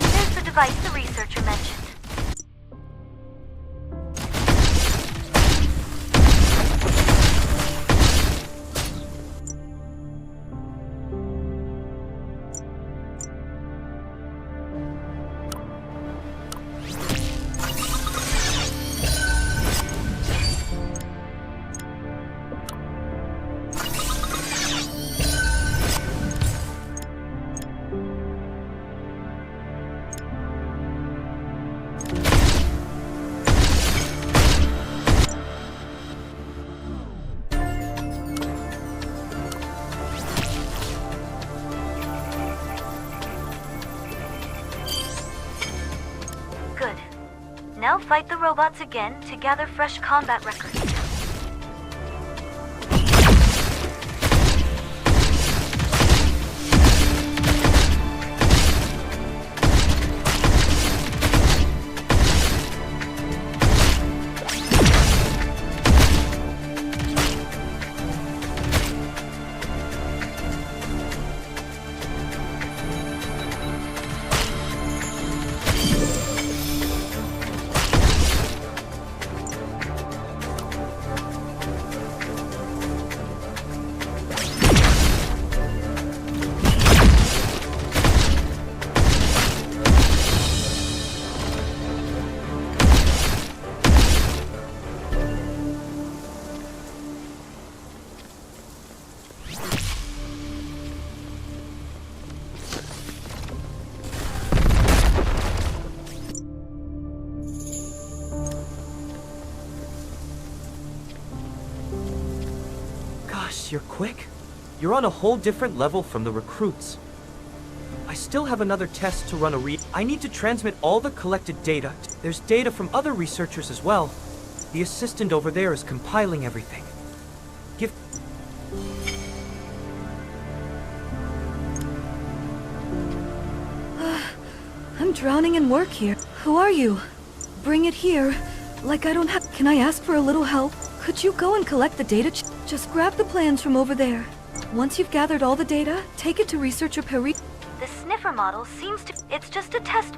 Here's the device the researcher mentioned. Good. Now fight the robots again to gather fresh combat records. You're quick. You're on a whole different level from the recruits. I still have another test to run I need to transmit all the collected data. There's data from other researchers as well. The assistant over there is compiling everything. I'm drowning in work here. Who are you? Bring it here. Like I don't have... Can I ask for a little help? Could you go and collect the data? Just grab the plans from over there. Once you've gathered all the data, take it to researcher Perry. The sniffer model seems to... It's just a test...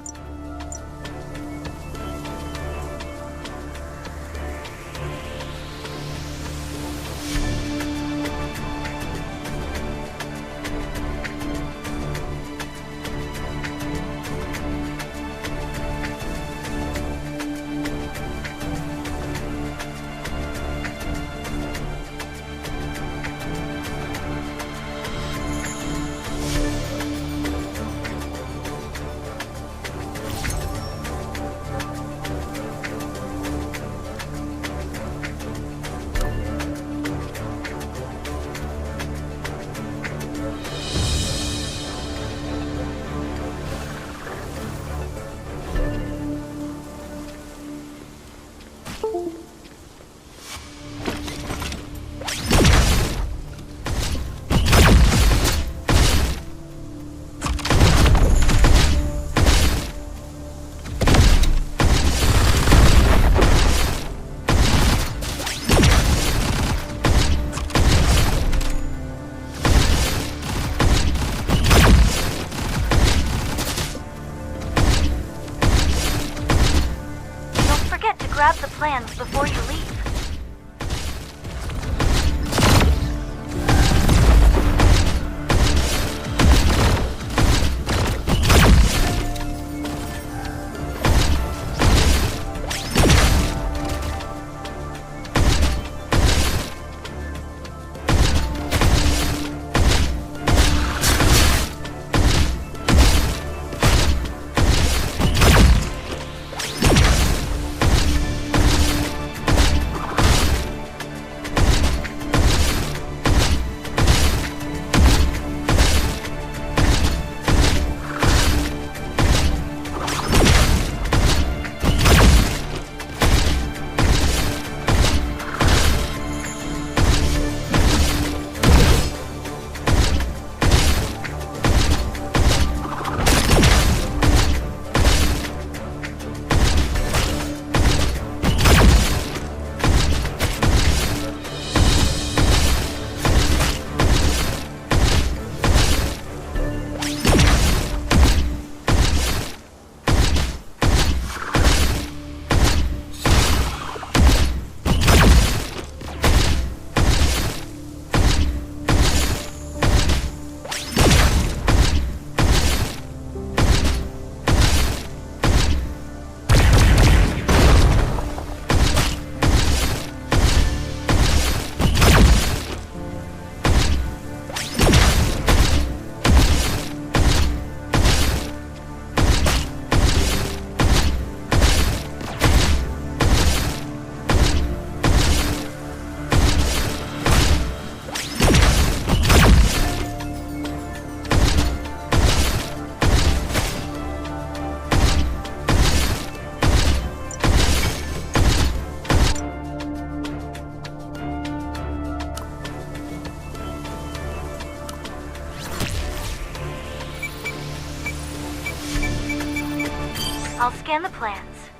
I'll scan the plans.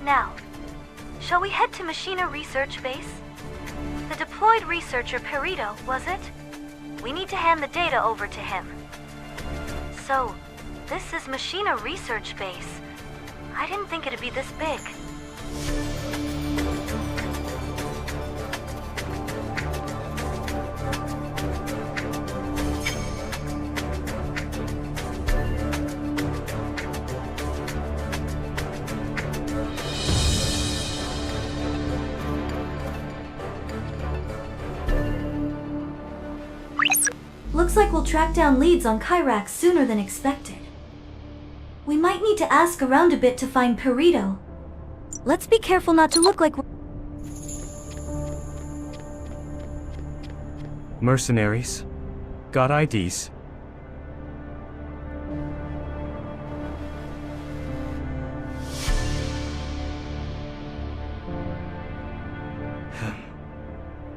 Now, shall we head to Machina Research Base? The deployed researcher Perito, was it? We need to hand the data over to him. So, this is Machina Research Base. I didn't think it'd be this big. Looks like we'll track down leads on Kyrax sooner than expected. We might need to ask around a bit to find Perito. Let's be careful not to look like Mercenaries. Got IDs.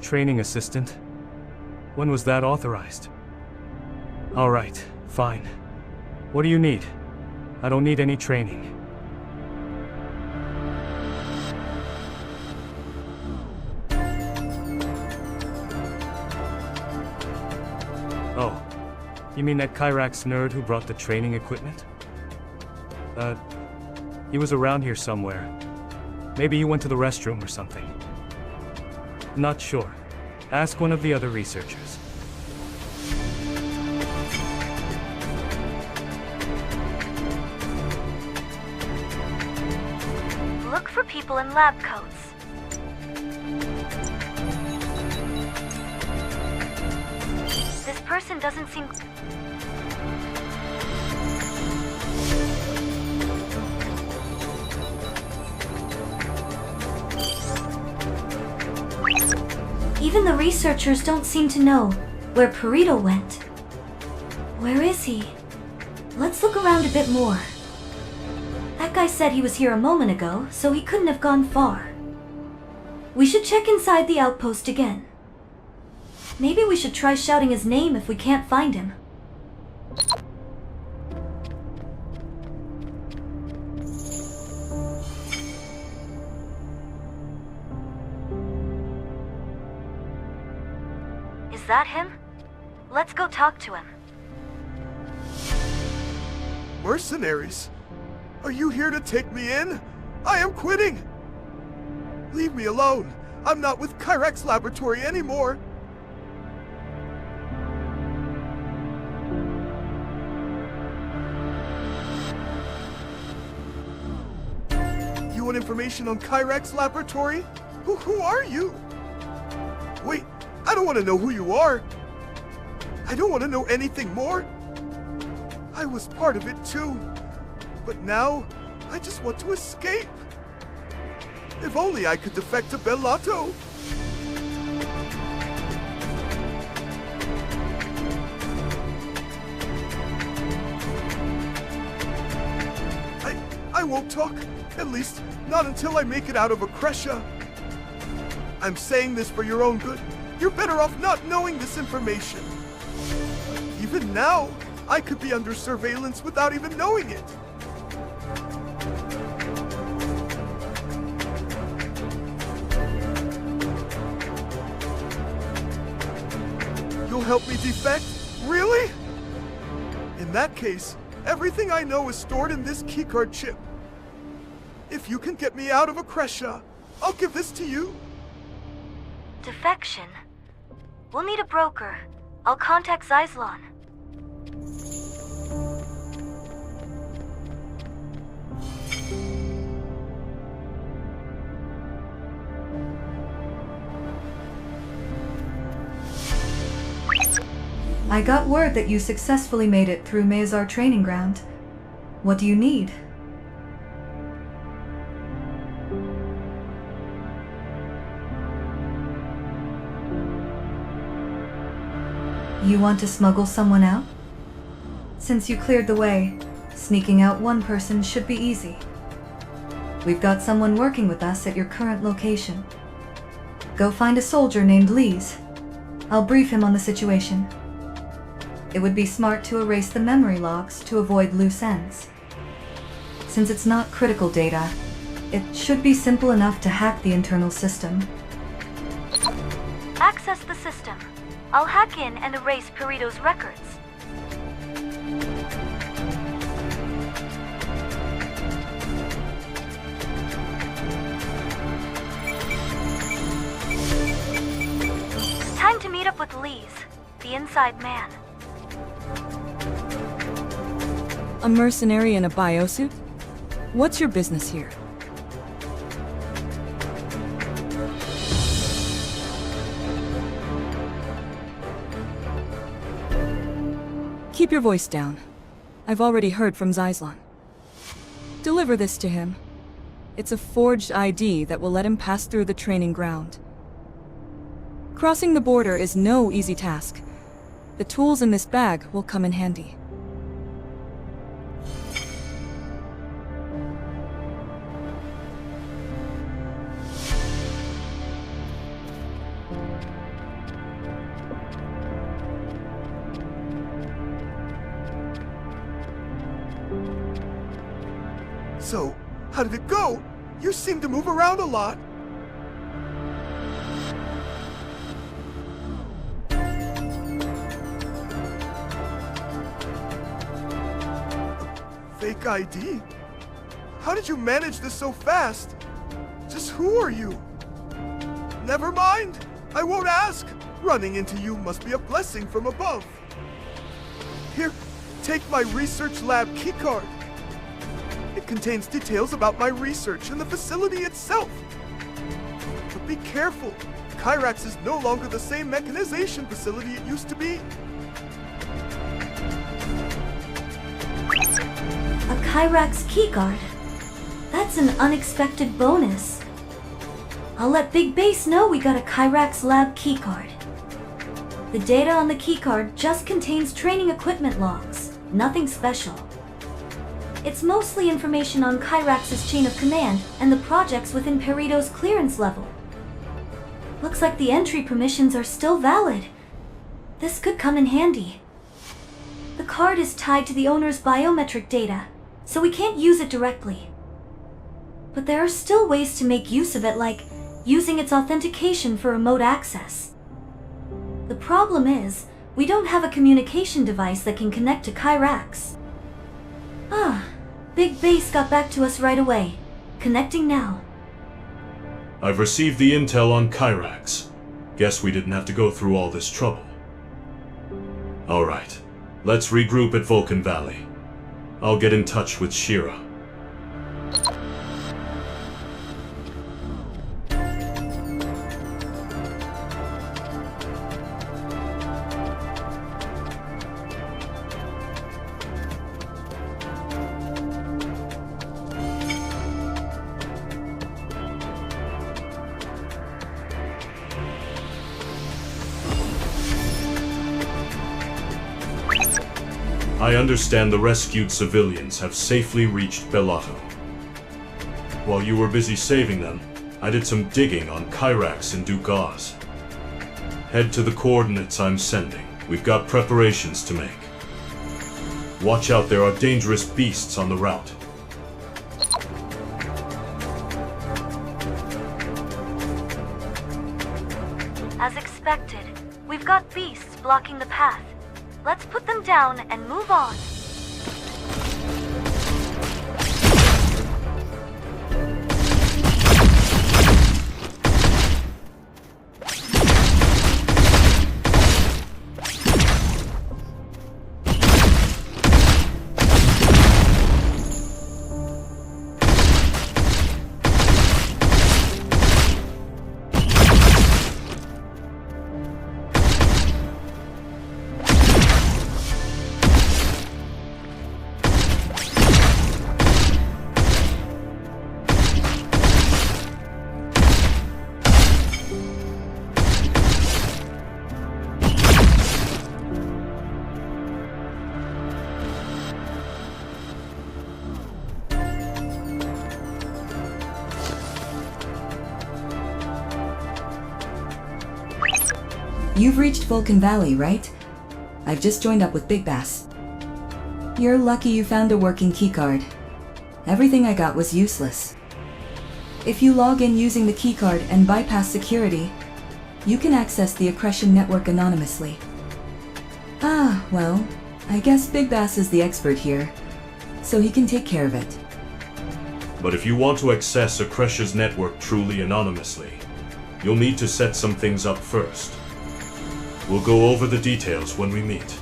Training assistant. When was that authorized? All right, fine. What do you need? I don't need any training. Oh, you mean that Kyrax nerd who brought the training equipment? He was around here somewhere. Maybe he went to the restroom or something. Not sure. Ask one of the other researchers. Look for people in lab coats. This person doesn't seem... Even the researchers don't seem to know where Perito went. Where is he? Let's look around a bit more. That guy said he was here a moment ago, so he couldn't have gone far. We should check inside the outpost again. Maybe we should try shouting his name if we can't find him. Is that him? Let's go talk to him. Mercenaries? Are you here to take me in? I am quitting! Leave me alone. I'm not with Kyrax Laboratory anymore. You want information on Kyrax Laboratory? Who are you? Wait, I don't want to know who you are. I don't want to know anything more. I was part of it too. But now, I just want to escape. If only I could defect to Bellato. I won't talk. At least, not until I make it out of Akresha. I'm saying this for your own good. You're better off not knowing this information. Even now, I could be under surveillance without even knowing it. You'll help me defect? Really? In that case, everything I know is stored in this keycard chip. If you can get me out of Akresha, I'll give this to you. Defection? We'll need a broker. I'll contact Zyslon. I got word that you successfully made it through Mayzar training ground. What do you need? You want to smuggle someone out? Since you cleared the way, sneaking out one person should be easy. We've got someone working with us at your current location. Go find a soldier named Lise. I'll brief him on the situation. It would be smart to erase the memory logs to avoid loose ends. Since it's not critical data, it should be simple enough to hack the internal system. Access the system. I'll hack in and erase Perito's records. Time to meet up with Lise, the inside man. A mercenary in a biosuit? What's your business here? Keep your voice down. I've already heard from Zyslon. Deliver this to him. It's a forged ID that will let him pass through the training ground. Crossing the border is no easy task. The tools in this bag will come in handy. So, how did it go? You seem to move around a lot. Fake ID? How did you manage this so fast? Just who are you? Never mind. I won't ask. Running into you must be a blessing from above. Here, take my research lab keycard. It contains details about my research and the facility itself. But be careful. Kyrax is no longer the same mechanization facility it used to be. A Kyrax keycard? That's an unexpected bonus. I'll let Big Base know we got a Kyrax lab keycard. The data on the keycard just contains training equipment logs, nothing special. It's mostly information on Kyrax's chain of command and the projects within Perito's clearance level. Looks like the entry permissions are still valid. This could come in handy. The card is tied to the owner's biometric data, so we can't use it directly. But there are still ways to make use of it, like using its authentication for remote access. The problem is, we don't have a communication device that can connect to Kyrax. Big Base got back to us right away. Connecting now. I've received the intel on Kyrax. Guess we didn't have to go through all this trouble. Alright, let's regroup at Vulcan Valley. I'll get in touch with Shira. I understand the rescued civilians have safely reached Bellotto. While you were busy saving them, I did some digging on Kyrax and Duke Oz. Head to the coordinates I'm sending. We've got preparations to make. Watch out, there are dangerous beasts on the route. As expected, we've got beasts blocking the path. Let's put them down and move on. You've reached Vulcan Valley, right? I've just joined up with Big Bass. You're lucky you found a working keycard. Everything I got was useless. If you log in using the keycard and bypass security, you can access the Accretion network anonymously. Ah, well, I guess Big Bass is the expert here, so he can take care of it. But if you want to access Accretion's network truly anonymously, you'll need to set some things up first. We'll go over the details when we meet.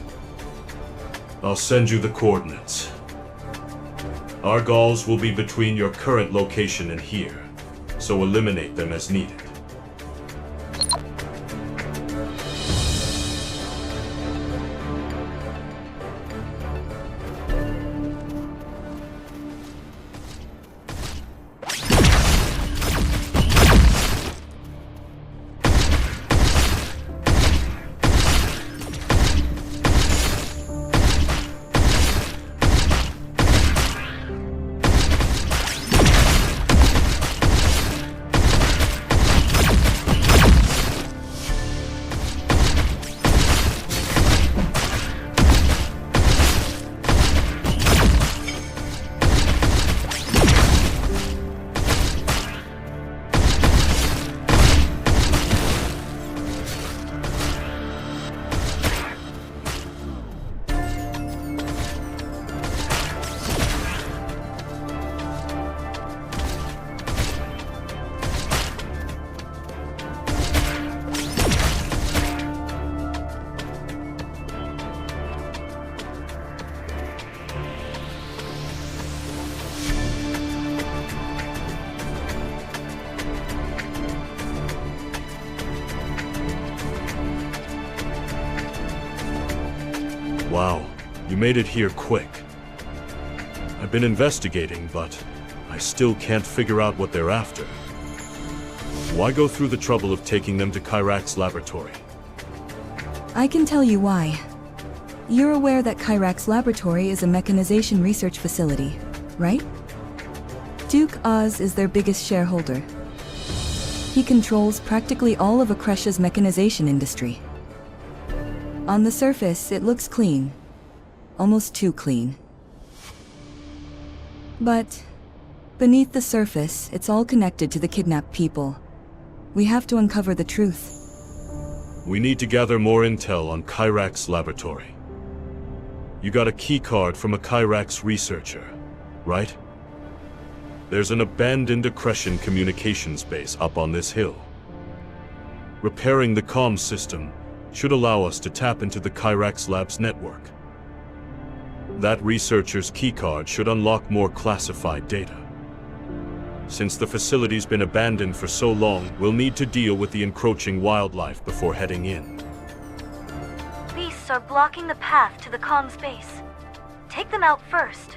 I'll send you the coordinates. Our goals will be between your current location and here, so eliminate them as needed. Wow, you made it here quick. I've been investigating, but I still can't figure out what they're after. Why go through the trouble of taking them to Kyrax Laboratory? I can tell you why. You're aware that Kyrax Laboratory is a mechanization research facility, right? Duke Oz is their biggest shareholder. He controls practically all of Accretia's mechanization industry. On the surface, it looks clean. Almost too clean. But beneath the surface, it's all connected to the kidnapped people. We have to uncover the truth. We need to gather more intel on Kyrax Laboratory. You got a keycard from a Kyrax researcher, right? There's an abandoned Accretion communications base up on this hill. Repairing the comms system should allow us to tap into the Kyrax Lab's network. That researcher's keycard should unlock more classified data. Since the facility's been abandoned for so long, we'll need to deal with the encroaching wildlife before heading in. Beasts are blocking the path to the comms base. Take them out first.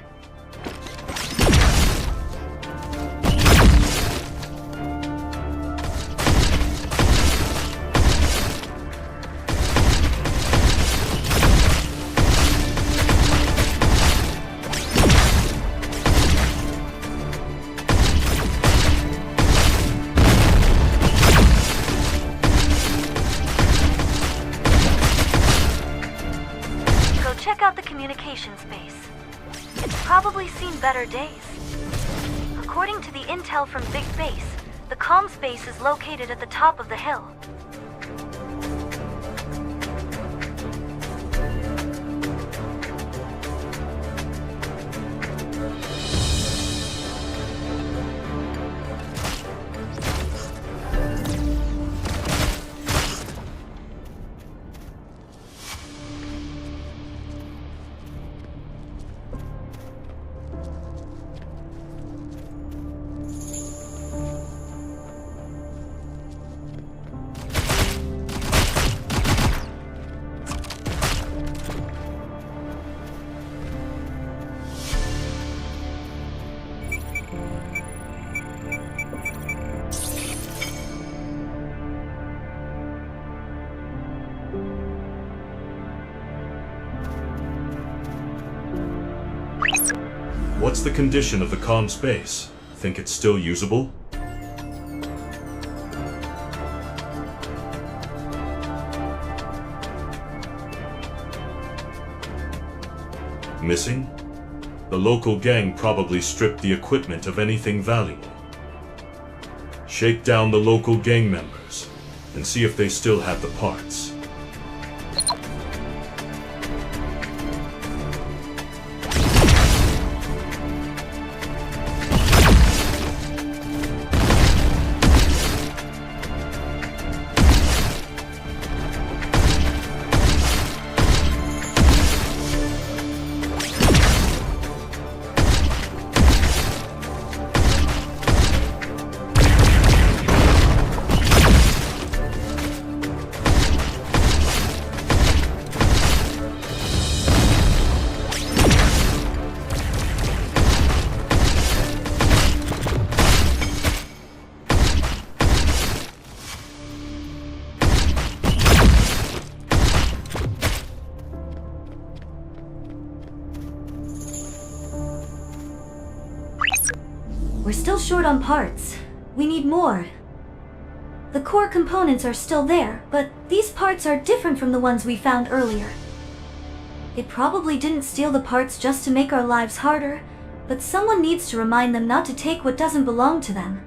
Check out the communications base. It's probably seen better days. According to the intel from Big Base, the comms base is located at the top of the hill. What's the condition of the comm space? Think it's still usable? Missing? The local gang probably stripped the equipment of anything valuable. Shake down the local gang members and see if they still have the parts. We're still short on parts. We need more. The core components are still there, but these parts are different from the ones we found earlier. They probably didn't steal the parts just to make our lives harder, but someone needs to remind them not to take what doesn't belong to them.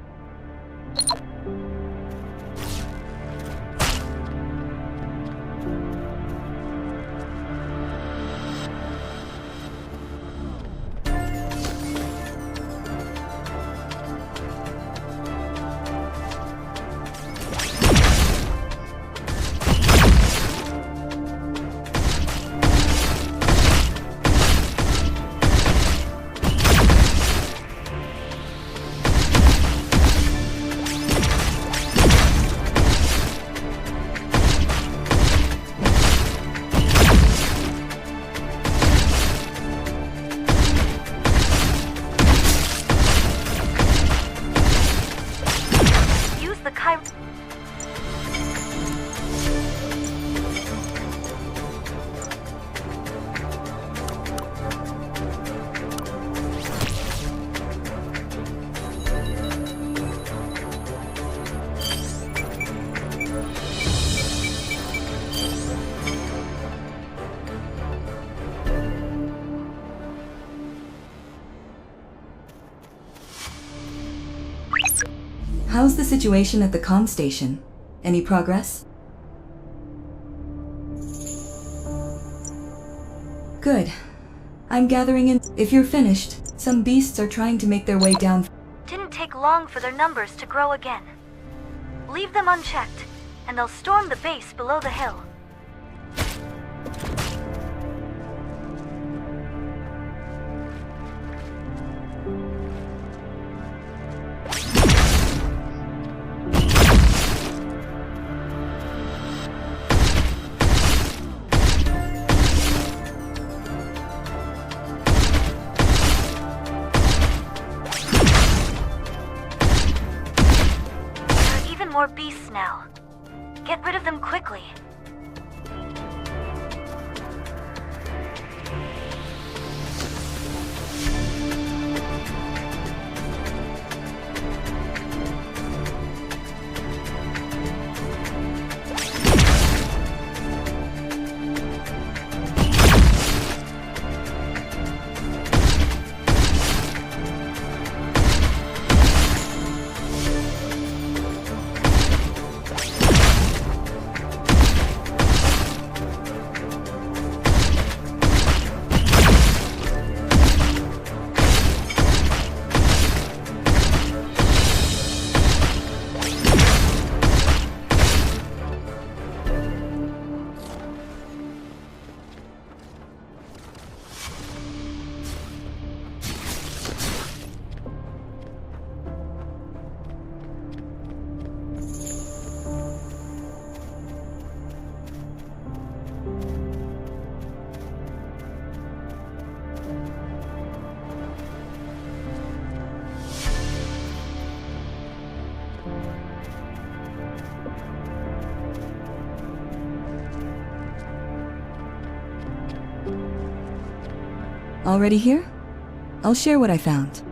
How's the situation at the comm station? Any progress? Good. I'm gathering in. If you're finished, some beasts are trying to make their way down. Didn't take long for their numbers to grow again. Leave them unchecked, and they'll storm the base below the hill. More beasts now. Get rid of them quickly. Already here? I'll share what I found.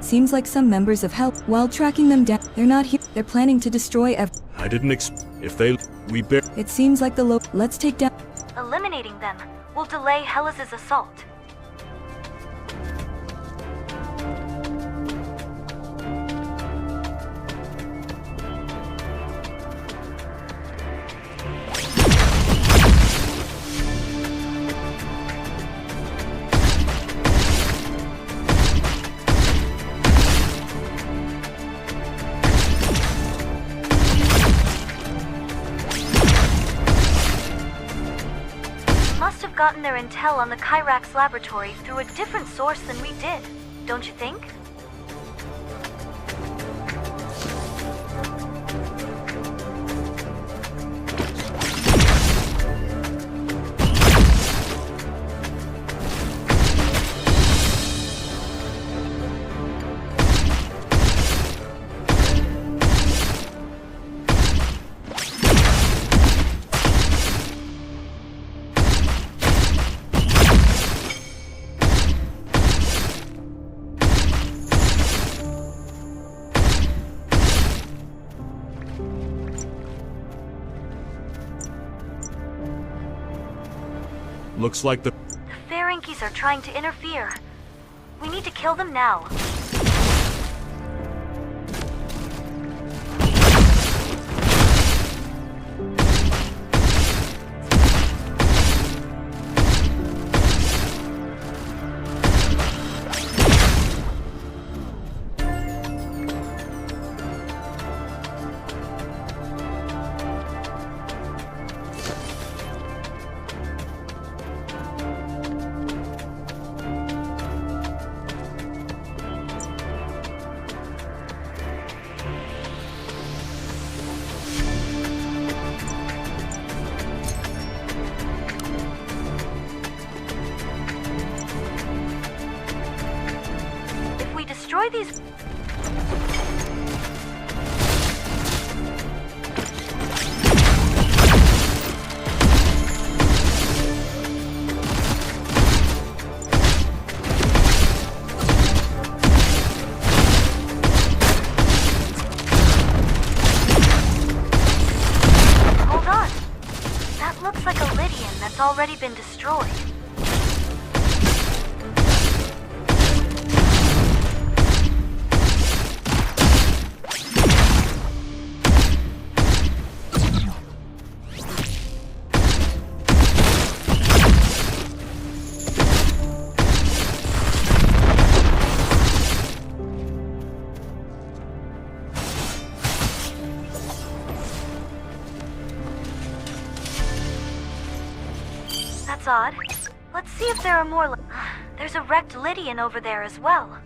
Seems like some members have helped while tracking them down. They're not here. They're planning to destroy I didn't if they... we bear... It seems like the let's take down... Eliminating them will delay Hellas's assault. must have gotten their intel on the Kyrax laboratory through a different source than we did, don't you think? Looks like the The Ferengies are trying to interfere. We need to kill them now. Destroy these. Hold on. That looks like a Lydian that's already been destroyed. That's odd. Let's see if there are more. There's a wrecked Lydian over there as well.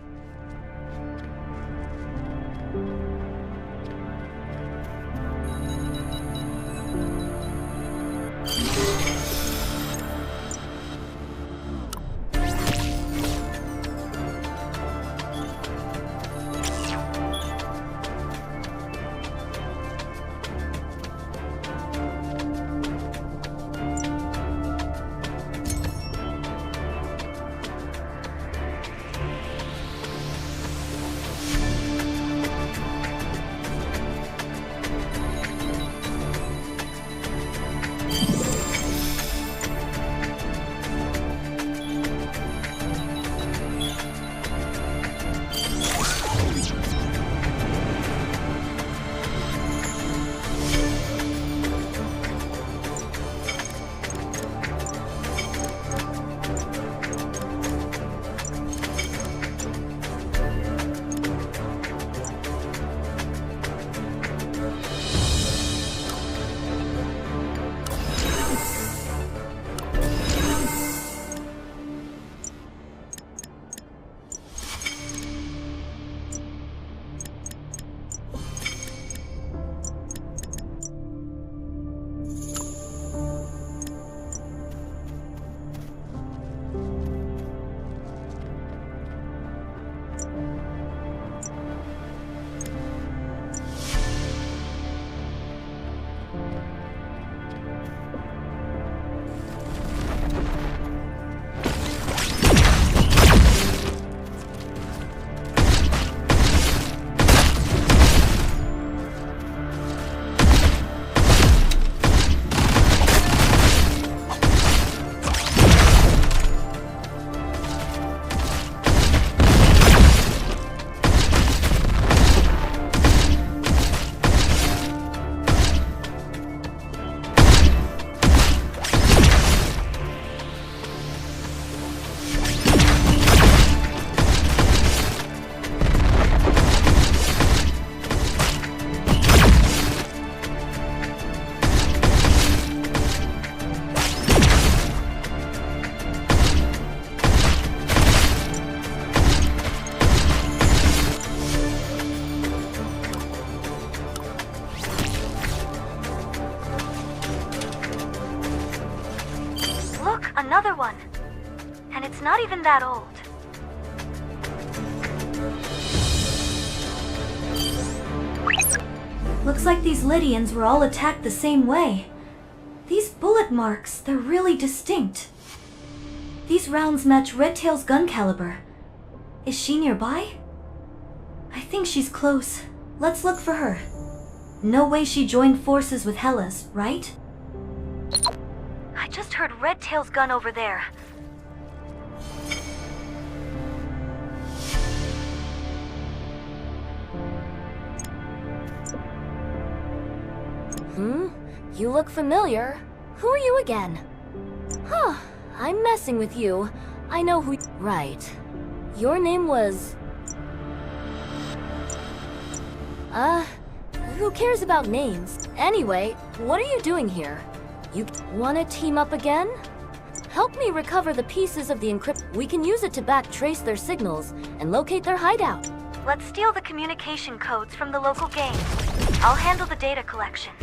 Another one. And it's not even that old. Looks like these Lydians were all attacked the same way. These bullet marks, they're really distinct. These rounds match Redtail's gun caliber. Is she nearby? I think she's close. Let's look for her. No way she joined forces with Hella's, right? I just heard Redtail's gun over there. You look familiar. Who are you again? Huh, I'm messing with you. I know who— Right. Your name was— who cares about names? Anyway, what are you doing here? You wanna team up again? Help me recover the pieces of the encrypt— We can use it to backtrace their signals and locate their hideout. Let's steal the communication codes from the local gang. I'll handle the data collection.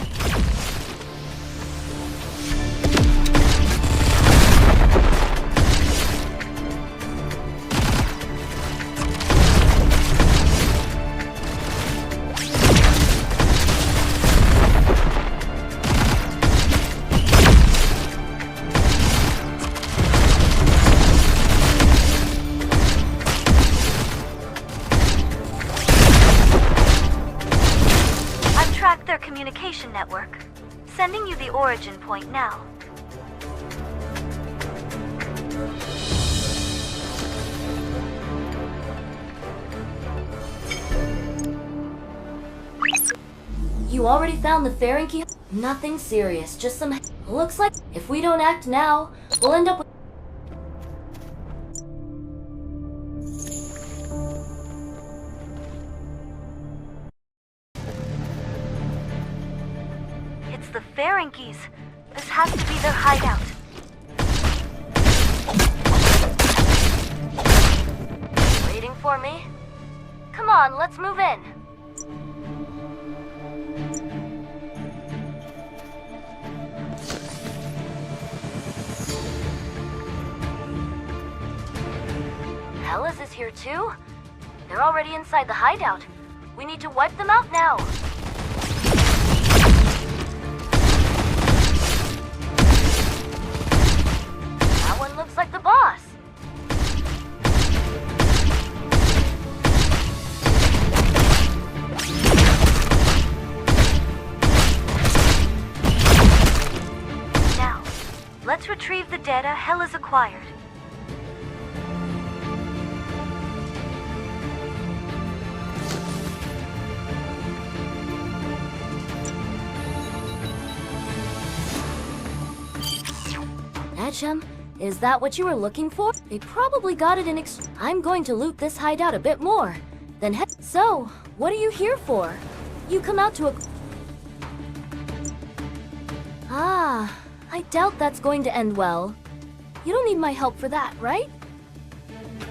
Communication network. Sending you the origin point now. You already found the Ferengi? Nothing serious, just some— Looks like if we don't act now, we'll end up with— The Ferengis. This has to be their hideout. Waiting for me? Come on, let's move in. Hellas is here too? They're already inside the hideout. We need to wipe them out now. Looks like the boss. Now, let's retrieve the data Hella's acquired. Edgem? Is that what you were looking for? They probably got it in I'm going to loot this hideout a bit more. Then So, what are you here for? You come out to a— Ah, I doubt that's going to end well. You don't need my help for that, right?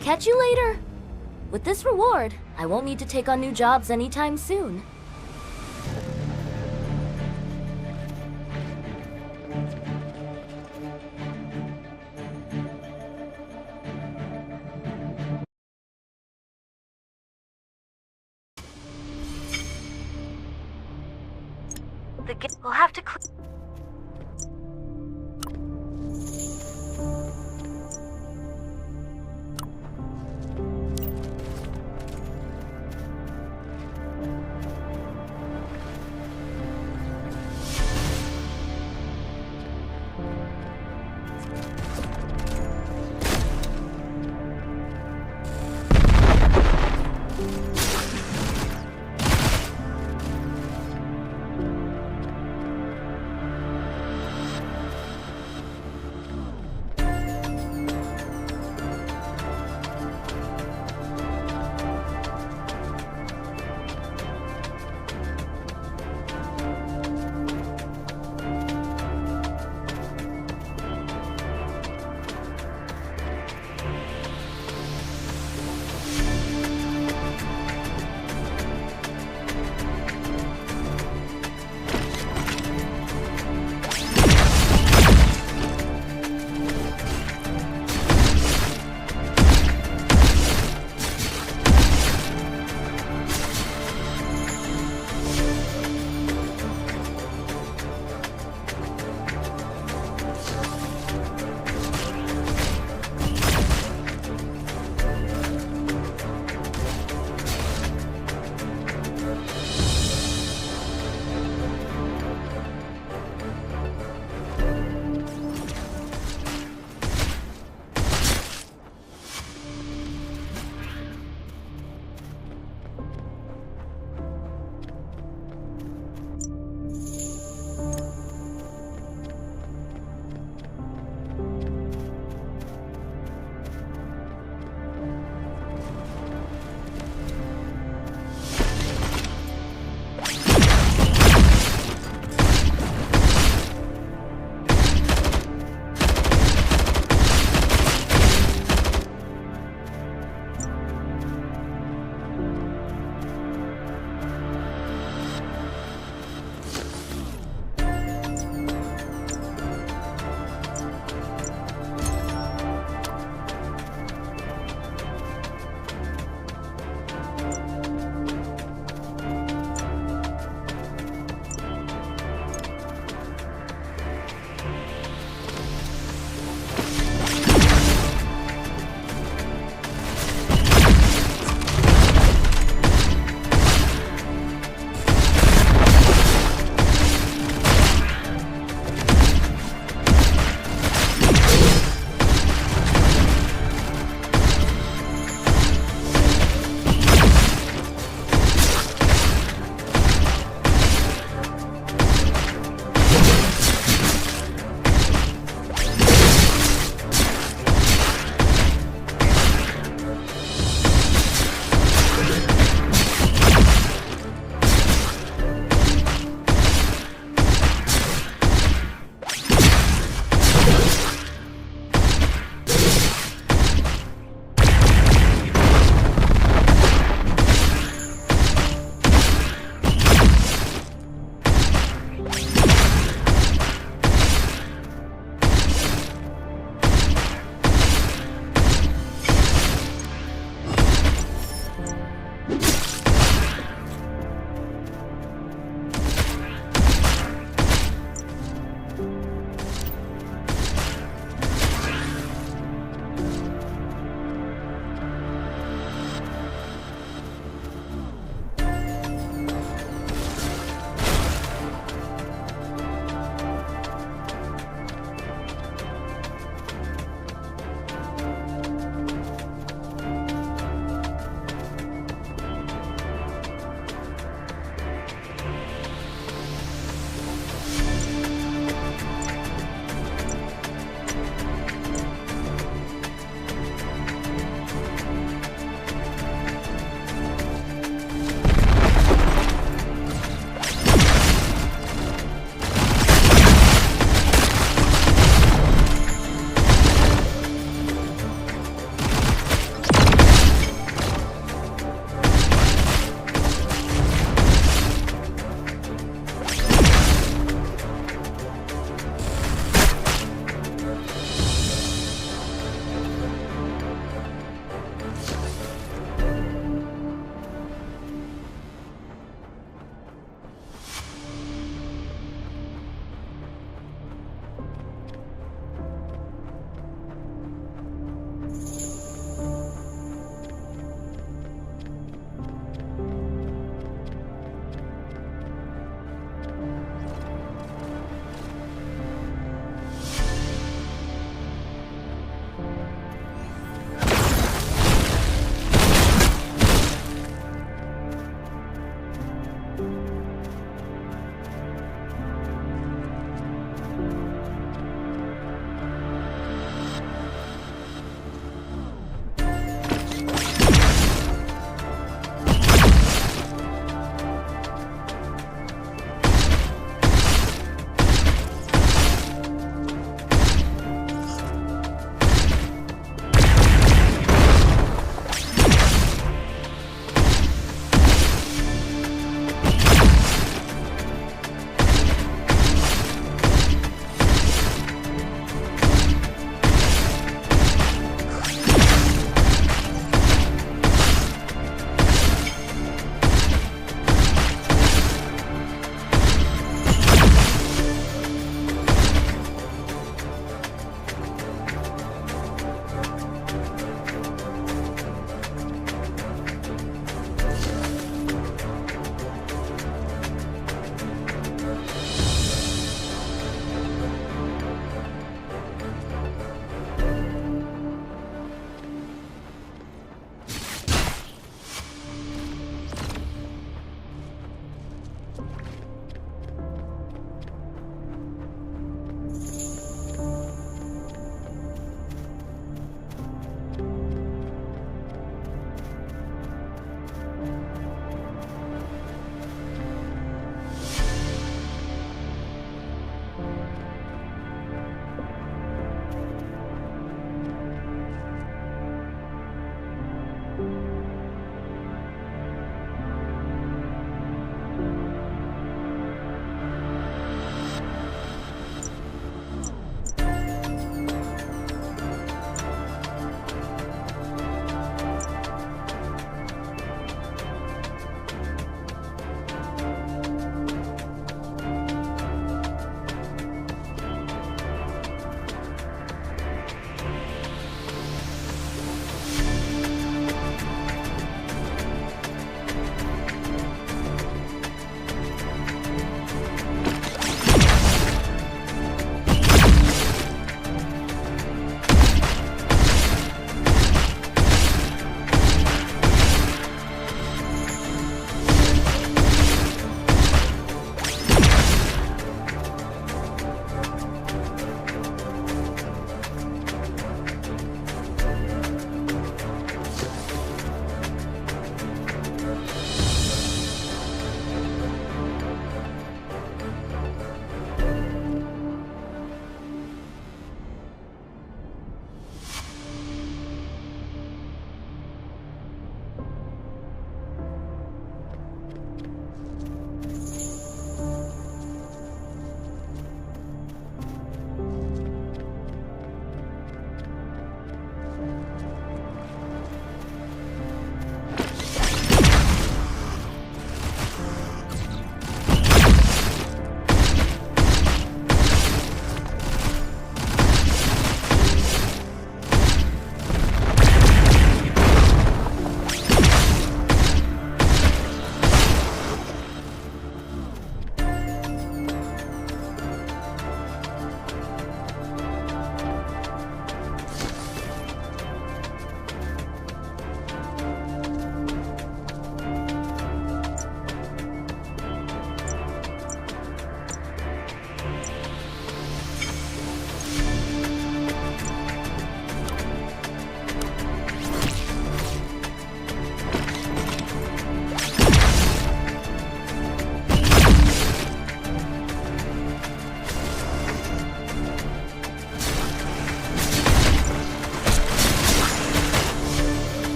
Catch you later. With this reward, I won't need to take on new jobs anytime soon. We'll have to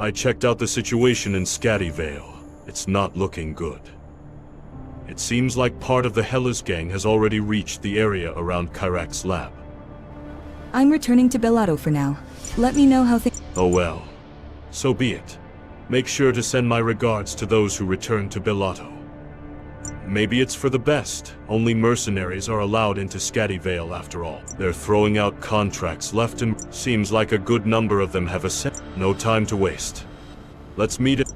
I checked out the situation in Scatty Vale. It's not looking good. It seems like part of the Hellas gang has already reached the area around Kyrax's lab. I'm returning to Bellato for now. Let me know how things... Oh well. So be it. Make sure to send my regards to those who return to Bellato. Maybe it's for the best. Only mercenaries are allowed into Scatty Vale after all. They're throwing out contracts left and... Seems like a good number of them have ascended. No time to waste. Let's meet at...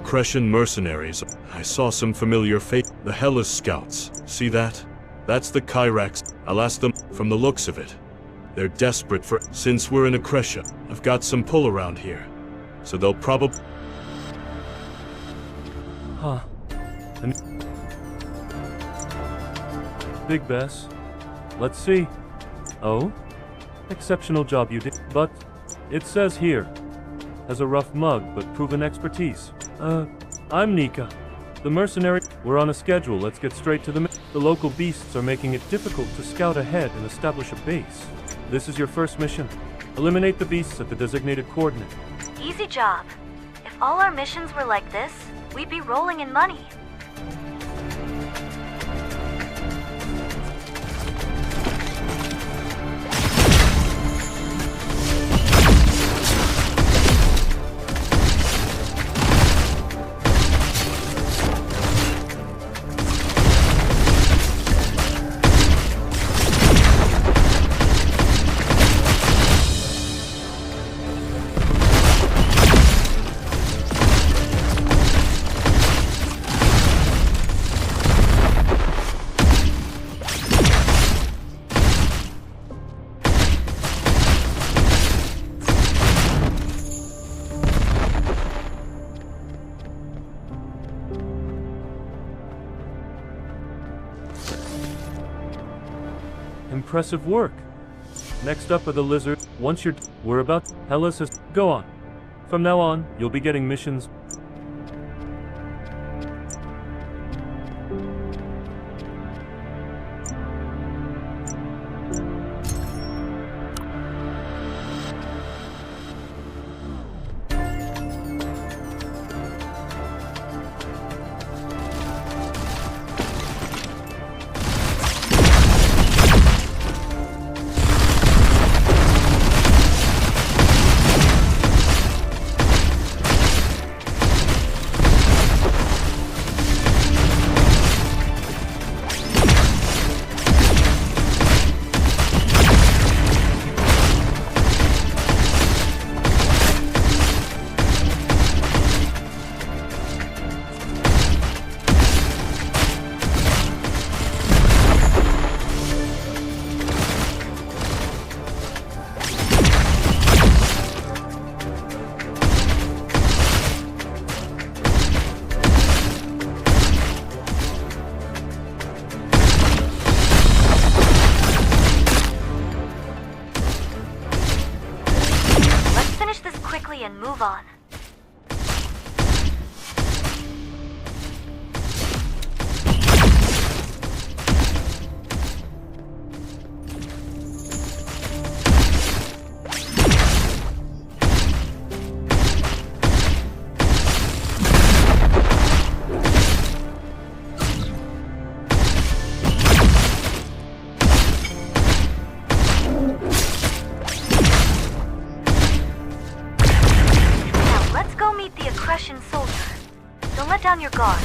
Crescent mercenaries. I saw some familiar face. The Hellas scouts. See that? That's the Kyrax. I'll ask them. From the looks of it, they're desperate for... Since we're in Acretia, I've got some pull around here. So they'll probably... Huh. Big Bess. Let's see. Oh? Exceptional job you did. But it says here, has a rough mug but proven expertise. I'm Nika. The mercenary... We're on a schedule, let's get straight to the... The local beasts are making it difficult to scout ahead and establish a base. This is your first mission. Eliminate the beasts at the designated coordinate. Easy job. If all our missions were like this, we'd be rolling in money. Impressive work. Next up are the lizards. Once you're... We're about... Hellas has... Go on. From now on, you'll be getting missions... Don't let down your guard.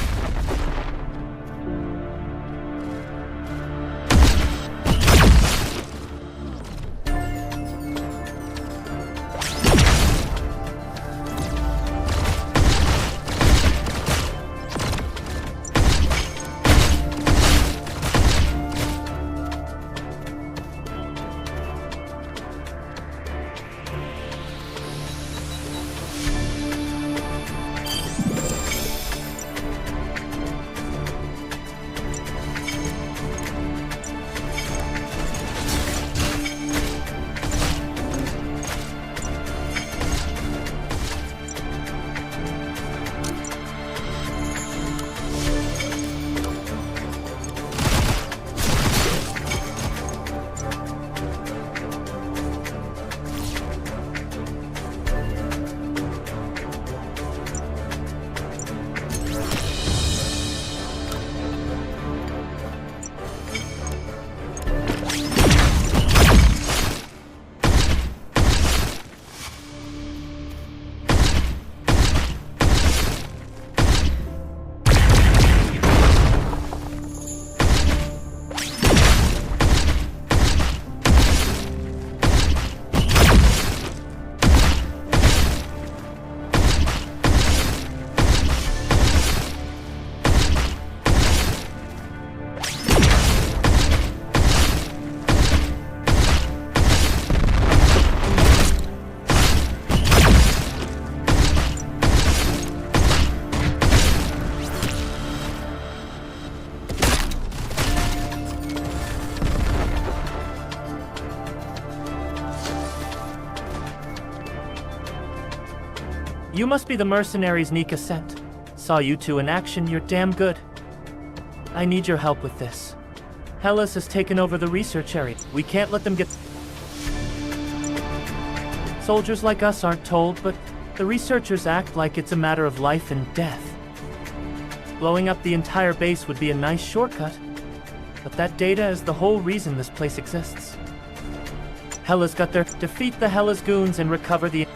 You must be the mercenaries Nika sent. Saw you two in action, you're damn good. I need your help with this. Hellas has taken over the research area. We can't let them get... Soldiers like us aren't told, but the researchers act like it's a matter of life and death. Blowing up the entire base would be a nice shortcut, but that data is the whole reason this place exists. Hellas got their... Defeat the Hellas goons and recover the...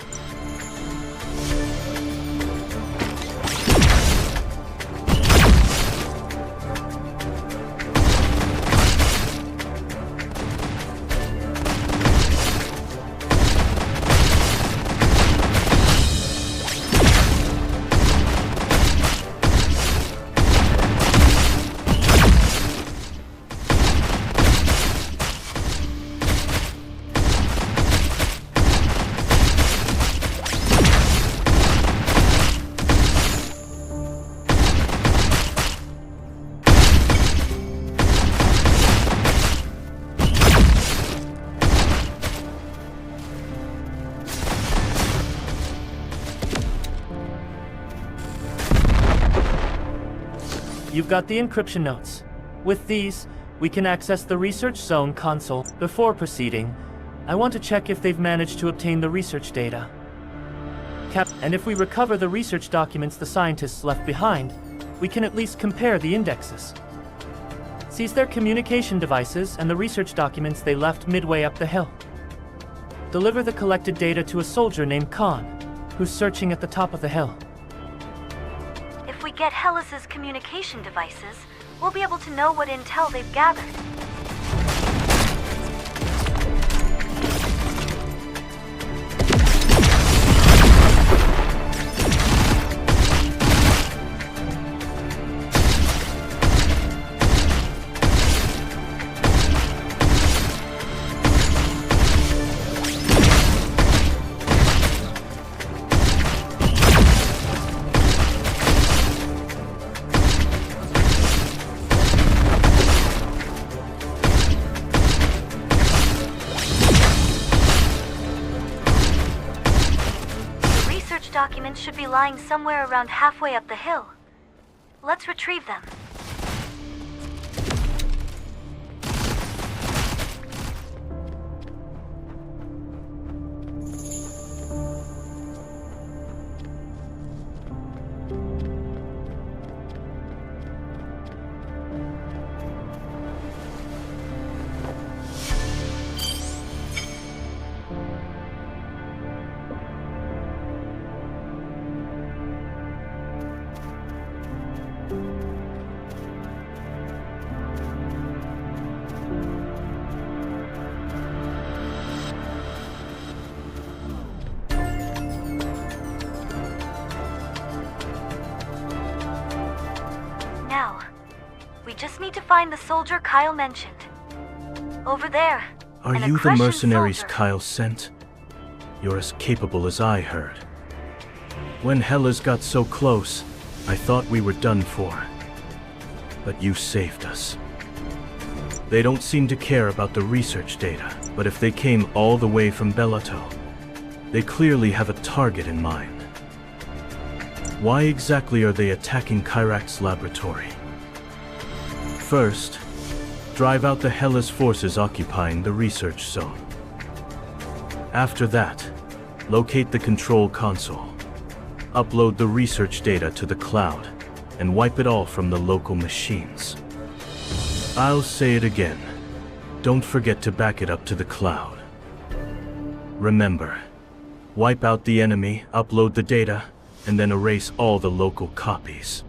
You've got the encryption notes. With these, we can access the Research Zone console. Before proceeding, I want to check if they've managed to obtain the research data. And if we recover the research documents the scientists left behind, we can at least compare the indexes. Seize their communication devices and the research documents they left midway up the hill. Deliver the collected data to a soldier named Khan, who's searching at the top of the hill. If we get Hellas's communication devices, we'll be able to know what intel they've gathered. Documents should be lying somewhere around halfway up the hill. Let's retrieve them. We just need to find the soldier Kyle mentioned. Over there. Are an you the aggression mercenaries soldier. Kyle sent? You're as capable as I heard. When Hellas got so close, I thought we were done for. But you saved us. They don't seem to care about the research data, but if they came all the way from Bellato, they clearly have a target in mind. Why exactly are they attacking Kyrax's laboratory? First, drive out the Hellas forces occupying the research zone. After that, locate the control console, upload the research data to the cloud, and wipe it all from the local machines. I'll say it again. Don't forget to back it up to the cloud. Remember, wipe out the enemy, upload the data, and then erase all the local copies.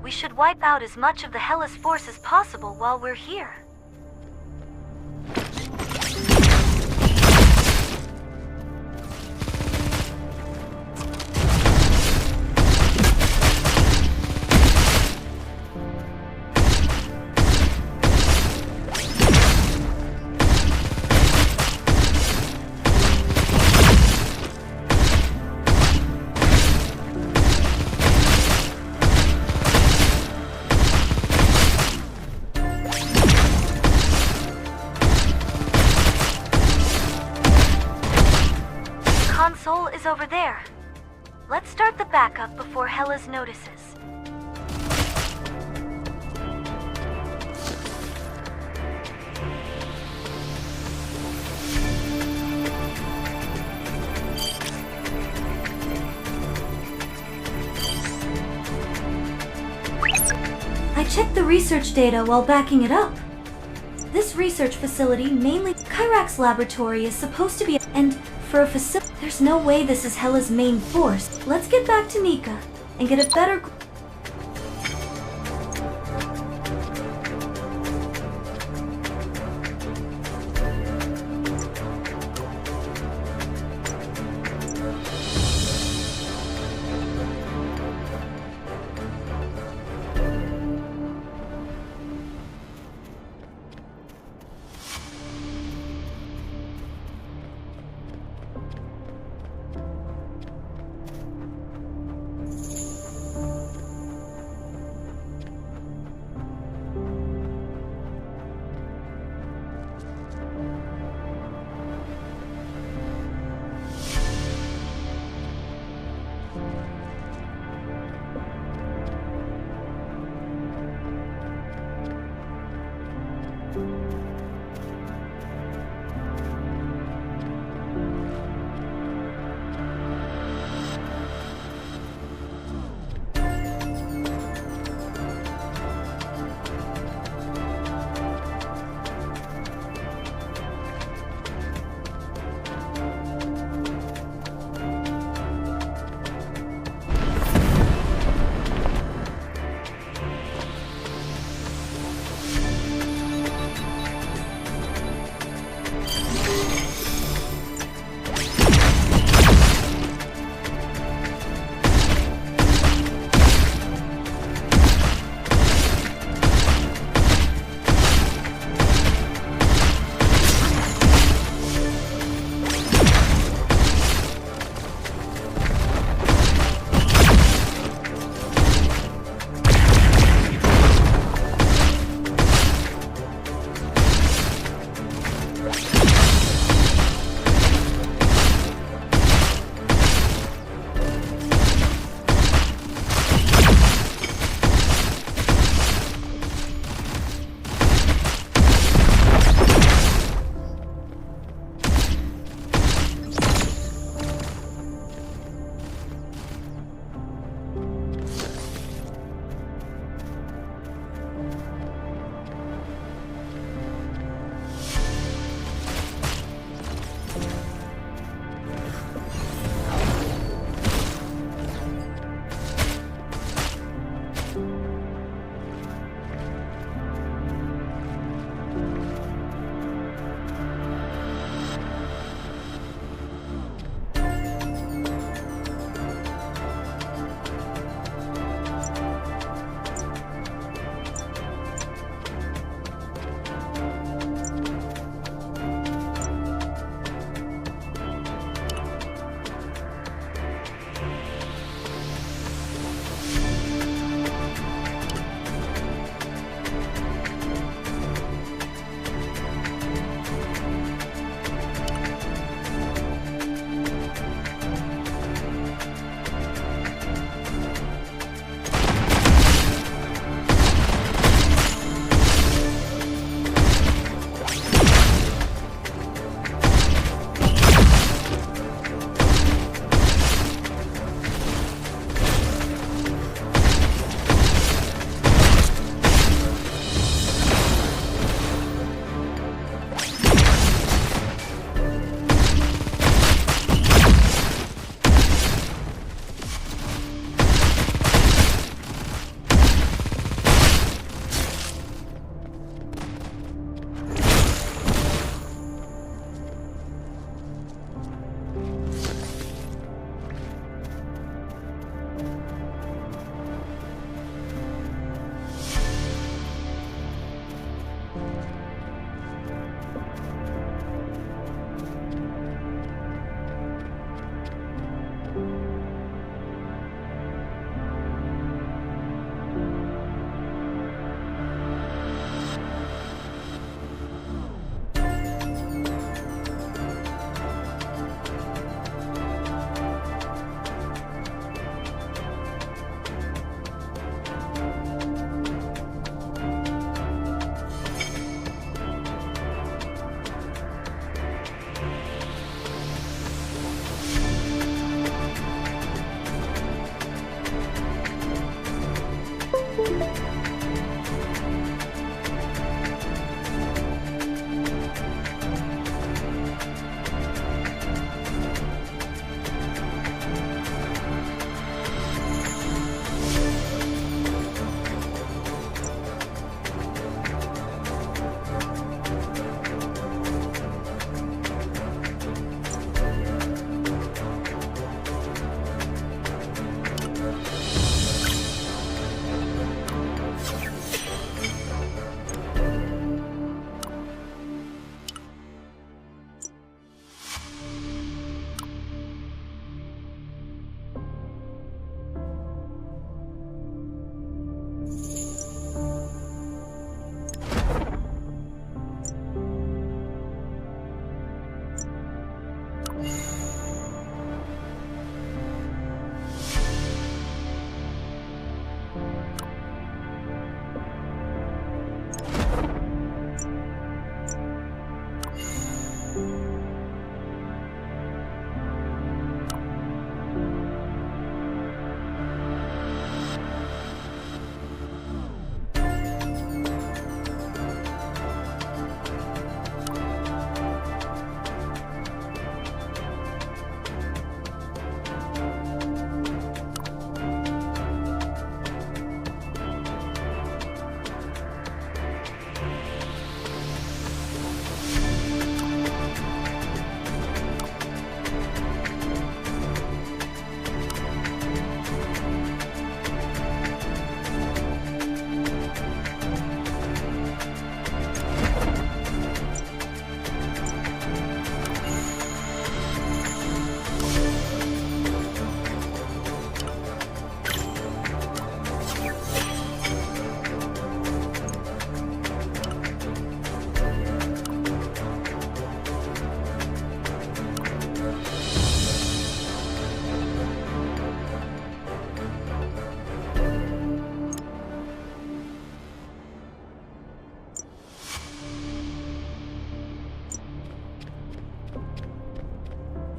We should wipe out as much of the Hellas force as possible while we're here. Console is over there. Let's start the backup before Hellas notices. I checked the research data while backing it up. This research facility, mainly Kyrax's laboratory, is supposed to be, and for a facility, there's no way this is Hellas' main force. Let's get back to Nika and get a better.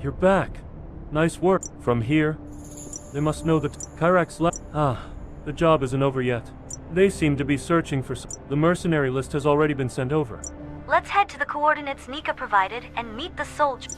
you're back. Nice work. From here, they must know that Kyrax left. The job isn't over yet. They seem to be searching for the mercenary list has already been sent over. Let's head to the coordinates Nika provided and meet the soldier.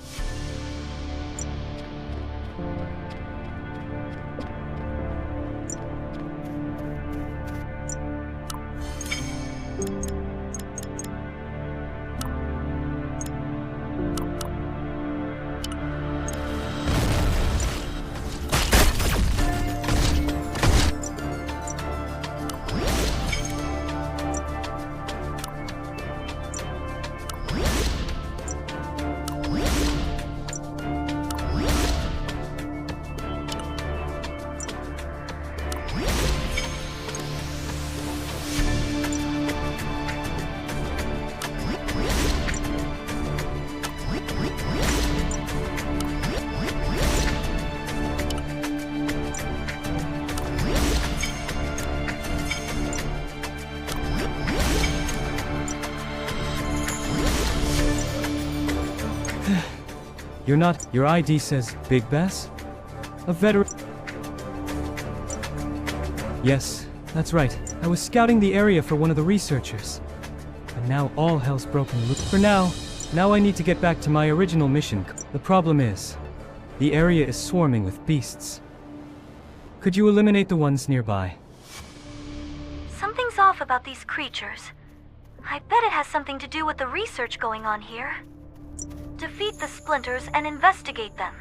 You're not. Your ID says Big Bass? A veteran. Yes, that's right. I was scouting the area for one of the researchers. And now all hell's broken loose. For now I need to get back to my original mission. The problem is, the area is swarming with beasts. Could you eliminate the ones nearby? Something's off about these creatures. I bet it has something to do with the research going on here. Defeat the splinters and investigate them.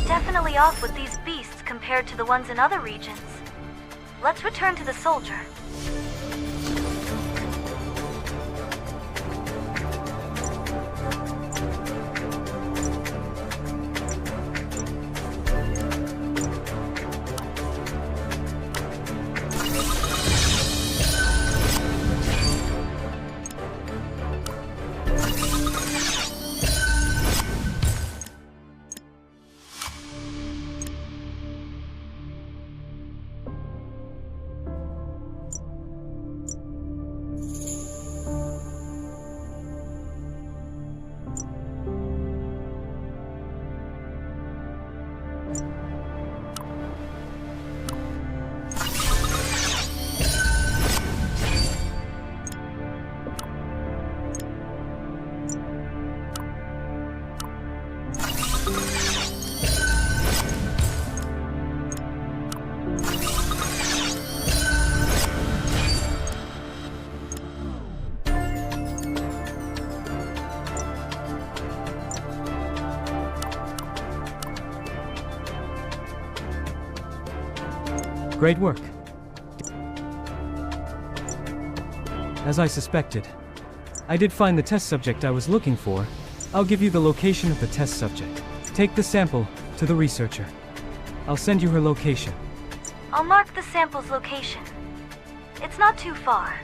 Definitely off with these beasts compared to the ones in other regions. Let's return to the soldier. Great work. As I suspected, I did find the test subject I was looking for. I'll give you the location of the test subject. Take the sample to the researcher. I'll send you her location. I'll mark the sample's location. It's not too far.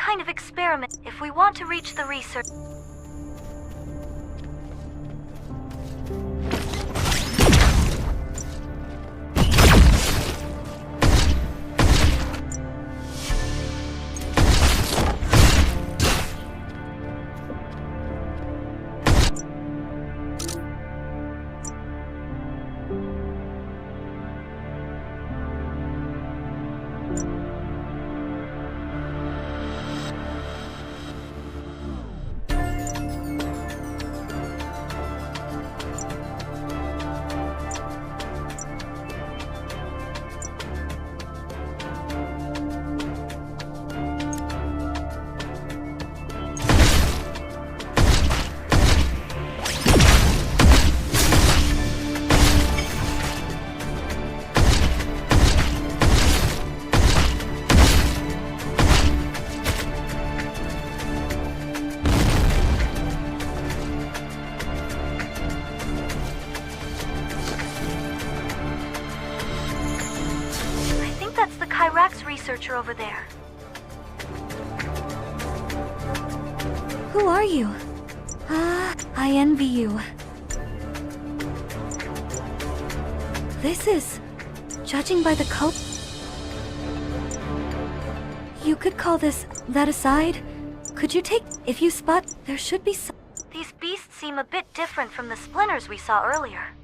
kind of experiment if we want to reach the research. That's the Kyrax researcher over there. Who are you? I envy you. This is... judging by the color... You could call this... that aside? Could you take... if you spot... there should be some... These beasts seem a bit different from the splinters we saw earlier.